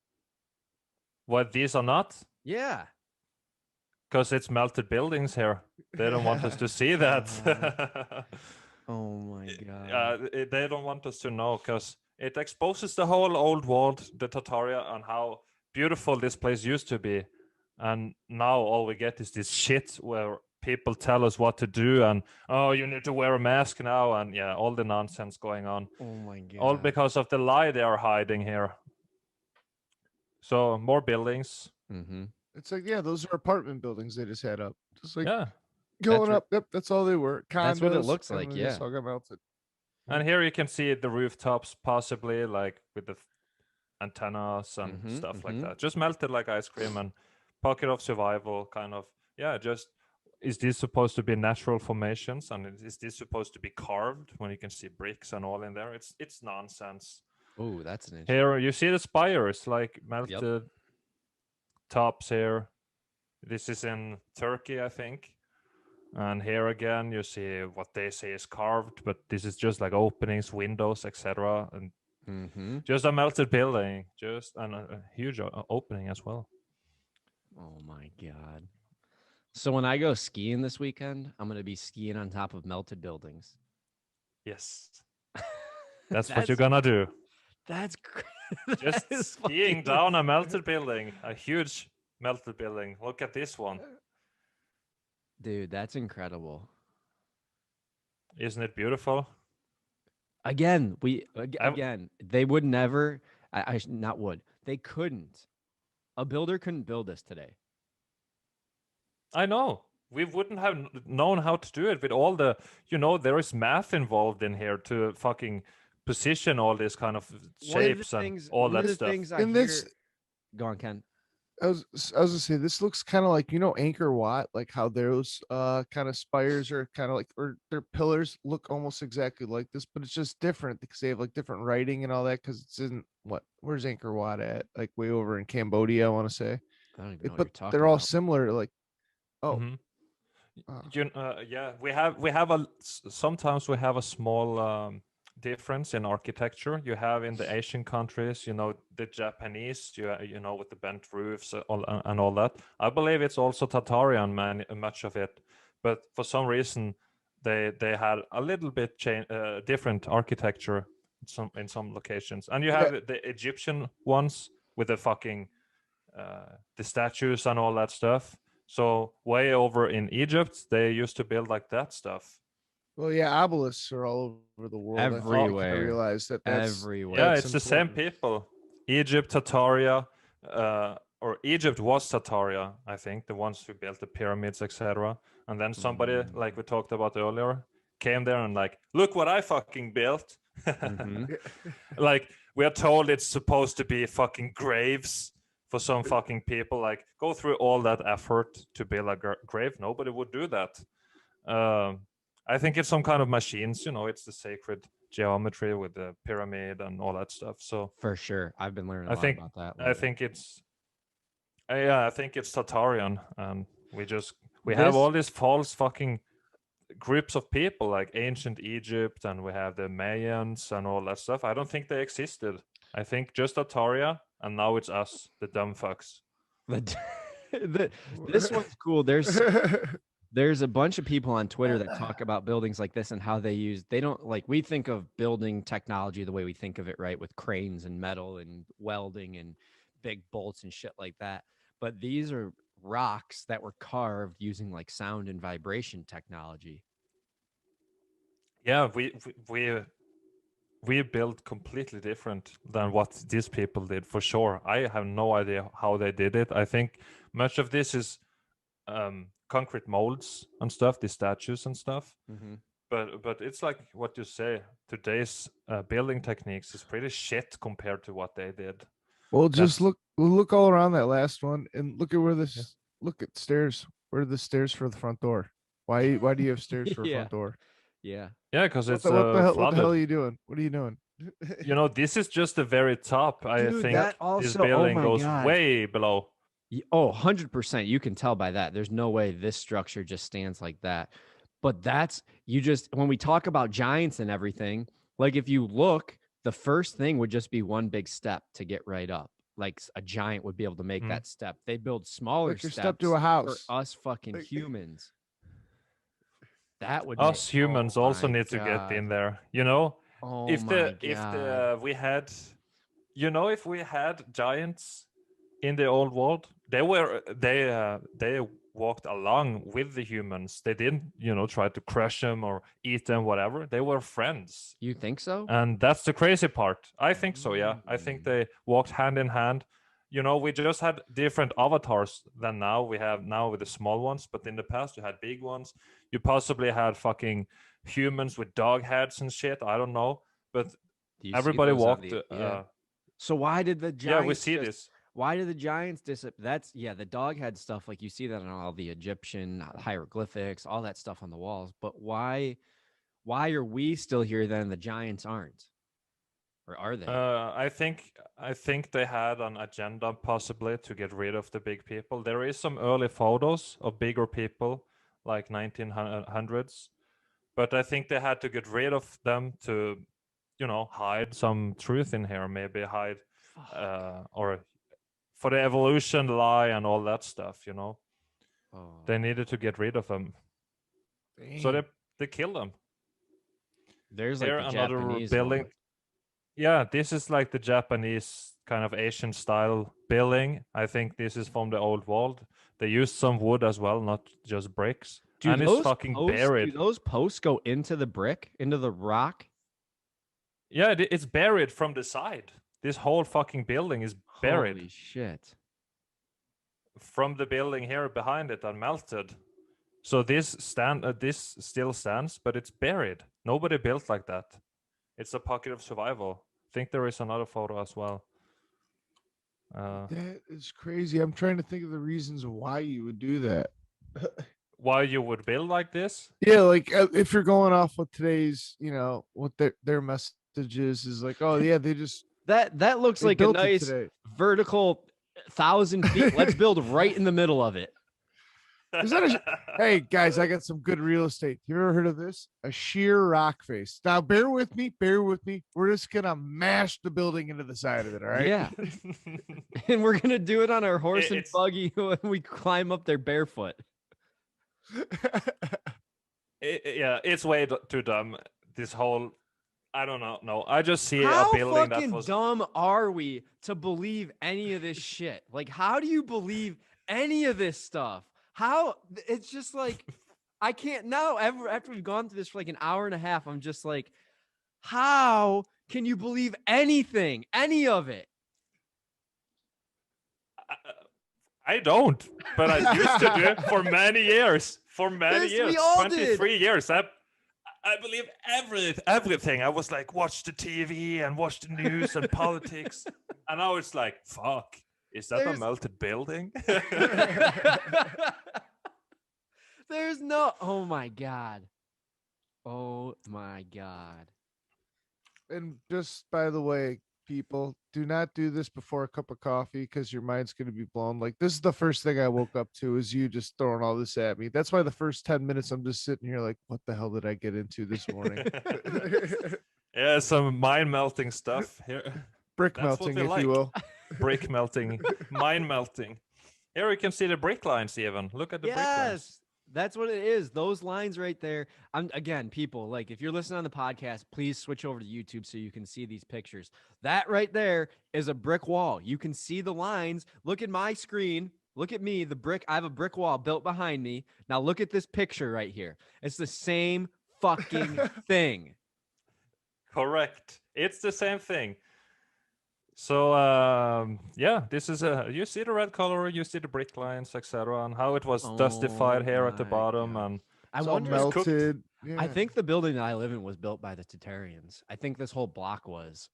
[SPEAKER 2] what these are not,
[SPEAKER 1] Yeah.
[SPEAKER 2] because it's melted buildings here. They don't want us to see that.
[SPEAKER 1] Oh my god.
[SPEAKER 2] They don't want us to know because it exposes the whole old world, the Tartaria, and how beautiful this place used to be. And now all we get is this shit where people tell us what to do and, oh, you need to wear a mask now. And yeah, all the nonsense going on.
[SPEAKER 1] Oh my god.
[SPEAKER 2] All because of the lie they are hiding here. So more buildings.
[SPEAKER 1] Mm-hmm.
[SPEAKER 3] It's like, yeah, those are apartment buildings they just had up. Just like
[SPEAKER 2] Yeah.
[SPEAKER 3] going
[SPEAKER 1] That's
[SPEAKER 3] up. Yep, that's all they were. Condos,
[SPEAKER 1] That's what it looks
[SPEAKER 3] and
[SPEAKER 1] like,
[SPEAKER 3] then they just
[SPEAKER 1] yeah.
[SPEAKER 3] all got melted.
[SPEAKER 2] And here you can see the rooftops, possibly like with the antennas and
[SPEAKER 1] Mhm,
[SPEAKER 2] stuff like
[SPEAKER 1] mhm.
[SPEAKER 2] that. Just melted like ice cream and pocket of survival, kind of. Yeah, just is this supposed to be natural formations and is this supposed to be carved when you can see bricks and all in there? It's nonsense.
[SPEAKER 1] Oh, that's an interesting.
[SPEAKER 2] Here you see the spires, like melted tops here. This is in Turkey, I think. And here again, you see what they say is carved, but this is just like openings, windows, etc. And
[SPEAKER 1] Mm-hmm.
[SPEAKER 2] just a melted building, just a huge opening as well.
[SPEAKER 1] Oh my god. So when I go skiing this weekend, I'm gonna be skiing on top of melted buildings.
[SPEAKER 2] Yes, that's what you're gonna do.
[SPEAKER 1] That's
[SPEAKER 2] Just skiing down a melted building, a huge melted building. Look at this one.
[SPEAKER 1] Dude, that's incredible.
[SPEAKER 2] Isn't it beautiful?
[SPEAKER 1] Again, again, they would never. Not would. They couldn't. A builder couldn't build this today.
[SPEAKER 2] I know. We wouldn't have known how to do it with all the, there is math involved in here to fucking position all these kind of shapes and all that stuff.
[SPEAKER 3] In this,
[SPEAKER 1] go on, Ken.
[SPEAKER 3] I was gonna say this looks kind of like Angkor Wat, like how those kind of spires are kind of like, or their pillars look almost exactly like this, but it's just different because they have like different writing and all that. Because it's in where's Angkor Wat at? Like way over in Cambodia, I want to say.
[SPEAKER 1] I don't even know what
[SPEAKER 3] But
[SPEAKER 1] you're talking
[SPEAKER 3] they're all
[SPEAKER 1] about.
[SPEAKER 3] similar. Like, oh,
[SPEAKER 2] Mhm. Yeah, we have sometimes we have a small difference in architecture. You have in the Asian countries, the Japanese, with the bent roofs and all that. I believe it's also Tartarian, much of it, but for some reason they had a little bit different architecture in some locations. And you have the Egyptian ones with the fucking the statues and all that stuff. So way over in Egypt, they used to build like that stuff.
[SPEAKER 3] well, yeah, obelisks are all over the world.
[SPEAKER 1] Everywhere.
[SPEAKER 3] I realize that's
[SPEAKER 1] Everywhere.
[SPEAKER 2] Yeah,
[SPEAKER 3] that's
[SPEAKER 2] it's the same
[SPEAKER 3] important.
[SPEAKER 2] people. Egypt, Tartaria, or Egypt was Tartaria, I think, the ones who built the pyramids, etc. And then somebody, like we talked about earlier, came there and like, look what I fucking built.
[SPEAKER 1] Mhm.
[SPEAKER 2] Like, we are told it's supposed to be fucking graves for some fucking people. Like, go through all that effort to build a grave. Nobody would do that. I think it's some kind of machines, you know, it's the sacred geometry with the pyramid and all that stuff. So
[SPEAKER 1] For sure. I've been learning a
[SPEAKER 2] I
[SPEAKER 1] lot
[SPEAKER 2] think
[SPEAKER 1] about that
[SPEAKER 2] I
[SPEAKER 1] lately.
[SPEAKER 2] think it's yeah, I think it's Tartarian, and we have
[SPEAKER 1] This
[SPEAKER 2] all these false fucking groups of people like ancient Egypt, and we have the Mayans and all that stuff. I don't think they existed. I think just Tartaria, and now it's us, the dumb fucks.
[SPEAKER 1] the, this one's cool. There's a bunch of people on Twitter that talk about buildings like this and how they don't like, we think of building technology the way we think of it, right? With cranes and metal and welding and big bolts and shit like that. But these are rocks that were carved using like sound and vibration technology.
[SPEAKER 2] Yeah, we built completely different than what these people did, for sure. I have no idea how they did it. I think much of this is concrete molds and stuff, the statues and stuff.
[SPEAKER 1] Mm-hmm.
[SPEAKER 2] But it's like what you say. Today's building techniques is pretty shit compared to what they did.
[SPEAKER 3] Well, just
[SPEAKER 2] That's
[SPEAKER 3] look all around that last one and look at where this
[SPEAKER 2] Yeah.
[SPEAKER 3] look at stairs. Where are the stairs for the front door? Why do you have stairs for a
[SPEAKER 1] Yeah.
[SPEAKER 3] front door?
[SPEAKER 1] Yeah.
[SPEAKER 2] yeah, because it's
[SPEAKER 3] What the hell
[SPEAKER 2] flooded.
[SPEAKER 3] are you doing? What are you doing?
[SPEAKER 2] You know, this is just the very top. I
[SPEAKER 1] Dude,
[SPEAKER 2] think
[SPEAKER 1] that
[SPEAKER 2] this
[SPEAKER 1] also, oh
[SPEAKER 2] building
[SPEAKER 1] my
[SPEAKER 2] goes
[SPEAKER 1] God.
[SPEAKER 2] way below.
[SPEAKER 1] Oh, 100%. You can tell by that. There's no way this structure just stands like that. But that's, you just, when we talk about giants and everything, like if you look, the first thing would just be one big step to get right up. Like a giant would be able to make
[SPEAKER 2] Mhm.
[SPEAKER 1] that step. They build smaller
[SPEAKER 3] Like your
[SPEAKER 1] steps
[SPEAKER 3] step to a
[SPEAKER 1] for
[SPEAKER 3] house.
[SPEAKER 1] us fucking
[SPEAKER 3] Like-
[SPEAKER 1] humans. That would
[SPEAKER 2] Us
[SPEAKER 1] make,
[SPEAKER 2] humans
[SPEAKER 1] oh
[SPEAKER 2] also
[SPEAKER 1] my
[SPEAKER 2] need to get in
[SPEAKER 1] God.
[SPEAKER 2] there. You know,
[SPEAKER 1] Oh
[SPEAKER 2] if
[SPEAKER 1] my
[SPEAKER 2] if
[SPEAKER 1] God.
[SPEAKER 2] we had, you know, if we had giants in the old world, they walked along with the humans. They didn't, you know, try to crush them or eat them, whatever. They were friends.
[SPEAKER 1] You think so?
[SPEAKER 2] And that's the crazy part. I think so, yeah. I think
[SPEAKER 1] Mm.
[SPEAKER 2] they walked hand in hand. You know, we just had different avatars than now. We have now with the small ones, but in the past you had big ones. You possibly had fucking humans with dog heads and shit. I don't know. But
[SPEAKER 1] Do you see
[SPEAKER 2] everybody
[SPEAKER 1] those on
[SPEAKER 2] walked.
[SPEAKER 1] the, yeah. So why did the
[SPEAKER 2] Yeah, we
[SPEAKER 1] giants
[SPEAKER 2] see
[SPEAKER 1] just,
[SPEAKER 2] this.
[SPEAKER 1] why did the giants disappear? That's, yeah, the dog head stuff. Like you see that on all the Egyptian hieroglyphics, all that stuff on the walls. But why are we still here then? The giants aren't, or are they?
[SPEAKER 2] I think they had an agenda possibly to get rid of the big people. There is some early photos of bigger people, like 1900s, but I think they had to get rid of them to, you know, hide some truth in here, maybe hide or for the evolution lie and all that stuff. You know,
[SPEAKER 1] Oh,
[SPEAKER 2] they needed to get rid of them, so
[SPEAKER 3] Dang.
[SPEAKER 2] they killed them.
[SPEAKER 1] there's like
[SPEAKER 2] Here
[SPEAKER 1] the
[SPEAKER 2] another
[SPEAKER 1] Japanese
[SPEAKER 2] building.
[SPEAKER 1] one.
[SPEAKER 2] Yeah, this is like the Japanese kind of Asian style building. I think this is from the old world. They used some wood as well, not just bricks.
[SPEAKER 1] Do
[SPEAKER 2] And it's
[SPEAKER 1] those
[SPEAKER 2] fucking
[SPEAKER 1] posts?
[SPEAKER 2] buried.
[SPEAKER 1] Do those posts go into the brick, into the rock?
[SPEAKER 2] Yeah, it's buried from the side. This whole fucking building is buried
[SPEAKER 1] Holy shit!
[SPEAKER 2] from the building here behind it and melted. So this still stands, but it's buried. Nobody built like that. It's a pocket of survival. I think there is another photo as well.
[SPEAKER 3] That is crazy. I'm trying to think of the reasons why you would do that.
[SPEAKER 2] Why you would build like this?
[SPEAKER 3] Yeah, like if you're going off with today's, what their messages is like, oh yeah, they just
[SPEAKER 1] That looks
[SPEAKER 3] they
[SPEAKER 1] like a
[SPEAKER 3] built it
[SPEAKER 1] nice
[SPEAKER 3] today.
[SPEAKER 1] vertical 1,000 feet. Let's build right in the middle of it.
[SPEAKER 3] Is that Hey guys, I got some good real estate. You ever heard of this? A sheer rock face. Now bear with me, We're just gonna mash the building into the side of it, all right?
[SPEAKER 1] Yeah, and we're gonna do it on our horse and
[SPEAKER 2] It's-
[SPEAKER 1] buggy when we climb up there barefoot.
[SPEAKER 2] Yeah, it's way too dumb. This whole, I don't know. No, I just see
[SPEAKER 1] How
[SPEAKER 2] a building that
[SPEAKER 1] fucking
[SPEAKER 2] was.
[SPEAKER 1] dumb are we to believe any of this shit? Like, how do you believe any of this stuff? How, it's just like, I can't now. After we've gone through this for like an hour and a half, I'm just like, how can you believe anything, any of it?
[SPEAKER 2] I don't, but I used to do it for many years. For many
[SPEAKER 1] Yes, we
[SPEAKER 2] years,
[SPEAKER 1] all
[SPEAKER 2] 23 years. I believe everything. I was like, watch the TV and watch the news and politics. And now it's like, fuck, is that a melted building?
[SPEAKER 1] There's no. Oh my god. Oh my god.
[SPEAKER 3] And just by the way, people, do not do this before a cup of coffee because your mind's going to be blown. Like, this is the first thing I woke up to is you just throwing all this at me. That's why the first 10 minutes I'm just sitting here like, what the hell did I get into this morning?
[SPEAKER 2] Yeah, some mind melting stuff here.
[SPEAKER 3] Brick
[SPEAKER 2] That's what
[SPEAKER 3] melting,
[SPEAKER 2] we
[SPEAKER 3] if
[SPEAKER 2] like.
[SPEAKER 3] you will.
[SPEAKER 2] Brick melting, mind melting. Here you can see the brick lines even. Look at the brick lines.
[SPEAKER 1] That's what it is. Those lines right there. Again, people, like if you're listening on the podcast, please switch over to YouTube so you can see these pictures. That right there is a brick wall. You can see the lines. Look at my screen. Look at me, the brick. I have a brick wall built behind me. Now look at this picture right here. It's the same fucking thing.
[SPEAKER 2] Correct. It's the same thing. So yeah, this is you see the red color, you see the brick lines, etc., and how it was dustified here at the bottom,
[SPEAKER 1] God.
[SPEAKER 2] and
[SPEAKER 1] I
[SPEAKER 3] It's all
[SPEAKER 1] wonder.
[SPEAKER 3] melted. Yeah.
[SPEAKER 1] I think the building that I live in was built by the Tartarians. I think this whole block was,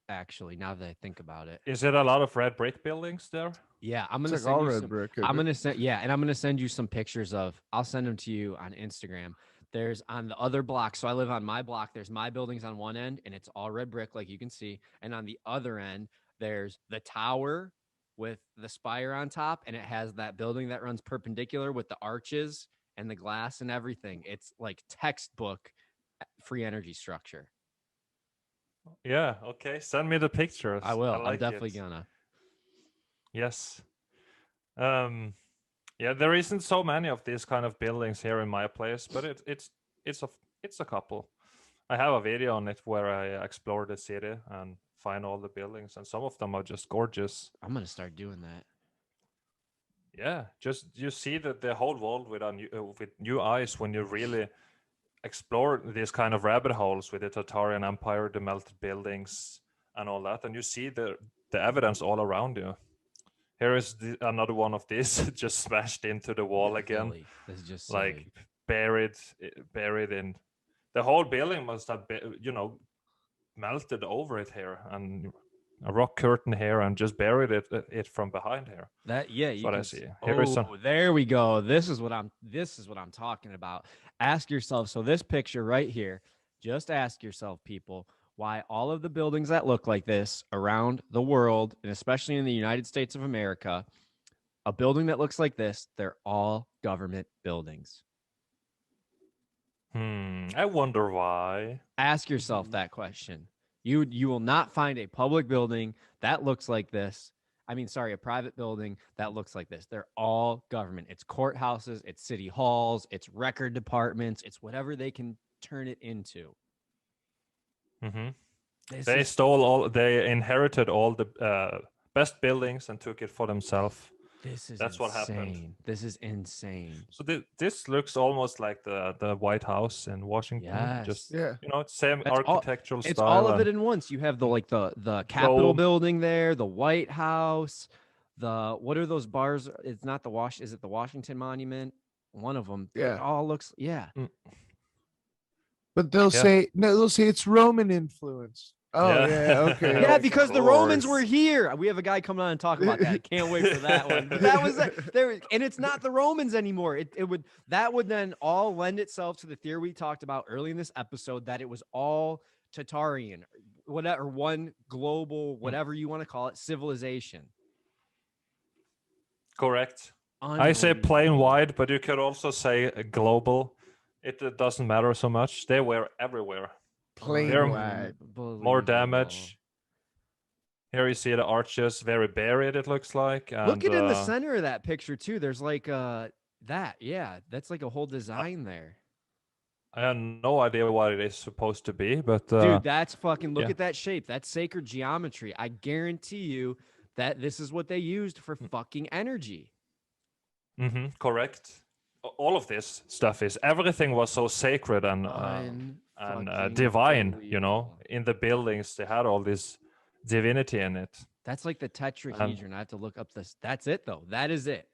[SPEAKER 1] actually. Now that I think about it,
[SPEAKER 2] is it a lot of red brick buildings there?
[SPEAKER 1] yeah, I'm
[SPEAKER 3] It's
[SPEAKER 1] gonna
[SPEAKER 3] like
[SPEAKER 1] send
[SPEAKER 3] all
[SPEAKER 1] you
[SPEAKER 3] red
[SPEAKER 1] some.
[SPEAKER 3] brick.
[SPEAKER 1] I'm gonna send and I'm gonna send you some pictures of. I'll send them to you on Instagram. There's on the other block. So I live on my block. There's my buildings on one end, and it's all red brick, like you can see. And on the other end, there's the tower with the spire on top, and it has that building that runs perpendicular with the arches and the glass and everything. It's like textbook free energy structure.
[SPEAKER 2] Yeah. Okay. Send me the pictures.
[SPEAKER 1] I will.
[SPEAKER 2] like
[SPEAKER 1] I'm definitely
[SPEAKER 2] it.
[SPEAKER 1] gonna.
[SPEAKER 2] Yes. Yeah, there isn't so many of these kind of buildings here in my place, but it's a couple. I have a video on it where I explore the city and find all the buildings, and some of them are just gorgeous.
[SPEAKER 1] I'm gonna start doing that.
[SPEAKER 2] Yeah, just you see the whole world with with new eyes when you really explore these kind of rabbit holes with the Tartarian Empire, the melted buildings, and all that, and you see the evidence all around you. Here is another one of these just smashed into the wall again.
[SPEAKER 1] Silly. This is just silly.
[SPEAKER 2] Like buried in the whole building must have been, melted over it here, and a rock curtain here, and just buried it from behind here.
[SPEAKER 1] That you
[SPEAKER 2] what
[SPEAKER 1] can
[SPEAKER 2] I see.
[SPEAKER 1] Oh,
[SPEAKER 2] Here is some.
[SPEAKER 1] there we go. This is what I'm talking about. Ask yourself. So this picture right here, just ask yourself, people, why all of the buildings that look like this around the world, and especially in the United States of America, a building that looks like this, they're all government buildings.
[SPEAKER 2] I wonder why.
[SPEAKER 1] Ask yourself that question. You will not find a public building that looks like this. I mean, sorry, a private building that looks like this. They're all government. It's courthouses, it's city halls, it's record departments, it's whatever they can turn it into.
[SPEAKER 2] They inherited all the best buildings and took it for themselves.
[SPEAKER 1] That's what happened. This is insane.
[SPEAKER 2] So this looks almost like the White House in Washington.
[SPEAKER 1] Yes.
[SPEAKER 2] Just
[SPEAKER 3] Yeah.
[SPEAKER 2] Same architectural style.
[SPEAKER 1] It's all of it in once. You have the Capitol building there, the White House, what are those bars? It's not is it the Washington Monument? One of them.
[SPEAKER 3] Yeah.
[SPEAKER 1] It all looks
[SPEAKER 3] But they'll say it's Roman influence. Oh yeah, okay.
[SPEAKER 1] Yeah, because the Romans were here. We have a guy coming on and talk about that. Can't wait for that one. But that was there, and it's not the Romans anymore. That would then all lend itself to the theory we talked about early in this episode that it was all Tartarian, whatever, one global, whatever you want to call it, civilization.
[SPEAKER 2] Correct. I say plain white, but you could also say global. It doesn't matter so much. They were everywhere.
[SPEAKER 3] Plain
[SPEAKER 2] white. More damage. Here you see the arches, very buried, it looks like. And,
[SPEAKER 1] look at in the center of that picture too. There's like that's like a whole design there.
[SPEAKER 2] I have no idea what it is supposed to be, but
[SPEAKER 1] dude, that's fucking look at that shape. That's sacred geometry. I guarantee you that this is what they used for fucking energy.
[SPEAKER 2] Correct. All of this stuff everything was so sacred and divine, in the buildings. They had all this divinity in it.
[SPEAKER 1] That's like the tetrahedron. I have to look up this. That's it though. That is it.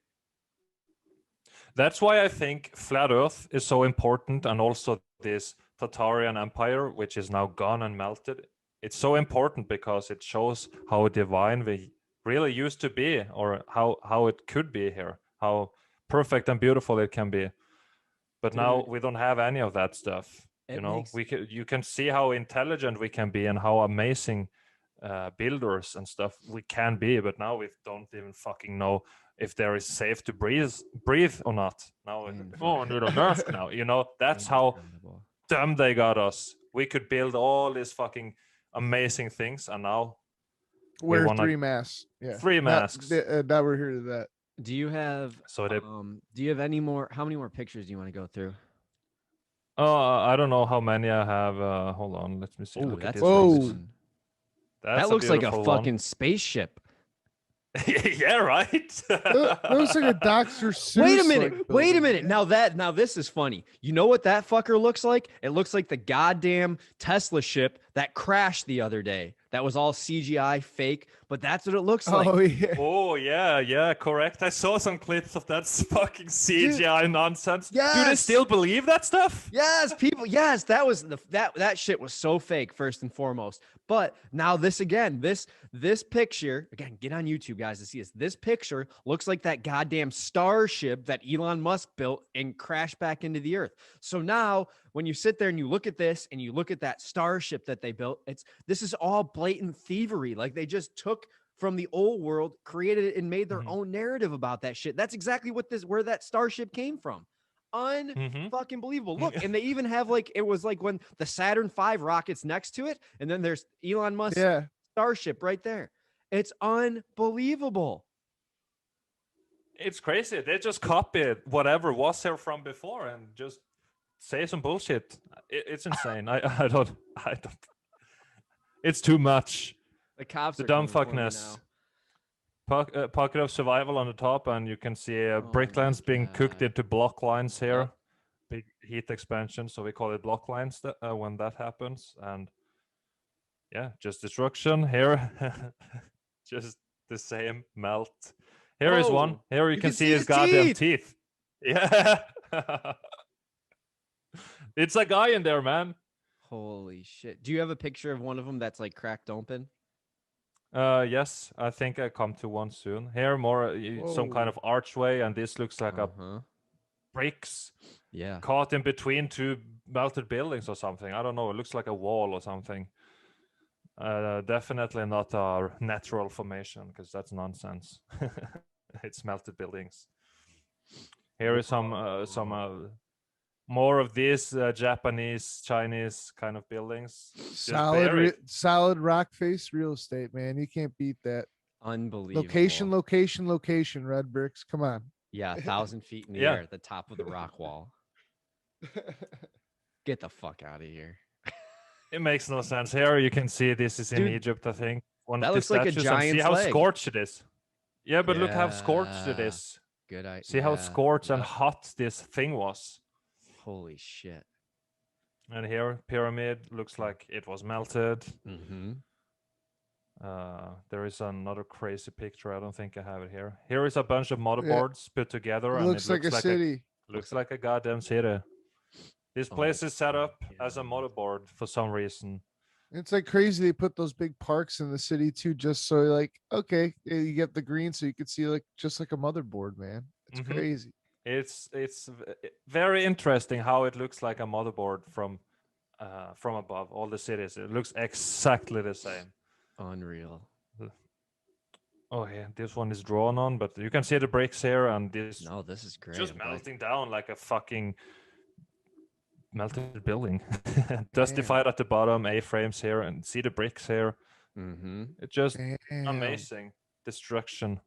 [SPEAKER 2] That's why I think flat earth is so important, and also this Tartarian Empire, which is now gone and melted. It's so important because it shows how divine we really used to be, or how it could be here, how perfect and beautiful it can be. But now
[SPEAKER 1] Dude.
[SPEAKER 2] we don't have any of that stuff.
[SPEAKER 1] It makes
[SPEAKER 2] You can see how intelligent we can be and how amazing builders and stuff we can be. But now we don't even fucking know if there is safe to breathe or not. Now, oh, need a mask now. That's how
[SPEAKER 1] incredible.
[SPEAKER 2] dumb they got us. We could build all these fucking amazing things, and now
[SPEAKER 3] Wear
[SPEAKER 2] wanna-
[SPEAKER 3] 3 masks. Yeah.
[SPEAKER 2] 3 masks.
[SPEAKER 3] Now we're here to that.
[SPEAKER 1] Do you have
[SPEAKER 2] So they,
[SPEAKER 1] do you have any more? How many more pictures do you want to go through?
[SPEAKER 2] I don't know how many I have. Hold on, let me see.
[SPEAKER 1] Oh,
[SPEAKER 2] Look at
[SPEAKER 1] that's
[SPEAKER 2] this.
[SPEAKER 3] Whoa.
[SPEAKER 1] nice.
[SPEAKER 2] That's
[SPEAKER 1] That looks like a
[SPEAKER 2] beautiful one.
[SPEAKER 1] fucking spaceship.
[SPEAKER 2] Yeah, right.
[SPEAKER 3] That looks like a Dr. Seuss.
[SPEAKER 1] Wait a minute.
[SPEAKER 3] like,
[SPEAKER 1] Wait a
[SPEAKER 3] building.
[SPEAKER 1] minute. Now this is funny. You know what that fucker looks like? It looks like the goddamn Tesla ship that crashed the other day. That was all CGI fake, but that's what it looks like.
[SPEAKER 3] Oh yeah.
[SPEAKER 2] Oh yeah, correct. I saw some clips of that fucking CGI nonsense. Do they
[SPEAKER 1] Yes.
[SPEAKER 2] still believe that stuff?
[SPEAKER 1] Yes, people. Yes, that was that shit was so fake first and foremost. But now this again, this picture again, get on YouTube, guys, to see this. This picture looks like that goddamn starship that Elon Musk built and crashed back into the earth. So now, when you sit there and you look at this and you look at that starship that they built, this is all blatant thievery. Like they just took from the old world, created it, and made their own narrative about that shit. That's exactly where that starship came from. Unfucking believable. Look, and they even have it was like when the Saturn V rocket's next to it, and then there's Elon Musk's starship right there. It's unbelievable.
[SPEAKER 2] It's crazy. They just copied whatever was there from before and just say some bullshit. It's insane. I don't. It's too much.
[SPEAKER 1] The cops
[SPEAKER 2] The
[SPEAKER 1] are
[SPEAKER 2] dumb
[SPEAKER 1] coming for me
[SPEAKER 2] fuckness.
[SPEAKER 1] now.
[SPEAKER 2] Pocket of survival on the top, and you can see brick
[SPEAKER 1] my
[SPEAKER 2] lines being cooked
[SPEAKER 1] God.
[SPEAKER 2] into block lines here.
[SPEAKER 1] Yep.
[SPEAKER 2] Big heat expansion, so we call it block lines when that happens. And yeah, just destruction here. Just the same melt. Here is one.
[SPEAKER 1] Whoa.
[SPEAKER 2] Here you can see his
[SPEAKER 1] his
[SPEAKER 2] goddamn teeth. Yeah. It's a guy in there, man.
[SPEAKER 1] Holy shit. Do you have a picture of one of them that's like cracked open?
[SPEAKER 2] Yes, I think I come to one soon. Here, more some kind
[SPEAKER 3] Whoa.
[SPEAKER 2] of archway, and this looks like a bricks
[SPEAKER 1] Yeah.
[SPEAKER 2] caught in between two melted buildings or something. I don't know. It looks like a wall or something. Definitely not a natural formation, because that's nonsense. It's melted buildings. Here is some more of these Japanese, Chinese kind of buildings.
[SPEAKER 3] Solid rock face real estate, man. You can't beat that.
[SPEAKER 1] Unbelievable.
[SPEAKER 3] Location, red bricks. Come on.
[SPEAKER 1] Yeah, 1,000 feet in the
[SPEAKER 2] Yeah.
[SPEAKER 1] air at the top of the rock wall. Get the fuck out of here.
[SPEAKER 2] It makes no sense. Here you can see this is in
[SPEAKER 1] Dude,
[SPEAKER 2] Egypt, I think. One
[SPEAKER 1] that
[SPEAKER 2] of the
[SPEAKER 1] looks like a
[SPEAKER 2] statues, and see
[SPEAKER 1] giant's
[SPEAKER 2] how
[SPEAKER 1] leg.
[SPEAKER 2] scorched it is. Yeah, but look how scorched it
[SPEAKER 1] Yeah.
[SPEAKER 2] is.
[SPEAKER 1] Good idea.
[SPEAKER 2] See how scorched and hot this thing was.
[SPEAKER 1] Holy shit.
[SPEAKER 2] And here, pyramid looks like it was melted.
[SPEAKER 1] Mm-hmm.
[SPEAKER 2] There is another crazy picture. I don't think I have it here. Here is a bunch of motherboards put together,
[SPEAKER 3] It
[SPEAKER 2] and
[SPEAKER 3] looks like a city.
[SPEAKER 2] looks like a goddamn city. This
[SPEAKER 1] Oh
[SPEAKER 2] place is set
[SPEAKER 1] my
[SPEAKER 2] up as a
[SPEAKER 1] God.
[SPEAKER 2] motherboard for some reason.
[SPEAKER 3] It's like crazy. They put those big parks in the city too, just so okay, you get the green, so you could see just like a motherboard, man. It's
[SPEAKER 2] Mhm.
[SPEAKER 3] crazy.
[SPEAKER 2] It's very interesting how it looks like a motherboard from above. All the cities, it looks exactly the same.
[SPEAKER 1] Unreal.
[SPEAKER 2] Oh yeah, this one is drawn on, but you can see the bricks here, and this
[SPEAKER 1] No, this is great.
[SPEAKER 2] just
[SPEAKER 1] I'm glad-
[SPEAKER 2] melting down like a fucking melted building. Dustified at the bottom, A-frames here, and see the bricks here.
[SPEAKER 1] Mm-hmm.
[SPEAKER 2] It's just
[SPEAKER 3] Damn.
[SPEAKER 2] amazing destruction.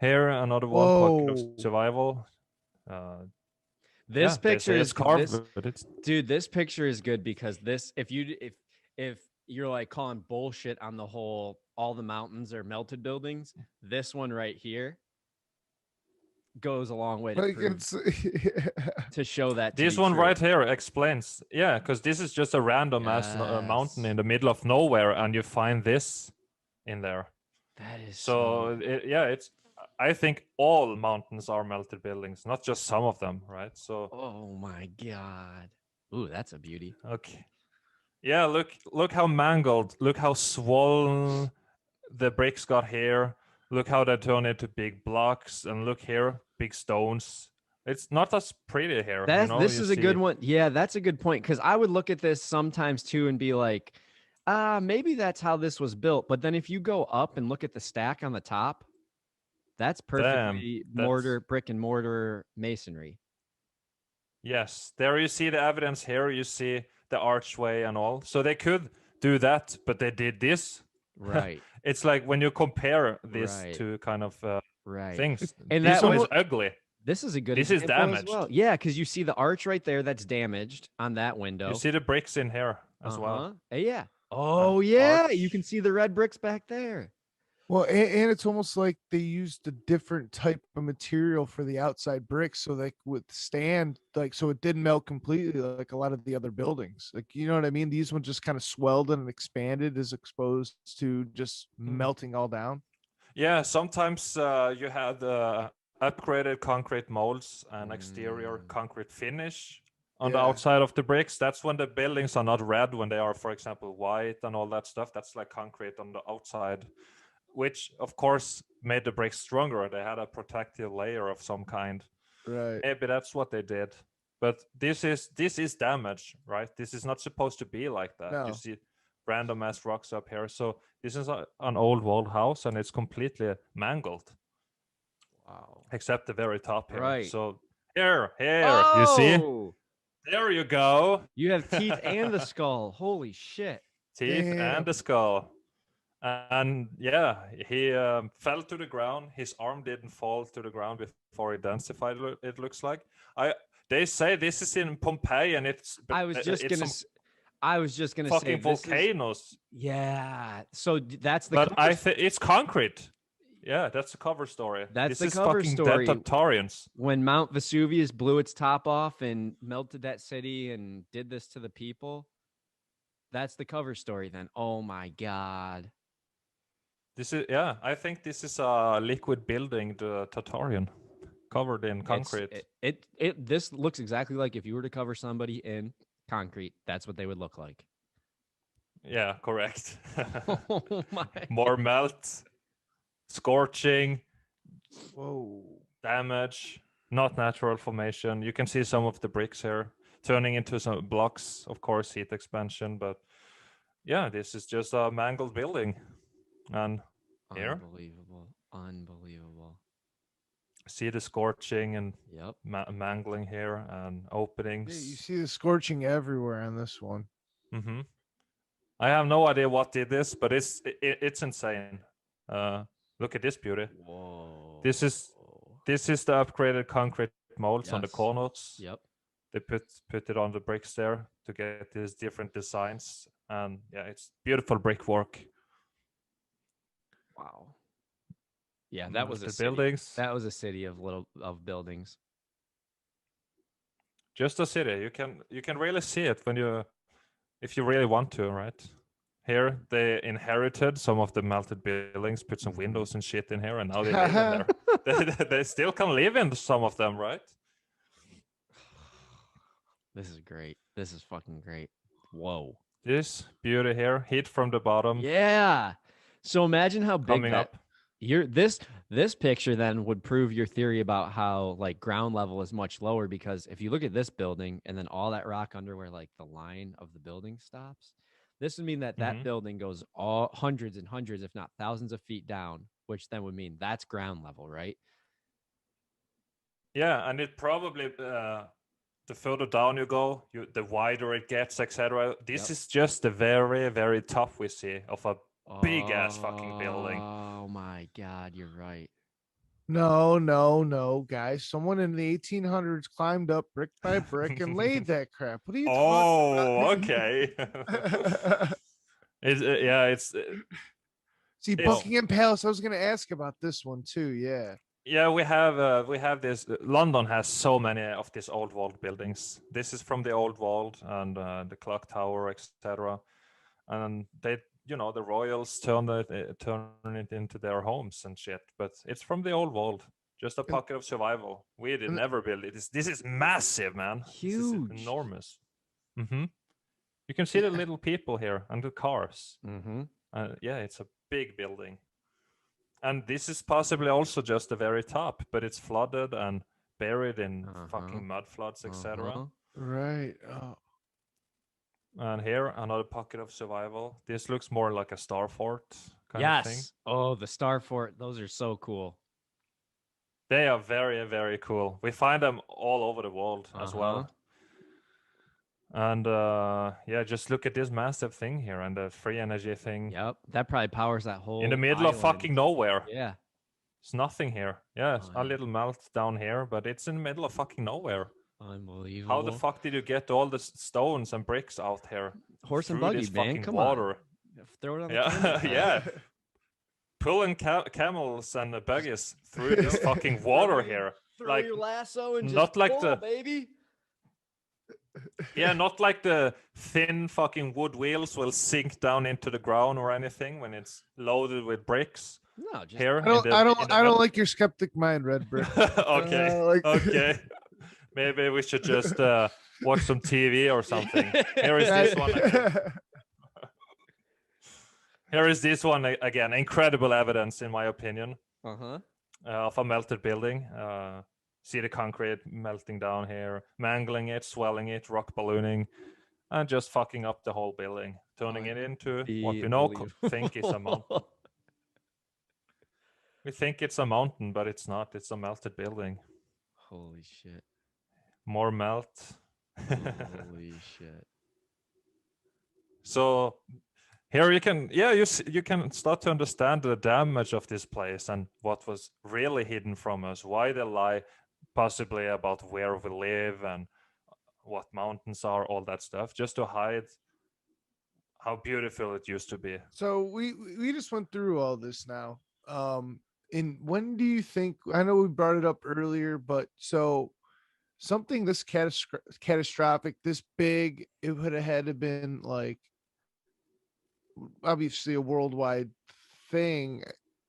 [SPEAKER 2] Here, another one, pocket
[SPEAKER 3] Whoa.
[SPEAKER 2] of survival.
[SPEAKER 1] This
[SPEAKER 2] Yeah, they
[SPEAKER 1] picture
[SPEAKER 2] say
[SPEAKER 1] is
[SPEAKER 2] it's carved,
[SPEAKER 1] this,
[SPEAKER 2] but it's
[SPEAKER 1] dude. This picture is good because this, if you're like calling bullshit on the whole, all the mountains are melted buildings. This one right here goes a long way to
[SPEAKER 3] Like
[SPEAKER 1] prove,
[SPEAKER 3] it's
[SPEAKER 1] to show that. To
[SPEAKER 2] this
[SPEAKER 1] be
[SPEAKER 2] one
[SPEAKER 1] true.
[SPEAKER 2] right here explains. Yeah, because this is just a random ass mountain in the middle of nowhere, and you find this in there.
[SPEAKER 1] That is
[SPEAKER 2] So it's. I think all mountains are melted buildings, not just some of them, right? So
[SPEAKER 1] Oh my god. Ooh, that's a beauty.
[SPEAKER 2] Okay. Yeah, look how mangled, look how swollen the bricks got here. Look how they turn into big blocks, and look here, big stones. It's not as pretty here,
[SPEAKER 1] This
[SPEAKER 2] you
[SPEAKER 1] is a good
[SPEAKER 2] see.
[SPEAKER 1] one. Yeah, that's a good point because I would look at this sometimes too and be like, maybe that's how this was built. But then if you go up and look at the stack on the top, that's
[SPEAKER 2] Damn,
[SPEAKER 1] perfectly
[SPEAKER 2] that's
[SPEAKER 1] brick and mortar masonry.
[SPEAKER 2] yes. There you see the evidence here, you see the archway and all. So they could do that, but they did this.
[SPEAKER 1] Right.
[SPEAKER 2] It's like when you compare this
[SPEAKER 1] Right.
[SPEAKER 2] to kind of
[SPEAKER 1] Right.
[SPEAKER 2] things,
[SPEAKER 1] And
[SPEAKER 2] this
[SPEAKER 1] that
[SPEAKER 2] one is
[SPEAKER 1] almost,
[SPEAKER 2] ugly.
[SPEAKER 1] this is a good
[SPEAKER 2] This is
[SPEAKER 1] example as
[SPEAKER 2] damaged.
[SPEAKER 1] well. Yeah, because you see the arch right there that's damaged on that window.
[SPEAKER 2] You see the bricks in here as well.
[SPEAKER 1] Uh-huh. Yeah.
[SPEAKER 2] And
[SPEAKER 1] Oh yeah, you can
[SPEAKER 2] arch.
[SPEAKER 1] see the red bricks back there.
[SPEAKER 3] Well, and it's almost like they used a different type of material for the outside bricks so they could withstand, like, so it didn't melt completely like a lot of the other buildings. Like, you know what I mean? These ones just kind of swelled and expanded as opposed to just
[SPEAKER 2] Mm.
[SPEAKER 3] melting all down.
[SPEAKER 2] Yeah, sometimes you had upgraded concrete molds and exterior
[SPEAKER 1] Mm.
[SPEAKER 2] concrete finish on the
[SPEAKER 3] Yeah.
[SPEAKER 2] outside of the bricks. That's when the buildings are not red, when they are, for example, white and all that stuff. That's like concrete on the outside, which of course made the bricks stronger. They had a protective layer of some kind.
[SPEAKER 3] Right.
[SPEAKER 2] Maybe that's what they did. But this is damage, right? This is not supposed to be like that. You
[SPEAKER 3] No.
[SPEAKER 2] see random ass rocks up here. So this is an old walled house, and it's completely mangled,
[SPEAKER 1] Wow.
[SPEAKER 2] except the very top here.
[SPEAKER 1] Right.
[SPEAKER 2] So here, you see?
[SPEAKER 1] Oh,
[SPEAKER 2] There you go.
[SPEAKER 1] you have teeth and the skull. Holy shit.
[SPEAKER 2] Teeth and the
[SPEAKER 3] Damn.
[SPEAKER 2] skull. And yeah, he fell to the ground. His arm didn't fall to the ground before he densified. It looks like. They say this is in Pompeii, and it's
[SPEAKER 1] I was just
[SPEAKER 2] it's
[SPEAKER 1] gonna
[SPEAKER 2] some
[SPEAKER 1] I was just gonna say
[SPEAKER 2] fucking
[SPEAKER 1] this is
[SPEAKER 2] volcanoes.
[SPEAKER 1] yeah. So that's the
[SPEAKER 2] But
[SPEAKER 1] cover,
[SPEAKER 2] I think it's concrete. Yeah, that's the cover story.
[SPEAKER 1] that's
[SPEAKER 2] This
[SPEAKER 1] the
[SPEAKER 2] is
[SPEAKER 1] cover
[SPEAKER 2] fucking
[SPEAKER 1] story.
[SPEAKER 2] dead Tartarians.
[SPEAKER 1] When Mount Vesuvius blew its top off and melted that city and did this to the people. That's the cover story then. Oh my god.
[SPEAKER 2] This is I think this is a liquid building, the Tartarian, covered in concrete.
[SPEAKER 1] This looks exactly like if you were to cover somebody in concrete, that's what they would look like.
[SPEAKER 2] Yeah, correct.
[SPEAKER 1] Oh my.
[SPEAKER 2] More melt, scorching,
[SPEAKER 3] Whoa.
[SPEAKER 2] damage, not natural formation. You can see some of the bricks here turning into some blocks, of course, heat expansion. But yeah, this is just a mangled building. And here,
[SPEAKER 1] Unbelievable.
[SPEAKER 2] see the scorching and
[SPEAKER 1] Yep.
[SPEAKER 2] mangling here and
[SPEAKER 3] Yeah,
[SPEAKER 2] openings.
[SPEAKER 3] you see the scorching everywhere on this one.
[SPEAKER 2] Mm-hmm. I have no idea what did this, but it's insane. Look at this beauty.
[SPEAKER 1] Whoa.
[SPEAKER 2] This is the upgraded concrete molds on the
[SPEAKER 1] Yes.
[SPEAKER 2] corners.
[SPEAKER 1] Yep.
[SPEAKER 2] They put it on the bricks there to get these different designs, and yeah, it's beautiful brickwork.
[SPEAKER 1] Wow. Yeah, that was a
[SPEAKER 2] The
[SPEAKER 1] city.
[SPEAKER 2] buildings.
[SPEAKER 1] That was a city of buildings.
[SPEAKER 2] Just a city. You can really see it if you really want to, right? Here they inherited some of the melted buildings, put some windows and shit in here, and now they live in there. They still can live in some of them, right?
[SPEAKER 1] This is great. This is fucking great. Whoa.
[SPEAKER 2] This beauty here, heat from the bottom.
[SPEAKER 1] Yeah. So imagine how big
[SPEAKER 2] Coming
[SPEAKER 1] that,
[SPEAKER 2] up.
[SPEAKER 1] this picture then would prove your theory about how like ground level is much lower, because if you look at this building and then all that rock under where like the line of the building stops, this would mean that
[SPEAKER 2] Mhm.
[SPEAKER 1] building goes all hundreds and hundreds, if not thousands of feet down, which then would mean that's ground level, right?
[SPEAKER 2] Yeah, and it probably the further down you go, the wider it gets, etc. This
[SPEAKER 1] Yep.
[SPEAKER 2] is just the very, very top we see of a big ass fucking building.
[SPEAKER 1] Oh my god, you're right.
[SPEAKER 3] No, guys. Someone in the 1800s climbed up brick by brick and laid that crap. What are you
[SPEAKER 2] Oh,
[SPEAKER 3] talking
[SPEAKER 2] okay.
[SPEAKER 3] about?
[SPEAKER 2] It's
[SPEAKER 3] See, Buckingham Palace. I was going to ask about this one too. Yeah.
[SPEAKER 2] yeah. We have this. London has so many of these old world buildings. This is from the old world and the clock tower, etc. And they, the royals turn it into their homes and shit. But it's from the old world. Just a pocket of survival. We did
[SPEAKER 3] and-
[SPEAKER 2] never build it. This is massive, man.
[SPEAKER 1] Huge.
[SPEAKER 2] This is enormous. Mm-hmm. You can see the little people here and the cars.
[SPEAKER 1] Mm-hmm.
[SPEAKER 2] Yeah, it's a big building. And this is possibly also just the very top, but it's flooded and buried in fucking mud floods, etc.
[SPEAKER 3] Right. Oh.
[SPEAKER 2] And here, another pocket of survival. This looks more like a star fort kind of thing.
[SPEAKER 1] Yes. Oh, the Star Fort. Those are so cool.
[SPEAKER 2] They are very, very cool. We find them all over the world as well. And yeah, just look at this massive thing here and the free energy thing.
[SPEAKER 1] Yep. That probably powers that whole
[SPEAKER 2] In the middle of fucking nowhere.
[SPEAKER 1] Yeah.
[SPEAKER 2] It's nothing here. Yeah,
[SPEAKER 1] Oh,
[SPEAKER 2] a
[SPEAKER 1] yeah.
[SPEAKER 2] little melt down here, but it's in the middle of fucking nowhere.
[SPEAKER 1] Unbelievable.
[SPEAKER 2] How the fuck did you get all the stones and bricks out here?
[SPEAKER 1] Horse and
[SPEAKER 2] through
[SPEAKER 1] buggy,
[SPEAKER 2] this
[SPEAKER 1] man.
[SPEAKER 2] fucking
[SPEAKER 1] Come
[SPEAKER 2] water?
[SPEAKER 1] on. Throw it on the
[SPEAKER 2] Yeah,
[SPEAKER 1] camera.
[SPEAKER 2] yeah. Pulling camels and buggies through this fucking water here.
[SPEAKER 1] Throw
[SPEAKER 2] Like,
[SPEAKER 1] your lasso and
[SPEAKER 2] not
[SPEAKER 1] just
[SPEAKER 2] like
[SPEAKER 1] pull,
[SPEAKER 2] the-
[SPEAKER 1] baby.
[SPEAKER 2] Yeah, not like the thin fucking wood wheels will sink down into the ground or anything when it's loaded with bricks.
[SPEAKER 1] No, just
[SPEAKER 2] Here,
[SPEAKER 3] I don't like your skeptic mind, Red Brick.
[SPEAKER 2] Okay, okay. Maybe we should just watch some TV or something. Here is this one again. Here is this one again. Incredible evidence, in my opinion, of a melted building. See the concrete melting down here, mangling it, swelling it, rock ballooning, and just fucking up the whole building, turning it into what we now think is a mountain. We think it's a mountain, but it's not. It's a melted building.
[SPEAKER 1] Holy shit.
[SPEAKER 2] More melt.
[SPEAKER 1] Holy shit.
[SPEAKER 2] So here you can, yeah, you can start to understand the damage of this place and what was really hidden from us, why they lie possibly about where we live and what mountains are, all that stuff, just to hide how beautiful it used to be.
[SPEAKER 3] So we just went through all this now. And when do you think? I know we brought it up earlier, but so something this catastrophic, this big, it would have had to been like obviously a worldwide thing.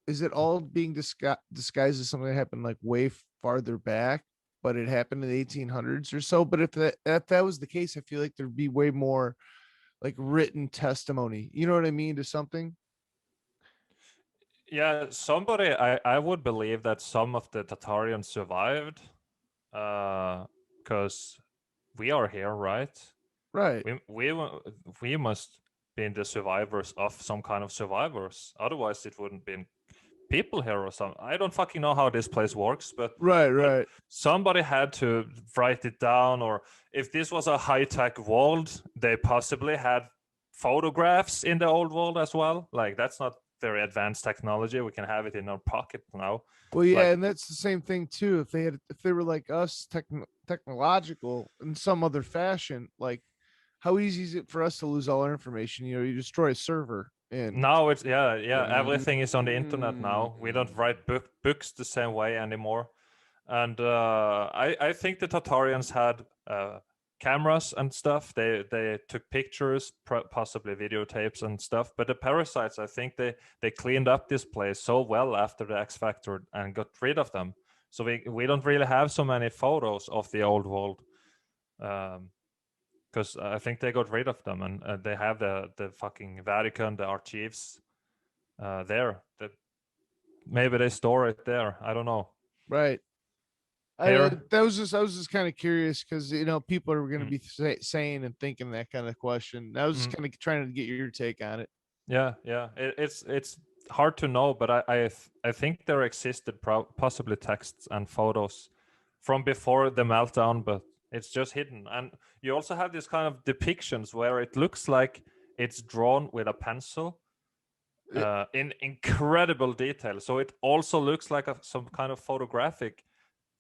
[SPEAKER 3] Is it all being disguised as something that happened like way farther back, but it happened in the 1800s or so? But if that was the case, I feel like there'd be way more like written testimony. You know what I mean? To something.
[SPEAKER 2] Yeah, somebody, I would believe that some of the Tartarians survived, because we are here, right?
[SPEAKER 3] Right.
[SPEAKER 2] We must be the survivors of some kind of survivors. Otherwise, it wouldn't be people here or something. I don't fucking know how this place works, but
[SPEAKER 3] Right.
[SPEAKER 2] somebody had to write it down. Or if this was a high-tech world, they possibly had photographs in the old world as well. Like, that's not very advanced technology. We can have it in our pocket now.
[SPEAKER 3] Well, yeah,
[SPEAKER 2] Like,
[SPEAKER 3] and that's the same thing too. If they were like us, technological in some other fashion, like how easy is it for us to lose all our information? You know, you destroy a server and
[SPEAKER 2] now it's everything is on the internet now. We don't write books the same way anymore. And I think the Tartarians had cameras and stuff. They took pictures, possibly videotapes and stuff. But the parasites, I think they cleaned up this place so well after the X Factor and got rid of them. So we don't really have so many photos of the old world, because I think they got rid of them, and they have the fucking Vatican, the archives there. That maybe they store it there. I don't know.
[SPEAKER 3] right. I was just kind of curious because you know people are going to be saying and thinking that kind of question. I was just kind of trying to get your take on it.
[SPEAKER 2] Yeah. It's hard to know, but I think there existed possibly texts and photos from before the meltdown, but it's just hidden. And you also have this kind of depictions where it looks like it's drawn with a pencil in incredible detail. So it also looks like some kind of photographic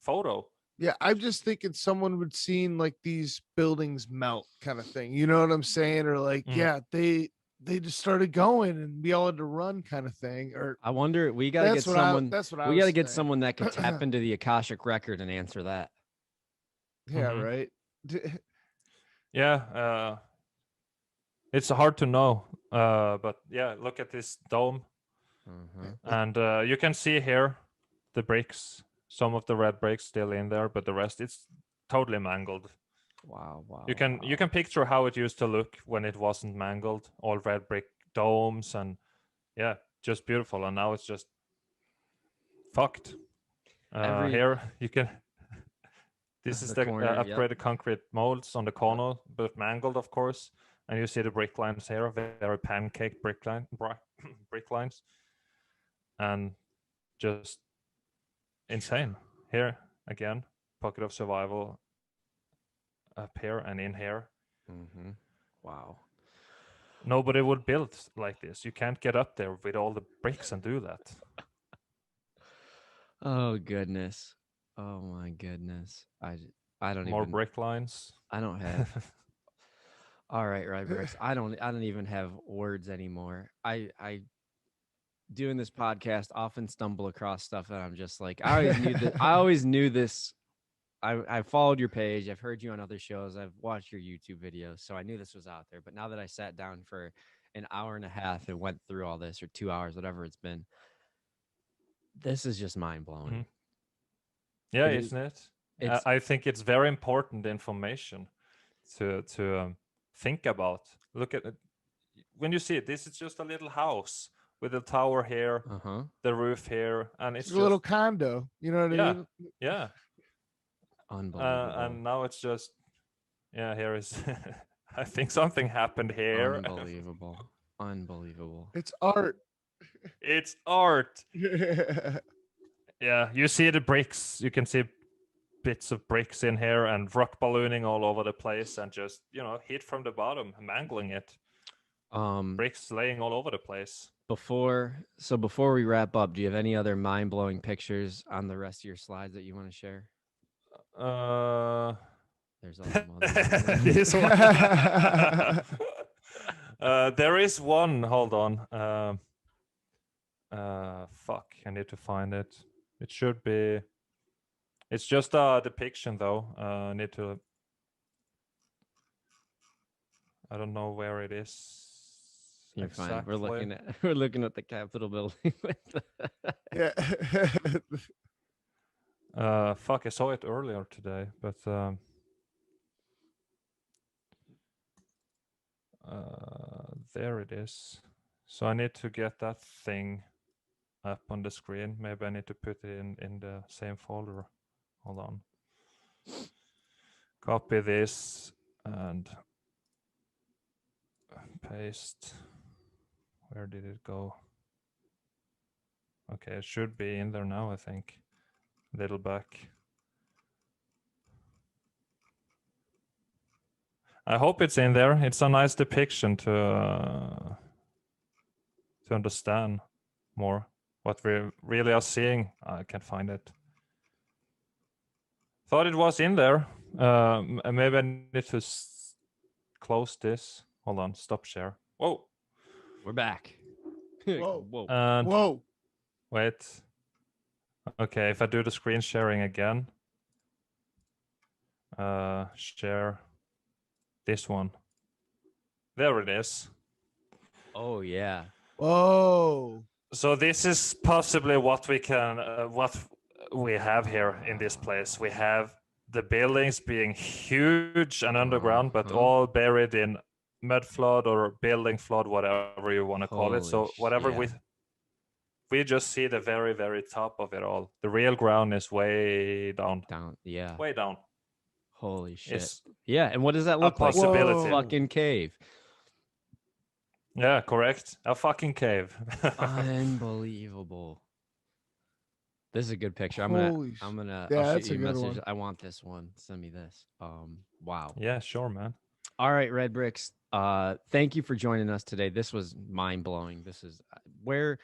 [SPEAKER 2] photo.
[SPEAKER 3] Yeah, I'm just thinking someone would seen like these buildings melt kind of thing. You know what I'm saying? Or like, yeah, they just started going and we all had to run kind of thing. Or
[SPEAKER 1] I wonder, we got to get someone.
[SPEAKER 3] That's what I
[SPEAKER 1] we
[SPEAKER 3] got
[SPEAKER 1] to get someone that could tap into the Akashic record and answer that.
[SPEAKER 3] Yeah, right.
[SPEAKER 2] Yeah, it's hard to know. But yeah, look at this dome, and you can see here the bricks. Some of the red bricks still in there, but the rest it's totally mangled.
[SPEAKER 1] Wow.
[SPEAKER 2] You can picture how it used to look when it wasn't mangled, all red brick domes and yeah, just beautiful. And now it's just fucked. Here you can. This is
[SPEAKER 1] The
[SPEAKER 2] the
[SPEAKER 1] corner, yep.
[SPEAKER 2] upgraded concrete molds on the corner, but mangled, of course. And you see the brick lines here, very pancake brick brick lines, and just insane. Here again, pocket of survival up here and in here.
[SPEAKER 1] Mm-hmm. Wow.
[SPEAKER 2] Nobody would build like this. You can't get up there with all the bricks and do that.
[SPEAKER 1] Oh goodness. Oh my goodness. I don't
[SPEAKER 2] More
[SPEAKER 1] even.
[SPEAKER 2] brick lines.
[SPEAKER 1] I don't have. All right, Bricks. I don't even have words anymore. I doing this podcast often stumble across stuff that I'm just like, I always knew that. I always knew this. I followed your page. I've heard you on other shows. I've watched your YouTube videos, so I knew this was out there. But now that I sat down for an hour and a half and went through all this, or 2 hours, whatever it's been, this is just mind blowing.
[SPEAKER 2] Mhm. Yeah,
[SPEAKER 1] It is-
[SPEAKER 2] isn't it?
[SPEAKER 1] It's
[SPEAKER 2] I think it's very important information to think about. Look at it. When you see it, this is just a little house with a tower here, the roof here, and it's
[SPEAKER 3] It's a
[SPEAKER 2] just
[SPEAKER 3] little condo. You know what I mean?
[SPEAKER 2] yeah.
[SPEAKER 1] unbelievable.
[SPEAKER 2] And now it's just here is I think something happened here.
[SPEAKER 1] Unbelievable.
[SPEAKER 3] It's art.
[SPEAKER 2] It's art. Yeah, you see the bricks. You can see bits of bricks in here and rock ballooning all over the place and just, hit from the bottom, mangling it. Bricks laying all over the place.
[SPEAKER 1] Before we wrap up, do you have any other mind-blowing pictures on the rest of your slides that you want to share? There's also Motherboard.
[SPEAKER 2] This one. There is one. Hold on. Fuck. I need to find it. It should be. It's just a depiction, though. I need to. I don't know where it is.
[SPEAKER 1] You're
[SPEAKER 2] exactly.
[SPEAKER 1] fine. We're looking at the Capitol building.
[SPEAKER 3] Yeah.
[SPEAKER 2] Fuck. I saw it earlier today, but there it is. So I need to get that thing up on the screen. Maybe I need to put it in the same folder. Hold on. Copy this and paste. Where did it go? Okay, it should be in there now, I think. A little back. I hope it's in there. It's a nice depiction to understand more what we really are seeing. I can't find it. Thought it was in there. Maybe I need to close this. Hold on, stop share. Whoa.
[SPEAKER 1] We're back.
[SPEAKER 3] Whoa.
[SPEAKER 1] Whoa.
[SPEAKER 2] And
[SPEAKER 3] Whoa.
[SPEAKER 2] wait. Okay, if I do the screen sharing again, share this one. There it is.
[SPEAKER 1] Oh yeah.
[SPEAKER 3] Whoa.
[SPEAKER 2] So this is possibly what we can, what we have here in this place. We have the buildings being huge and underground, but all buried in mud flood or building flood, whatever you want to call it. So whatever we just see the very, very top of it all. The real ground is way down.
[SPEAKER 1] Yeah.
[SPEAKER 2] Way down.
[SPEAKER 1] Holy shit.
[SPEAKER 2] It's
[SPEAKER 1] yeah, and what does that look like?
[SPEAKER 2] possibility.
[SPEAKER 1] Fucking cave.
[SPEAKER 2] Yeah, correct. A fucking cave.
[SPEAKER 1] Unbelievable. This is a good picture. I'm gonna
[SPEAKER 3] Yeah,
[SPEAKER 1] I'll
[SPEAKER 3] that's
[SPEAKER 1] shoot you
[SPEAKER 3] a
[SPEAKER 1] a
[SPEAKER 3] good
[SPEAKER 1] message.
[SPEAKER 3] one.
[SPEAKER 1] I want this one. Send me this. Wow.
[SPEAKER 2] Yeah, sure, man.
[SPEAKER 1] All right, Red Bricks. Thank you for joining us today. This was mind blowing. This is where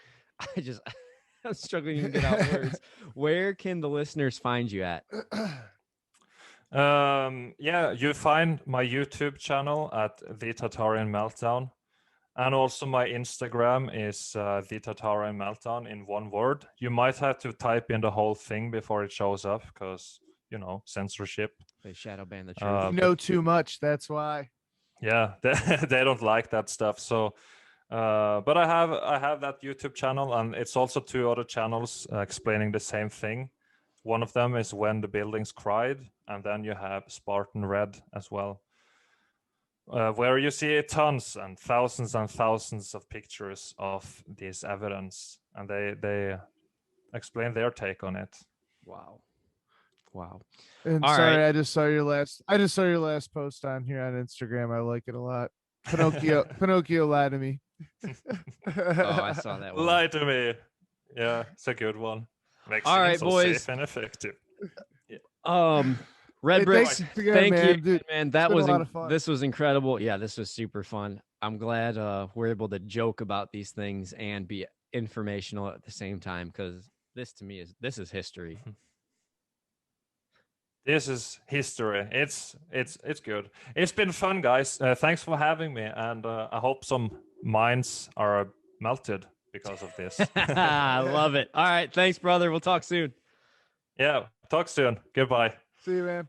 [SPEAKER 1] I'm struggling to get out words. Where can the listeners find you at?
[SPEAKER 2] Yeah, you find my YouTube channel at the Tartarian Meltdown, and also my Instagram is the Tartarian Meltdown in one word. You might have to type in the whole thing before it shows up because censorship.
[SPEAKER 1] They shadow ban the truth.
[SPEAKER 3] You know too much. That's why.
[SPEAKER 2] Yeah, they don't like that stuff. So, but I have that YouTube channel, and it's also two other channels explaining the same thing. One of them is When the Buildings Cried, and then you have Spartan Red as well, where you see tons and thousands of pictures of this evidence, and they explain their take on it.
[SPEAKER 1] Wow. Wow.
[SPEAKER 3] And
[SPEAKER 1] All
[SPEAKER 3] sorry,
[SPEAKER 1] right.
[SPEAKER 3] I just saw your last post on here on Instagram. I like it a lot. Pinocchio lied to me.
[SPEAKER 1] Oh, I saw that one.
[SPEAKER 2] Lie to me. Yeah, it's a good one. Makes
[SPEAKER 1] All
[SPEAKER 2] it
[SPEAKER 1] right,
[SPEAKER 2] so
[SPEAKER 1] boys.
[SPEAKER 2] safe and effective.
[SPEAKER 1] Red
[SPEAKER 3] Hey,
[SPEAKER 1] Bricks,
[SPEAKER 3] thanks again,
[SPEAKER 1] thank
[SPEAKER 3] man.
[SPEAKER 1] you,
[SPEAKER 3] Dude,
[SPEAKER 1] man. That
[SPEAKER 3] been a
[SPEAKER 1] was
[SPEAKER 3] lot of fun.
[SPEAKER 1] this was incredible. Yeah, this was super fun. I'm glad we're able to joke about these things and be informational at the same time, because this to me is history.
[SPEAKER 2] This is history. It's good. It's been fun, guys. Thanks for having me, and I hope some minds are melted because of this.
[SPEAKER 1] I love it. All right, thanks, brother. We'll talk soon.
[SPEAKER 2] Yeah, talk soon. Goodbye.
[SPEAKER 3] See you, man.